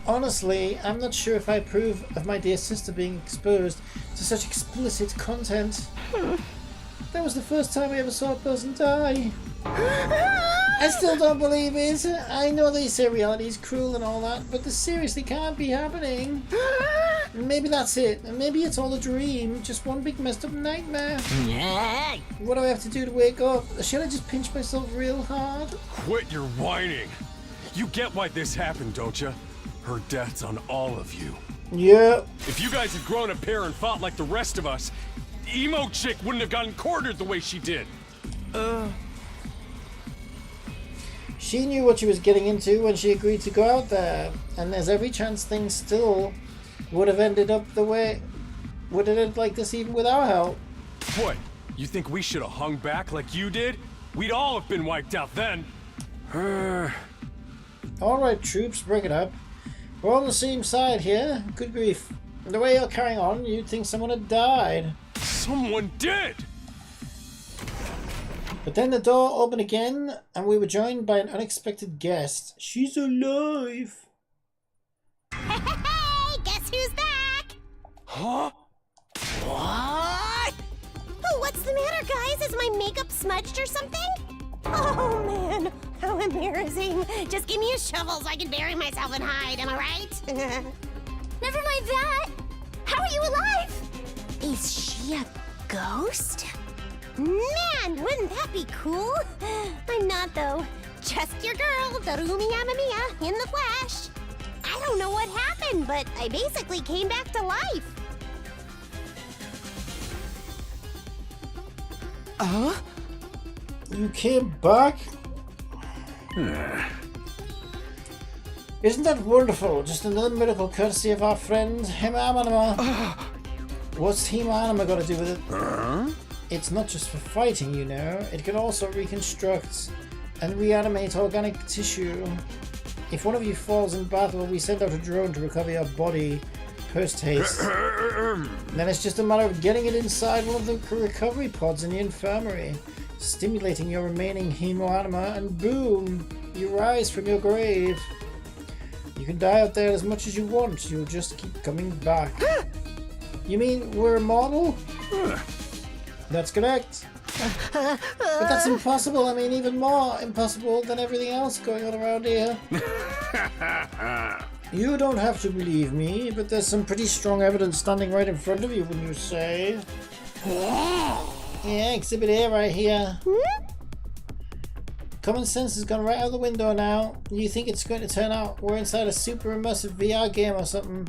Honestly, I'm not sure if I approve of my dear sister being exposed to such explicit content. That was the first time I ever saw a person die. I still don't believe it. I know they say reality is cruel and all that, but this seriously can't be happening. Maybe that's it. Maybe it's all a dream. Just one big messed up nightmare. What do I have to do to wake up? Should I just pinch myself real hard? Quit your whining. You get why this happened, don't you? Her death's on all of you. Yeah. If you guys had grown a pair and fought like the rest of us, emo chick wouldn't have gotten cornered the way she did. She knew what she was getting into when she agreed to go out there, and there's every chance things still would have ended up the way would have ended like this even with our help. What? You think we should have hung back like you did? We'd all have been wiped out then. Alright troops, break it up. We're on the same side here. Good grief. The way you're carrying on, you'd think someone had died. Someone did! But then the door opened again, and we were joined by an unexpected guest. She's alive! Hey, guess who's back? Huh? What? Oh, what's the matter, guys? Is my makeup smudged or something? Oh, man. How embarrassing. Just give me a shovel so I can bury myself and hide, am I right? Never mind that. How are you alive? Is she a ghost? Man, wouldn't that be cool? I'm not, though. Just your girl, Darumi Yamamiya, in the flesh. I don't know what happened, but I basically came back to life. You came back? Isn't that wonderful? Just another miracle courtesy of our friend Hima Anima. What's Hima Anima got to do with it? It's not just for fighting, you know. It can also reconstruct and reanimate organic tissue. If one of you falls in battle, we send out a drone to recover your body post-haste. Then it's just a matter of getting it inside one of the recovery pods in the infirmary, stimulating your remaining hemoanima, and boom, you rise from your grave. You can die out there as much as you want, you'll just keep coming back. You mean we're immortal? That's correct. But that's impossible. I mean, even more impossible than everything else going on around here. You don't have to believe me, but there's some pretty strong evidence standing right in front of you when you say. Yeah, exhibit A right here. Common sense has gone right out the window now. You think it's going to turn out we're inside a super immersive VR game or something?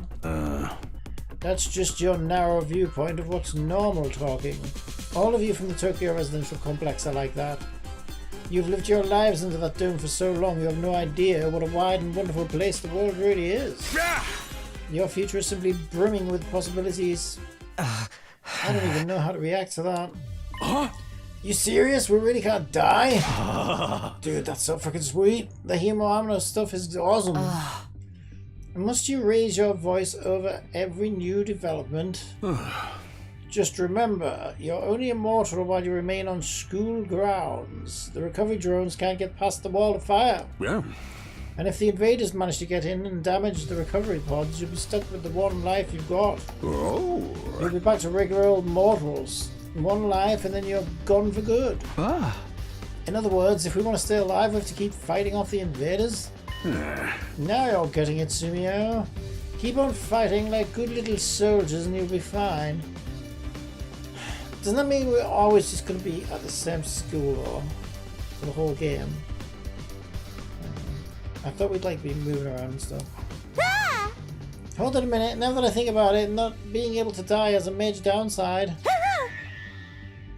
That's just your narrow viewpoint of what's normal talking. All of you from the Tokyo residential complex are like that. You've lived your lives under that dome for so long, you have no idea what a wide and wonderful place the world really is. Your future is simply brimming with possibilities. I don't even know how to react to that. You serious? We really can't die? Dude, that's so freaking sweet. The Hemoamino stuff is awesome. Must you raise your voice over every new development? Just remember, you're only immortal while you remain on school grounds. The recovery drones can't get past the wall of fire. Yeah. And if the invaders manage to get in and damage the recovery pods, you'll be stuck with the one life you've got. Oh. You'll be back to regular old mortals. One life and then you're gone for good. Ah. In other words, if we want to stay alive, we have to keep fighting off the invaders. Now you're getting it, Sumio. Keep on fighting like good little soldiers and you'll be fine. Doesn't that mean we're always just going to be at the same school or for the whole game? I thought we'd like be moving around and stuff. Ah! Hold on a minute. Now that I think about it, not being able to die has a major downside.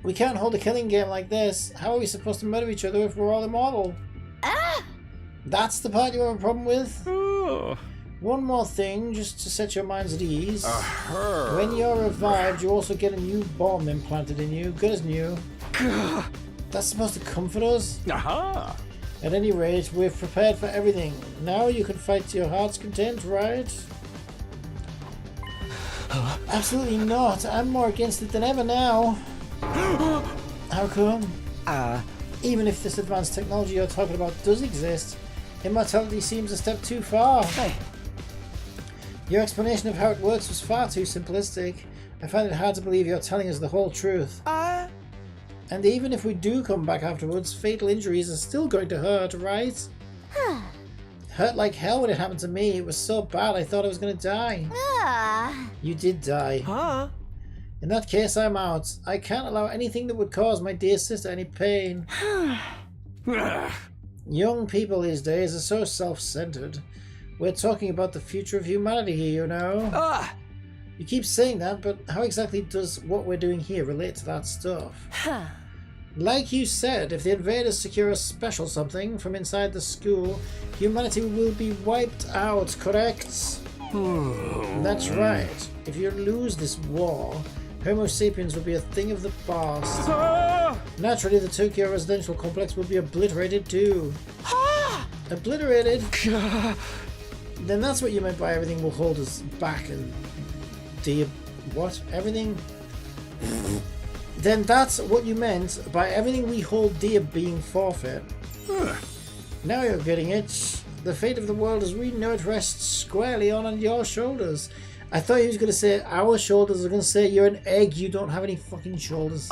We can't hold a killing game like this. How are we supposed to murder each other if we're all immortal? Ah! That's the part you have a problem with? Oh. One more thing, just to set your minds at ease. When you're revived, you also get a new bomb implanted in you, good as new. That's supposed to comfort us? Aha! At any rate, we've prepared for everything. Now you can fight to your heart's content, right? Absolutely not. I'm more against it than ever now. How come? Even if this advanced technology you're talking about does exist, immortality seems a step too far. Hey. Your explanation of how it works was far too simplistic. I find it hard to believe you're telling us the whole truth. And even if we do come back afterwards, fatal injuries are still going to hurt, right? Hurt like hell when it happened to me. It was so bad I thought I was going to die. You did die. In that case, I'm out. I can't allow anything that would cause my dear sister any pain. Young people these days are so self-centered. We're talking about the future of humanity here, you know? You keep saying that, but how exactly does what we're doing here relate to that stuff? Like you said, if the invaders secure a special something from inside the school, humanity will be wiped out, correct? That's right. If you lose this war, Homo sapiens will be a thing of the past. Naturally, the Tokyo residential complex will be obliterated too. Obliterated? Then that's what you meant by everything will hold us back and... What? Everything? Then that's what you meant by everything we hold dear being forfeit. Now you're getting it. The fate of the world as we know it rests squarely on your shoulders. I thought he was going to say our shoulders. I was going to say you're an egg. You don't have any fucking shoulders.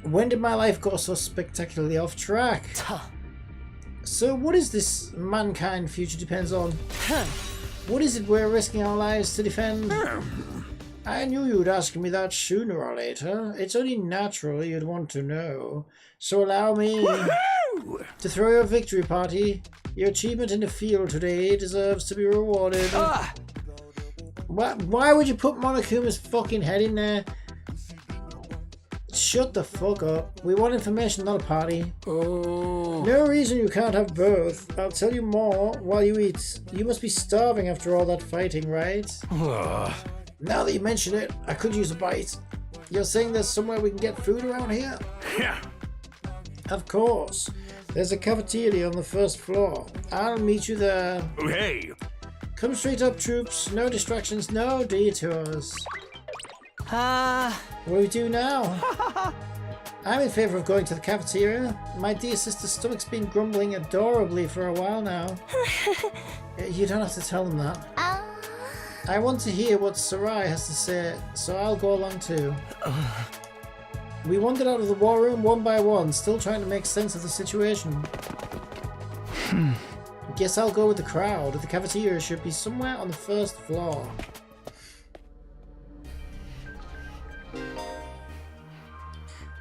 When did my life go so spectacularly off track? So what is this mankind future depends on? What is it we're risking our lives to defend? I knew you'd ask me that sooner or later. It's only natural you'd want to know. So allow me to throw your victory party. Your achievement in the field today deserves to be rewarded. Why would you put Monokuma's fucking head in there? Shut the fuck up. We want information, not a party. No reason you can't have both. I'll tell you more while you eat. You must be starving after all that fighting, right? Now that you mention it, I could use a bite. You're saying there's somewhere we can get food around here? Yeah. Of course. There's a cafeteria on the first floor. I'll meet you there. Hey. Come straight up, troops. No distractions, no detours. What do we do now? I'm in favor of going to the cafeteria. My dear sister's stomach's been grumbling adorably for a while now. You don't have to tell them that. I want to hear what Sarai has to say, so I'll go along too. We wandered out of the war room one by one, still trying to make sense of the situation. Guess I'll go with the crowd. The cafeteria should be somewhere on the first floor.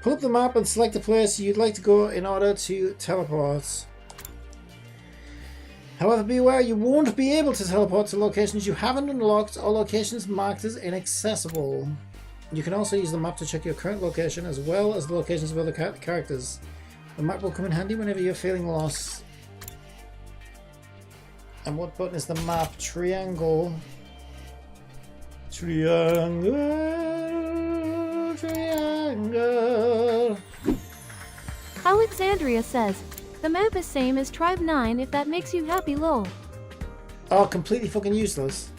Pull up the map and select the place you'd like to go in order to teleport. However, be aware you won't be able to teleport to locations you haven't unlocked or locations marked as inaccessible. You can also use the map to check your current location as well as the locations of other characters. The map will come in handy whenever you're feeling lost. And what button is the map? Triangle. Triangle. Triangle. Alexandria says, the map is same as Tribe 9 if that makes you happy, lol. Oh, completely fucking useless.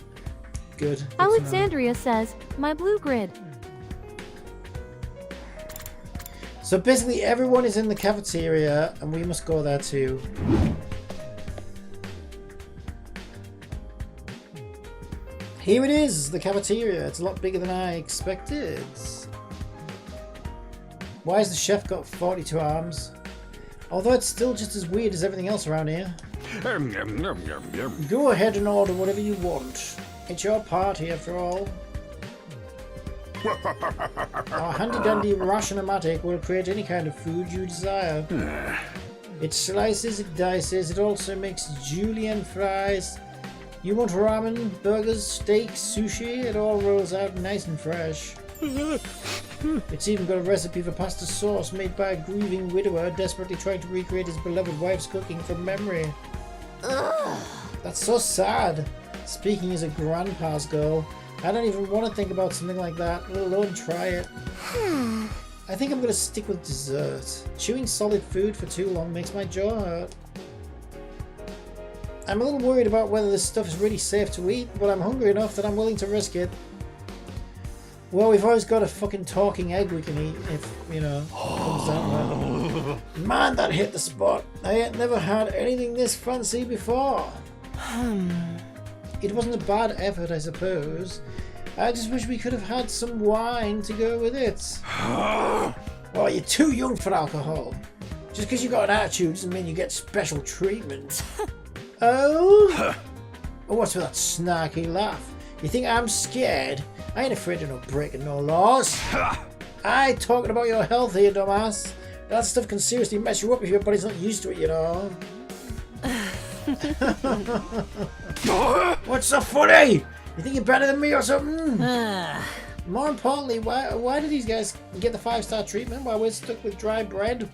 Good. Alexandria says, my blue grid. So basically everyone is in the cafeteria and we must go there too. Here it is, the cafeteria. It's a lot bigger than I expected. Why has the chef got 42 arms? Although it's still just as weird as everything else around here. Go ahead and order whatever you want. It's your party after all. Our handy-dandy Ration-O-Matic will create any kind of food you desire. It slices, it dices, it also makes julienne fries. You want ramen, burgers, steaks, sushi? It all rolls out nice and fresh. It's even got a recipe for pasta sauce made by a grieving widower desperately trying to recreate his beloved wife's cooking from memory. Ugh. That's so sad. Speaking as a grandpa's girl, I don't even want to think about something like that, let alone try it. I think I'm going to stick with dessert. Chewing solid food for too long makes my jaw hurt. I'm a little worried about whether this stuff is really safe to eat, but I'm hungry enough that I'm willing to risk it. Well, we've always got a fucking talking egg we can eat if, you know, it comes down to it. Man, that hit the spot. I ain't never had anything this fancy before. It wasn't a bad effort, I suppose. I just wish we could have had some wine to go with it. Oh, you're too young for alcohol. Just because you got an attitude doesn't mean you get special treatment. Oh? What's with that snarky laugh? You think I'm scared? I ain't afraid of no breaking no laws. I talking about your health here, dumbass. That stuff can seriously mess you up if your body's not used to it, you know. What's so funny? You think you're better than me or something? More importantly, why do these guys get the 5-star treatment while we're stuck with dry bread?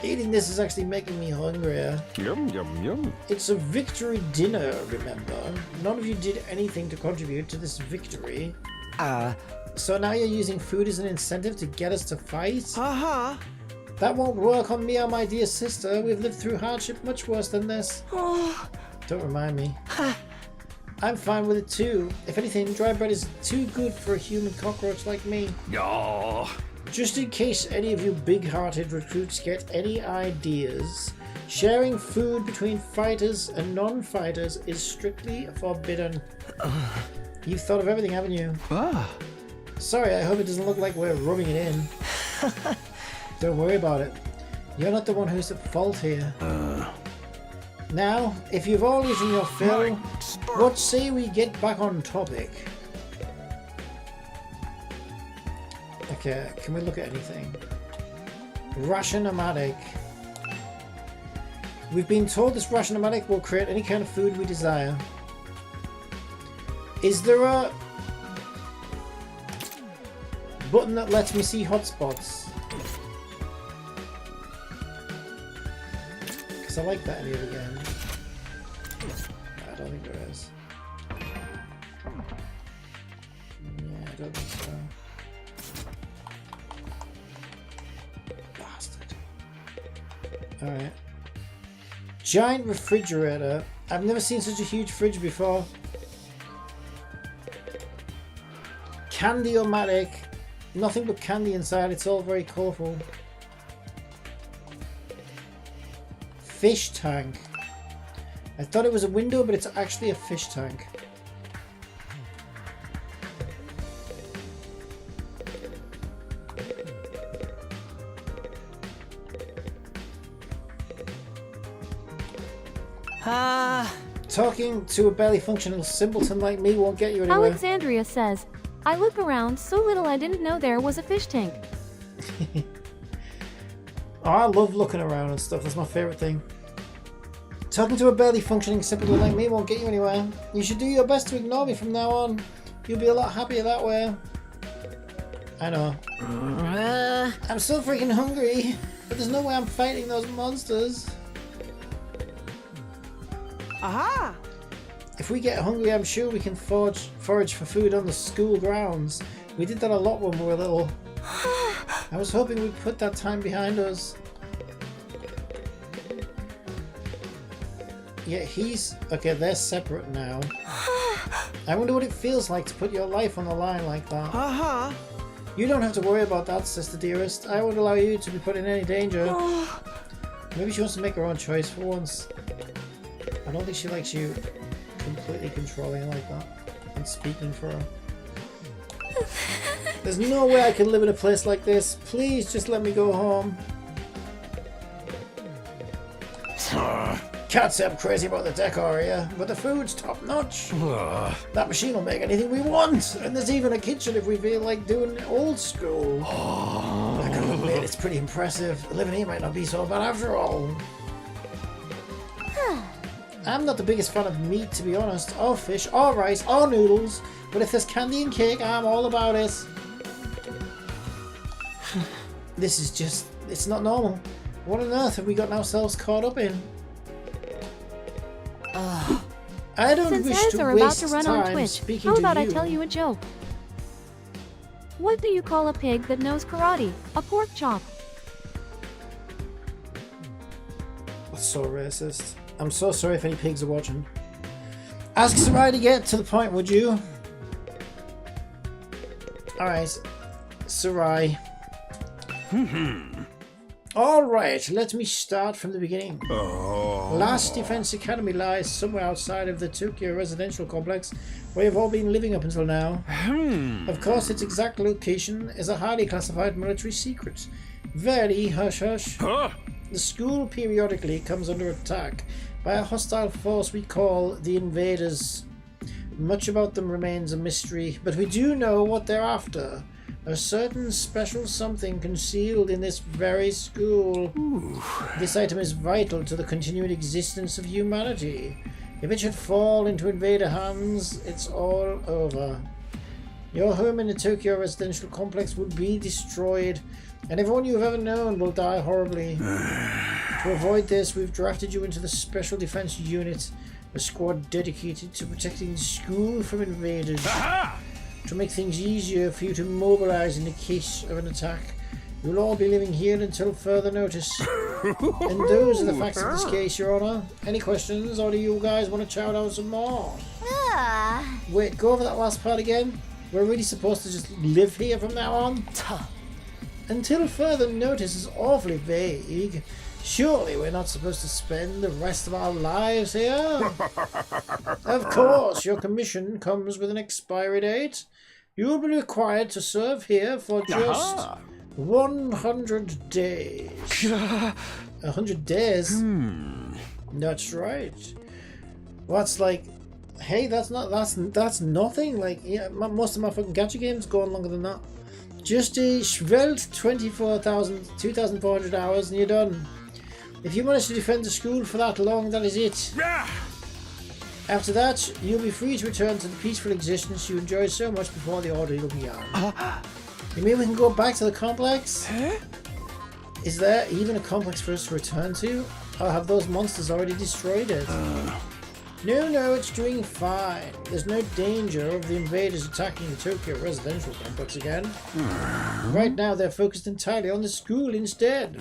Eating this is actually making me hungrier. Yum, yum, yum. It's a victory dinner, remember? None of you did anything to contribute to this victory. So now you're using food as an incentive to get us to fight? That won't work on me or my dear sister. We've lived through hardship much worse than this. Don't remind me. I'm fine with it too. If anything, dry bread is too good for a human cockroach like me. Just in case any of you big-hearted recruits get any ideas, sharing food between fighters and non-fighters is strictly forbidden. You've thought of everything, haven't you? Sorry, I hope it doesn't look like we're rubbing it in. Don't worry about it. You're not the one who's at fault here. Now, if you've all eaten your fill, what say we get back on topic? Okay, can we look at anything? Ration-O-Matic. We've been told this Ration-O-Matic will create any kind of food we desire. Is there a button that lets me see hotspots? Because I like that in the other game. I don't think there is. Yeah, I don't think so. Bastard. Alright. Giant refrigerator. I've never seen such a huge fridge before. Candy-O-Matic. Nothing but candy inside. It's all very colourful. Fish tank. I thought it was a window, but it's actually a fish tank. Talking to a barely functional simpleton like me won't get you anywhere. Alexandria says, I look around so little I didn't know there was a fish tank. Oh, I love looking around and stuff. That's my favourite thing. Talking to a barely functioning simpleton like me won't get you anywhere. You should do your best to ignore me from now on. You'll be a lot happier that way. I know. I'm still freaking hungry, but there's no way I'm fighting those monsters. Aha! If we get hungry, I'm sure we can forage for food on the school grounds. We did that a lot when we were little. I was hoping we'd put that time behind us. Yeah, he's... Okay, they're separate now. I wonder what it feels like to put your life on the line like that. You don't have to worry about that, sister dearest. I won't allow you to be put in any danger. Maybe she wants to make her own choice for once. I don't think she likes you completely controlling like that and speaking for her. There's no way I can live in a place like this. Please just let me go home. Can't say I'm crazy about the decor here, but the food's top notch. That machine will make anything we want, and there's even a kitchen if we feel like doing it old school. I gotta admit, it's pretty impressive. Living here might not be so bad after all. I'm not the biggest fan of meat, to be honest, or fish, or rice, or noodles, but if there's candy and cake, I'm all about it. This is just, it's not normal. What on earth have we gotten ourselves caught up in? I don't Since wish ads to are about waste to run on time Twitch, speaking how to about I you. tell you a joke? What do you call a pig that knows karate? A pork chop. That's so racist. I'm so sorry if any pigs are watching. Ask Sarai to get to the point, would you? Alright, Sarai. Alright, let me start from the beginning. Last Defense Academy lies somewhere outside of the Tokyo residential complex where you've all been living up until now. Of course, its exact location is a highly classified military secret. Very hush-hush. The school periodically comes under attack by a hostile force we call the Invaders. Much about them remains a mystery, but we do know what they're after. A certain special something concealed in this very school. This item is vital to the continued existence of humanity. If it should fall into invader hands, it's all over. Your home in the Tokyo residential complex would be destroyed, and everyone you've ever known will die horribly. To avoid this, we've drafted you into the Special Defense Unit, a squad dedicated to protecting the school from invaders. To make things easier for you to mobilize in the case of an attack, you'll all be living here until further notice. And those are the facts of this case, Your Honor. Any questions, or do you guys want to chow down some more? Wait, go over that last part again. We're really supposed to just live here from now on? Until further notice is awfully vague. Surely we're not supposed to spend the rest of our lives here? Of course, your commission comes with an expiry date. You will be required to serve here for just 100 days. 100 days? That's right. What's like, hey, that's nothing. Like, yeah, most of my fucking gacha games go on longer than that. Just a svelte 2,400 hours and you're done. If you manage to defend the school for that long, that is it. After that, you'll be free to return to the peaceful existence you enjoyed so much before the ordeal began. You mean we can go back to the complex? Is there even a complex for us to return to? Or have those monsters already destroyed it? No, it's doing fine. There's no danger of the invaders attacking the Tokyo residential complex again. Right now, they're focused entirely on the school instead.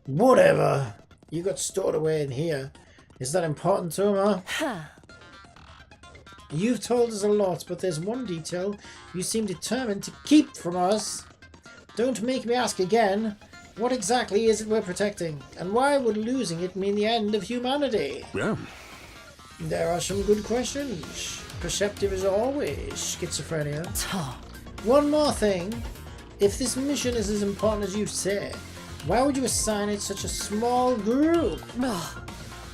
Whatever. You got stored away in here. Is that important to him, huh? You've told us a lot, but there's one detail you seem determined to keep from us. Don't make me ask again. What exactly is it we're protecting? And why would losing it mean the end of humanity? There are some good questions. Perceptive as always, schizophrenia. One more thing. If this mission is as important as you say, why would you assign it such a small group?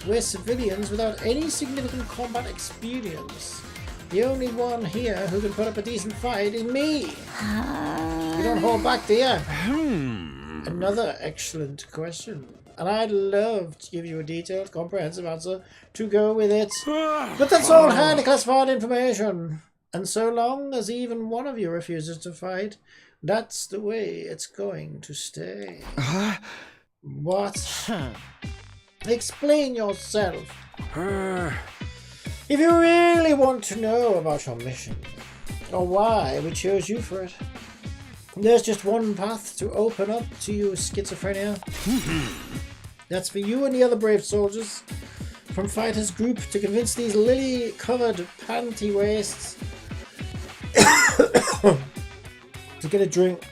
We're civilians without any significant combat experience. The only one here who can put up a decent fight is me. You don't hold back, do you? Another excellent question. And I'd love to give you a detailed, comprehensive answer to go with it. But that's all highly classified information. And so long as even one of you refuses to fight, that's the way it's going to stay. What? Explain yourself. If you really want to know about your mission, or why we chose you for it, there's just one path to open up to you, schizophrenia. That's for you and the other brave soldiers from Fighters Group to convince these lily-covered panty wastes to get a drink.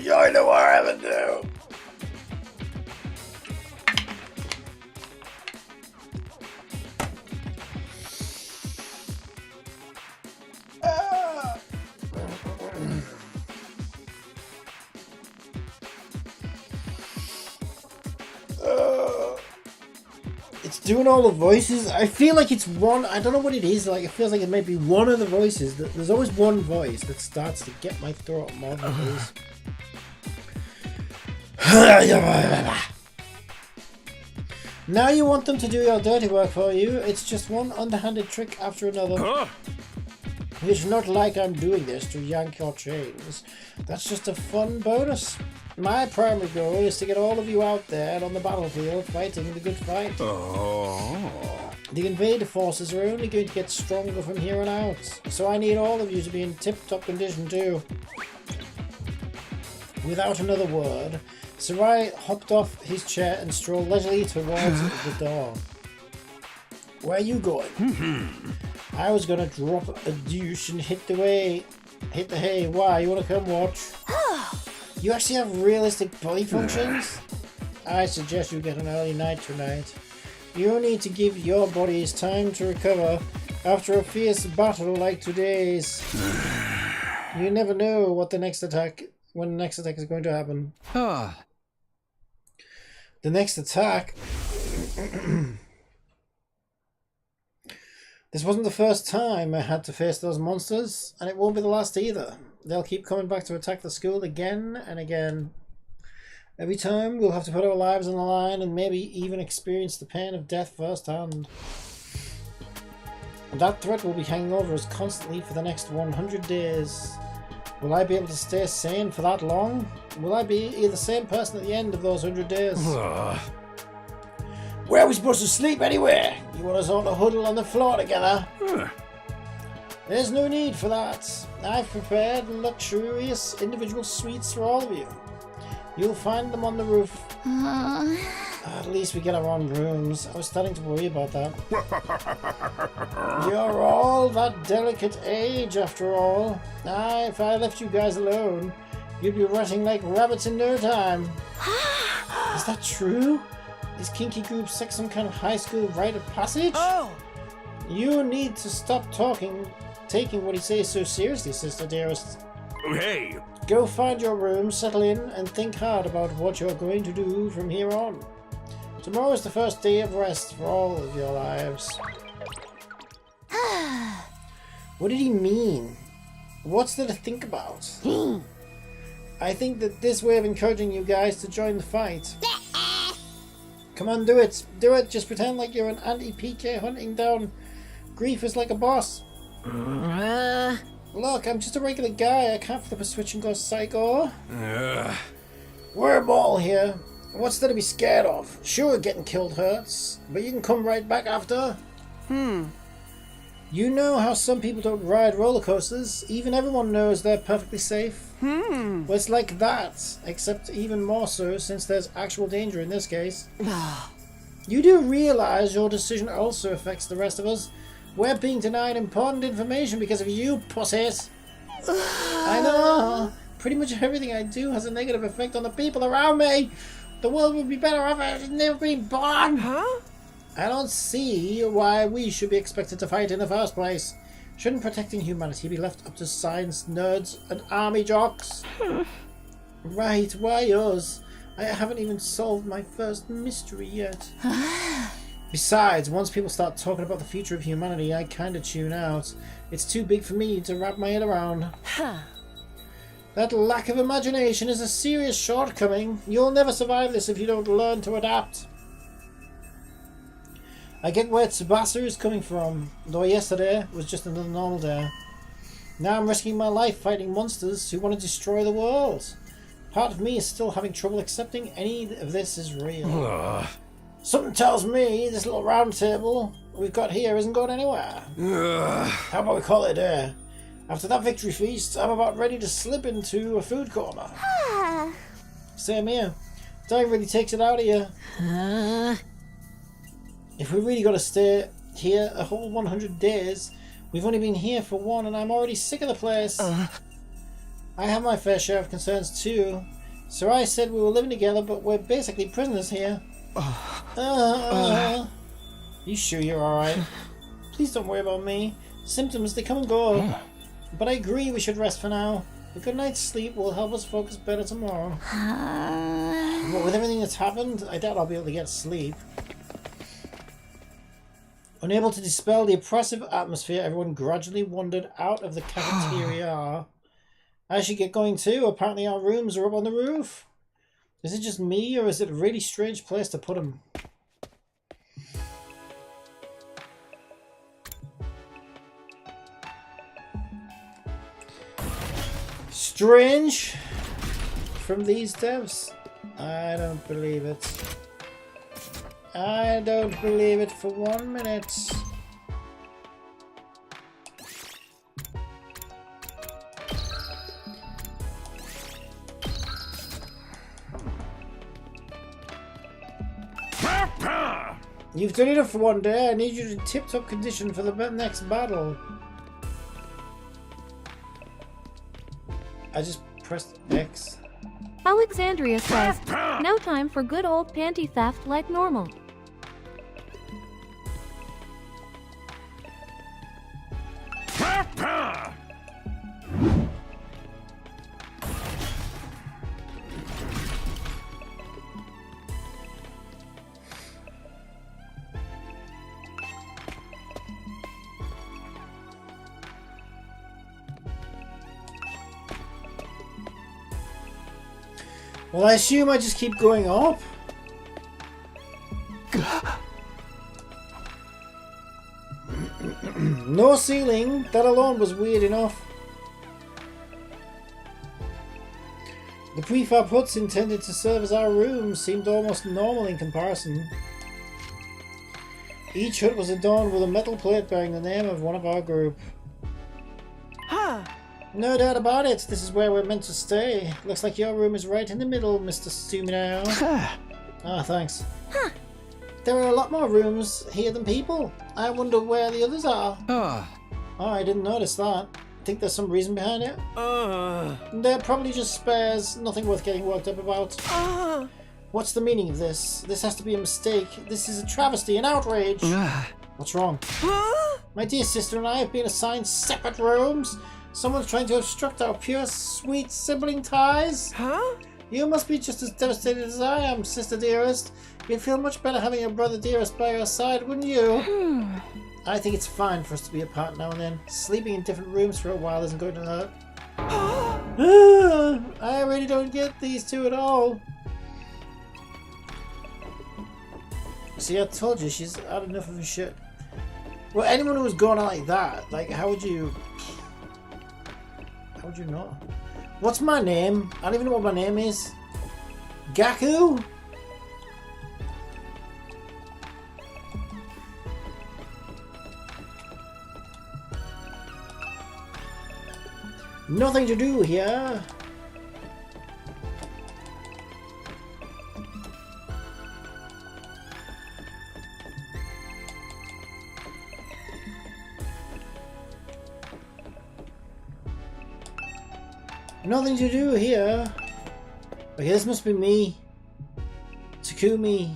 I know what I haven't do. It's doing all the voices. I feel like it's one. I don't know what it is. Like it feels like it might be one of the voices. There's always one voice that starts to get my throat more than others. Now you want them to do your dirty work for you. It's just one underhanded trick after another. It's not like I'm doing this to yank your chains. That's just a fun bonus. My primary goal is to get all of you out there on the battlefield fighting the good fight. Oh. The invader forces are only going to get stronger from here on out, so I need all of you to be in tip-top condition too. Without another word, Sarai hopped off his chair and strolled leisurely towards the door. Where are you going? I was gonna drop a douche and hit the hay. Why? You wanna come watch? You actually have realistic body functions? I suggest you get an early night tonight. You need to give your bodies time to recover after a fierce battle like today's. You never know when the next attack is going to happen. The next attack. This wasn't the first time I had to face those monsters, and it won't be the last either. They'll keep coming back to attack the school again and again. Every time we'll have to put our lives on the line and maybe even experience the pain of death firsthand. And that threat will be hanging over us constantly for the next 100 days. Will I be able to stay sane for that long? Will I be the same person at the end of those 100 days? Where are we supposed to sleep anyway? You want us all to huddle on the floor together? There's no need for that. I've prepared luxurious individual suites for all of you. You'll find them on the roof. At least we get our own rooms. I was starting to worry about that. You're all that delicate age after all. If I left you guys alone, you'd be rotting like rabbits in no time. Is that true? Is Kinky Group Sex some kind of high school rite of passage? You need to stop taking what he says so seriously, sister dearest. Hey! Go find your room, settle in, and think hard about what you're going to do from here on. Tomorrow is the first day of rest for all of your lives. What did he mean? What's there to think about? I think that this way of encouraging you guys to join the fight. Come on, do it. Do it. Just pretend like you're an anti-PK hunting down griefers like a boss. Look, I'm just a regular guy. I can't flip a switch and go psycho. We're a ball here. What's there to be scared of? Sure, getting killed hurts, but you can come right back after. You know how some people don't ride roller coasters. Even everyone knows they're perfectly safe. Well, it's like that, except even more so since there's actual danger in this case. You do realize your decision also affects the rest of us. We're being denied important information because of you, pussies. I know. Pretty much everything I do has a negative effect on the people around me. The world would be better off if I had never been born. I don't see why we should be expected to fight in the first place. Shouldn't protecting humanity be left up to science nerds and army jocks? Right, why us? I haven't even solved my first mystery yet. Besides, once people start talking about the future of humanity, I kinda tune out. It's too big for me to wrap my head around. That lack of imagination is a serious shortcoming. You'll never survive this if you don't learn to adapt. I get where Tsubasa is coming from, though yesterday was just another normal day. Now I'm risking my life fighting monsters who want to destroy the world. Part of me is still having trouble accepting any of this is real. Something tells me this little round table we've got here isn't going anywhere. How about we call it a day? After that victory feast, I'm about ready to slip into a food corner. Same here. Time really takes it out of you. If we really got to stay here a whole 100 days, We've only been here for one and I'm already sick of the place. I have my fair share of concerns too. Sarai said we were living together, but we're basically prisoners here. You sure you're alright? Please don't worry about me. Symptoms, they come and go. But I agree we should rest for now. A good night's sleep will help us focus better tomorrow. But with everything that's happened, I doubt I'll be able to get sleep. Unable to dispel the oppressive atmosphere, everyone gradually wandered out of the cafeteria. I should get going too. Apparently our rooms are up on the roof. Is it just me, or is it a really strange place to put them? Strange from these devs? I don't believe it. I don't believe it for 1 minute. You've done enough for one day. I need you in tip-top condition for the next battle. I just pressed X. Alexandria says, now time for good old panty theft like normal. Well, I assume I just keep going up. No ceiling. That alone was weird enough. The prefab huts intended to serve as our rooms seemed almost normal in comparison. Each hut was adorned with a metal plate bearing the name of one of our group. No doubt about it. This is where we're meant to stay. Looks like your room is right in the middle, Mr. Sumino. Ah, thanks. There are a lot more rooms here than people. I wonder where the others are. Oh, I didn't notice that. Think there's some reason behind it? They're probably just spares. Nothing worth getting worked up about. What's the meaning of this? This has to be a mistake. This is a travesty, an outrage. What's wrong? My dear sister and I have been assigned separate rooms. Someone's trying to obstruct our pure, sweet sibling ties? You must be just as devastated as I am, sister dearest. You'd feel much better having a brother dearest by your side, wouldn't you? I think it's fine for us to be apart now and then. Sleeping in different rooms for a while isn't going to hurt. I really don't get these two at all. See, I told you, she's had enough of her shit. Well, anyone who was going on like that, like, how would you know? What's my name? I don't even know what my name is. Gaku? Nothing to do here. Nothing to do here. Okay, this must be me. Takumi.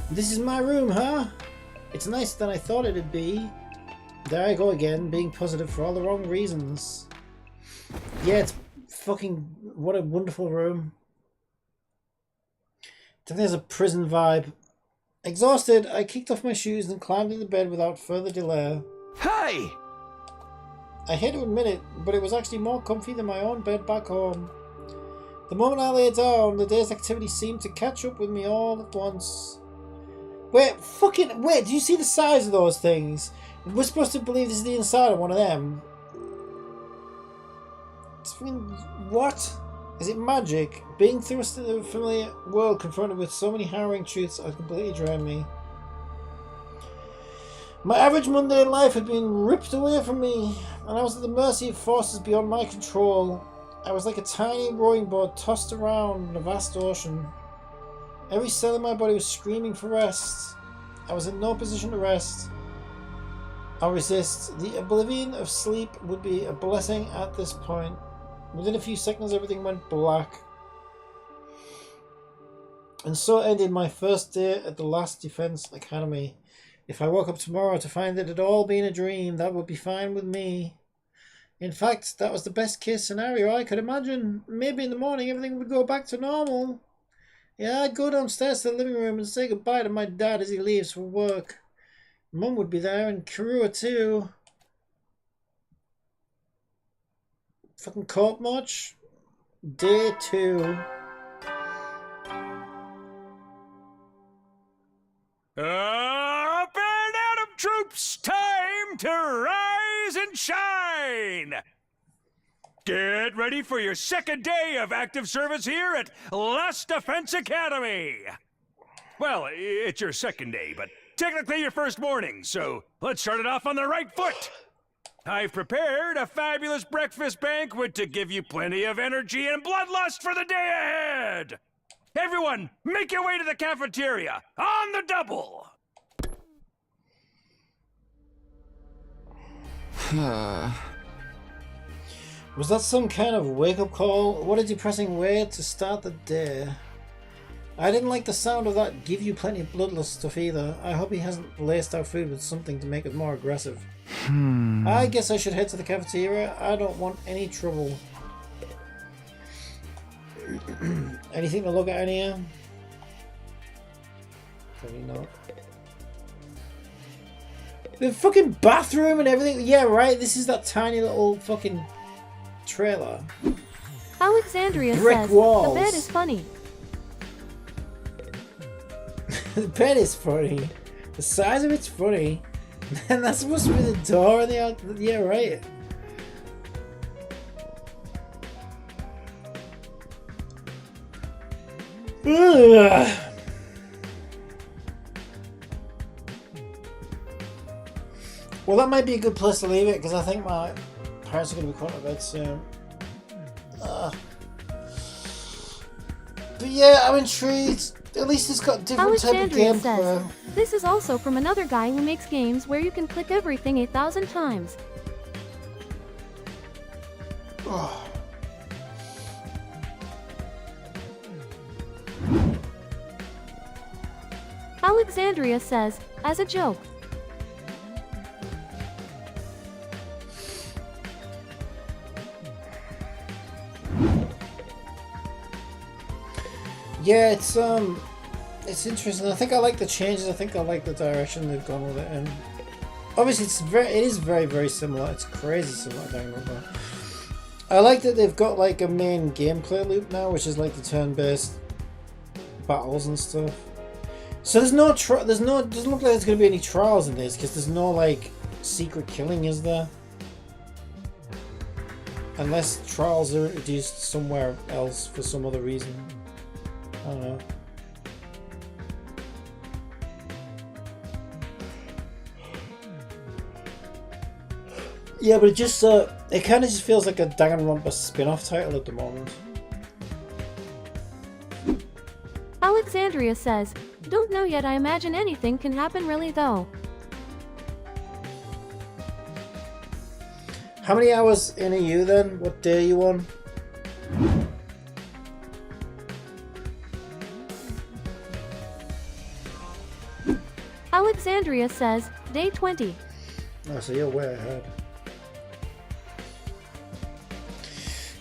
This is my room, huh? It's nicer than I thought it'd be. There I go again, being positive for all the wrong reasons. Yeah, it's fucking... what a wonderful room. Definitely has a prison vibe. Exhausted, I kicked off my shoes and climbed into bed without further delay. Hey! I hate to admit it, but it was actually more comfy than my own bed back home. The moment I lay down, the day's activity seemed to catch up with me all at once. Wait, do you see the size of those things? We're supposed to believe this is the inside of one of them. It's what? Is it magic? Being thrust into a familiar world confronted with so many harrowing truths has completely drained me. My average mundane life had been ripped away from me, and I was at the mercy of forces beyond my control. I was like a tiny rowing boat tossed around in a vast ocean. Every cell in my body was screaming for rest. I was in no position to rest. I'll resist. The oblivion of sleep would be a blessing at this point. Within a few seconds, everything went black. And so ended my first day at the last Defense Academy. If I woke up tomorrow to find it had all been a dream, that would be fine with me. In fact, that was the best case scenario I could imagine. Maybe in the morning everything would go back to normal. Yeah, I'd go downstairs to the living room and say goodbye to my dad as he leaves for work. Mum would be there, and Kirua too. Fucking court march? Day 2. Up and Atom troops, time to rise and shine! Get ready for your second day of active service here at Last Defense Academy! Well, it's your second day, but technically your first morning, so let's start it off on the right foot! I've prepared a fabulous breakfast banquet to give you plenty of energy and bloodlust for the day ahead! Everyone, make your way to the cafeteria, on the double! Was that some kind of wake-up call? What a depressing way to start the day. I didn't like the sound of that give you plenty of bloodlust stuff either. I hope he hasn't laced our food with something to make it more aggressive. I guess I should head to the cafeteria. I don't want any trouble. Anything to look at in here? Probably not. The fucking bathroom and everything. Yeah, right. This is that tiny little fucking trailer. Alexandria Brick says, walls. the bed is funny. The bed is funny. The size of it's funny. And that's supposed to be the door in the out. Yeah, right. Ugh. Well, that might be a good place to leave it because I think my parents are going to be going to bed soon. But yeah, I'm intrigued. At least it's got different type of Alexandria gameplay. says, this is also from another guy who makes games where you can click everything 8,000 times. Alexandria says, as a joke. Yeah, it's interesting. I think I like the changes. I think I like the direction they've gone with it, and obviously it is very, very similar. It's crazy similar to Danganronpa. I like that they've got like a main gameplay loop now, which is like the turn-based battles and stuff. So there's no doesn't look like there's going to be any trials in this because there's no like secret killing, is there? Unless trials are introduced somewhere else for some other reason. I don't know. Yeah, but it just it kind of just feels like a Danganronpa spin-off title at the moment. Alexandria says, don't know yet, I imagine anything can happen really though. How many hours in are you then? What day are you on? Alexandria says, day 20. Oh, so you're way ahead.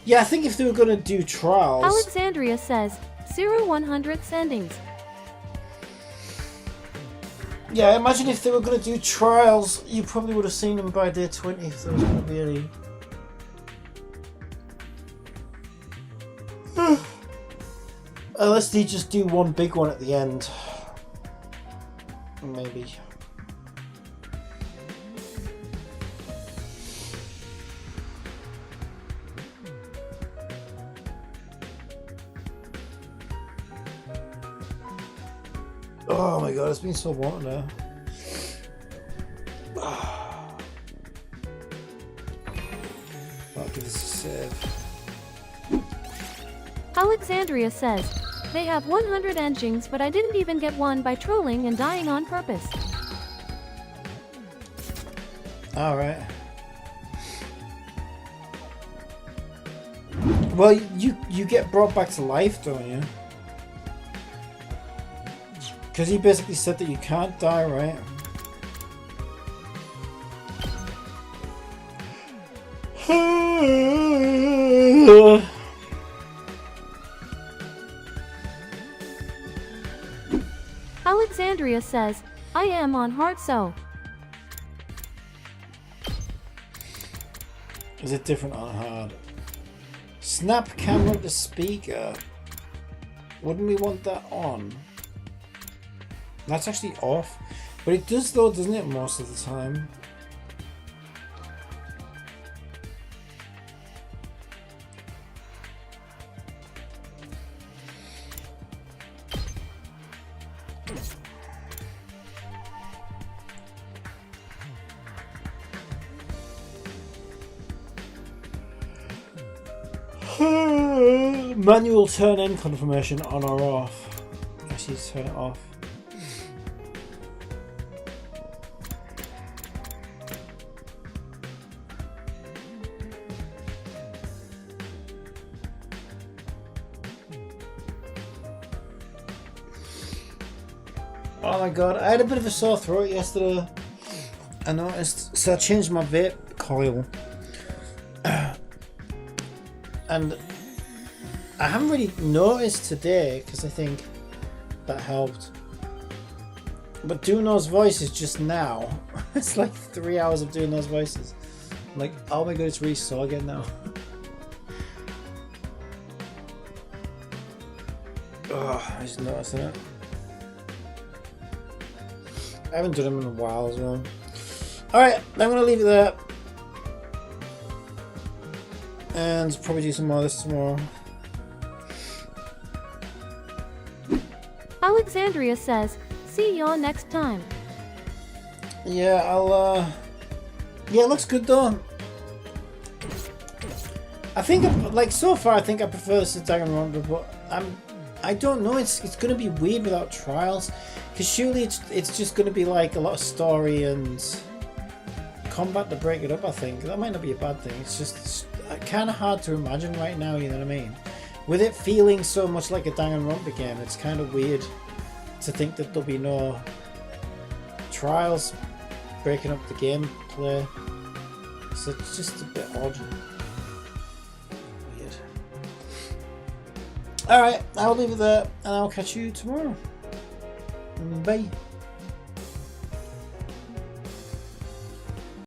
Yeah, I think if they were going to do trials... Alexandria says, 0-100 endings. Yeah, imagine if they were going to do trials, you probably would have seen them by day 20 if there was going to be any. Unless they just do one big one at the end. Maybe. Oh my god, it's been so warm now. I'll give this a save. Alexandria says, they have 100 engines, but I didn't even get one by trolling and dying on purpose. All right. Well, you get brought back to life, don't you? Because he basically said that you can't die, right? Alexandria says, I am on hard so. Is it different on hard? Snap camera to speaker. Wouldn't we want that on? That's actually off. But it does though, doesn't it, most of the time? Manual turn in confirmation on or off. I see, turn it off. Oh my god, I had a bit of a sore throat yesterday. I noticed, so I changed my vape coil. And I haven't really noticed today because I think that helped. But doing those voices just now, it's like 3 hours of doing those voices. I'm like, oh my god, it's really sore again now. Oh, I just noticed that. I haven't done them in a while as well. Alright, I'm going to leave it there. And probably do some more of this tomorrow. Alexandria says, see y'all next time. Yeah, yeah, it looks good though. I think, like, so far I think I prefer this to Danganronpa, but I don't know, it's gonna be weird without trials. Because surely it's just gonna be like a lot of story and combat to break it up, I think. That might not be a bad thing, it's just kind of hard to imagine right now, you know what I mean? With it feeling so much like a Danganronpa game, it's kind of weird to think that there'll be no trials breaking up the gameplay. So it's just a bit odd. Weird. Alright, I'll leave it there and I'll catch you tomorrow. Bye.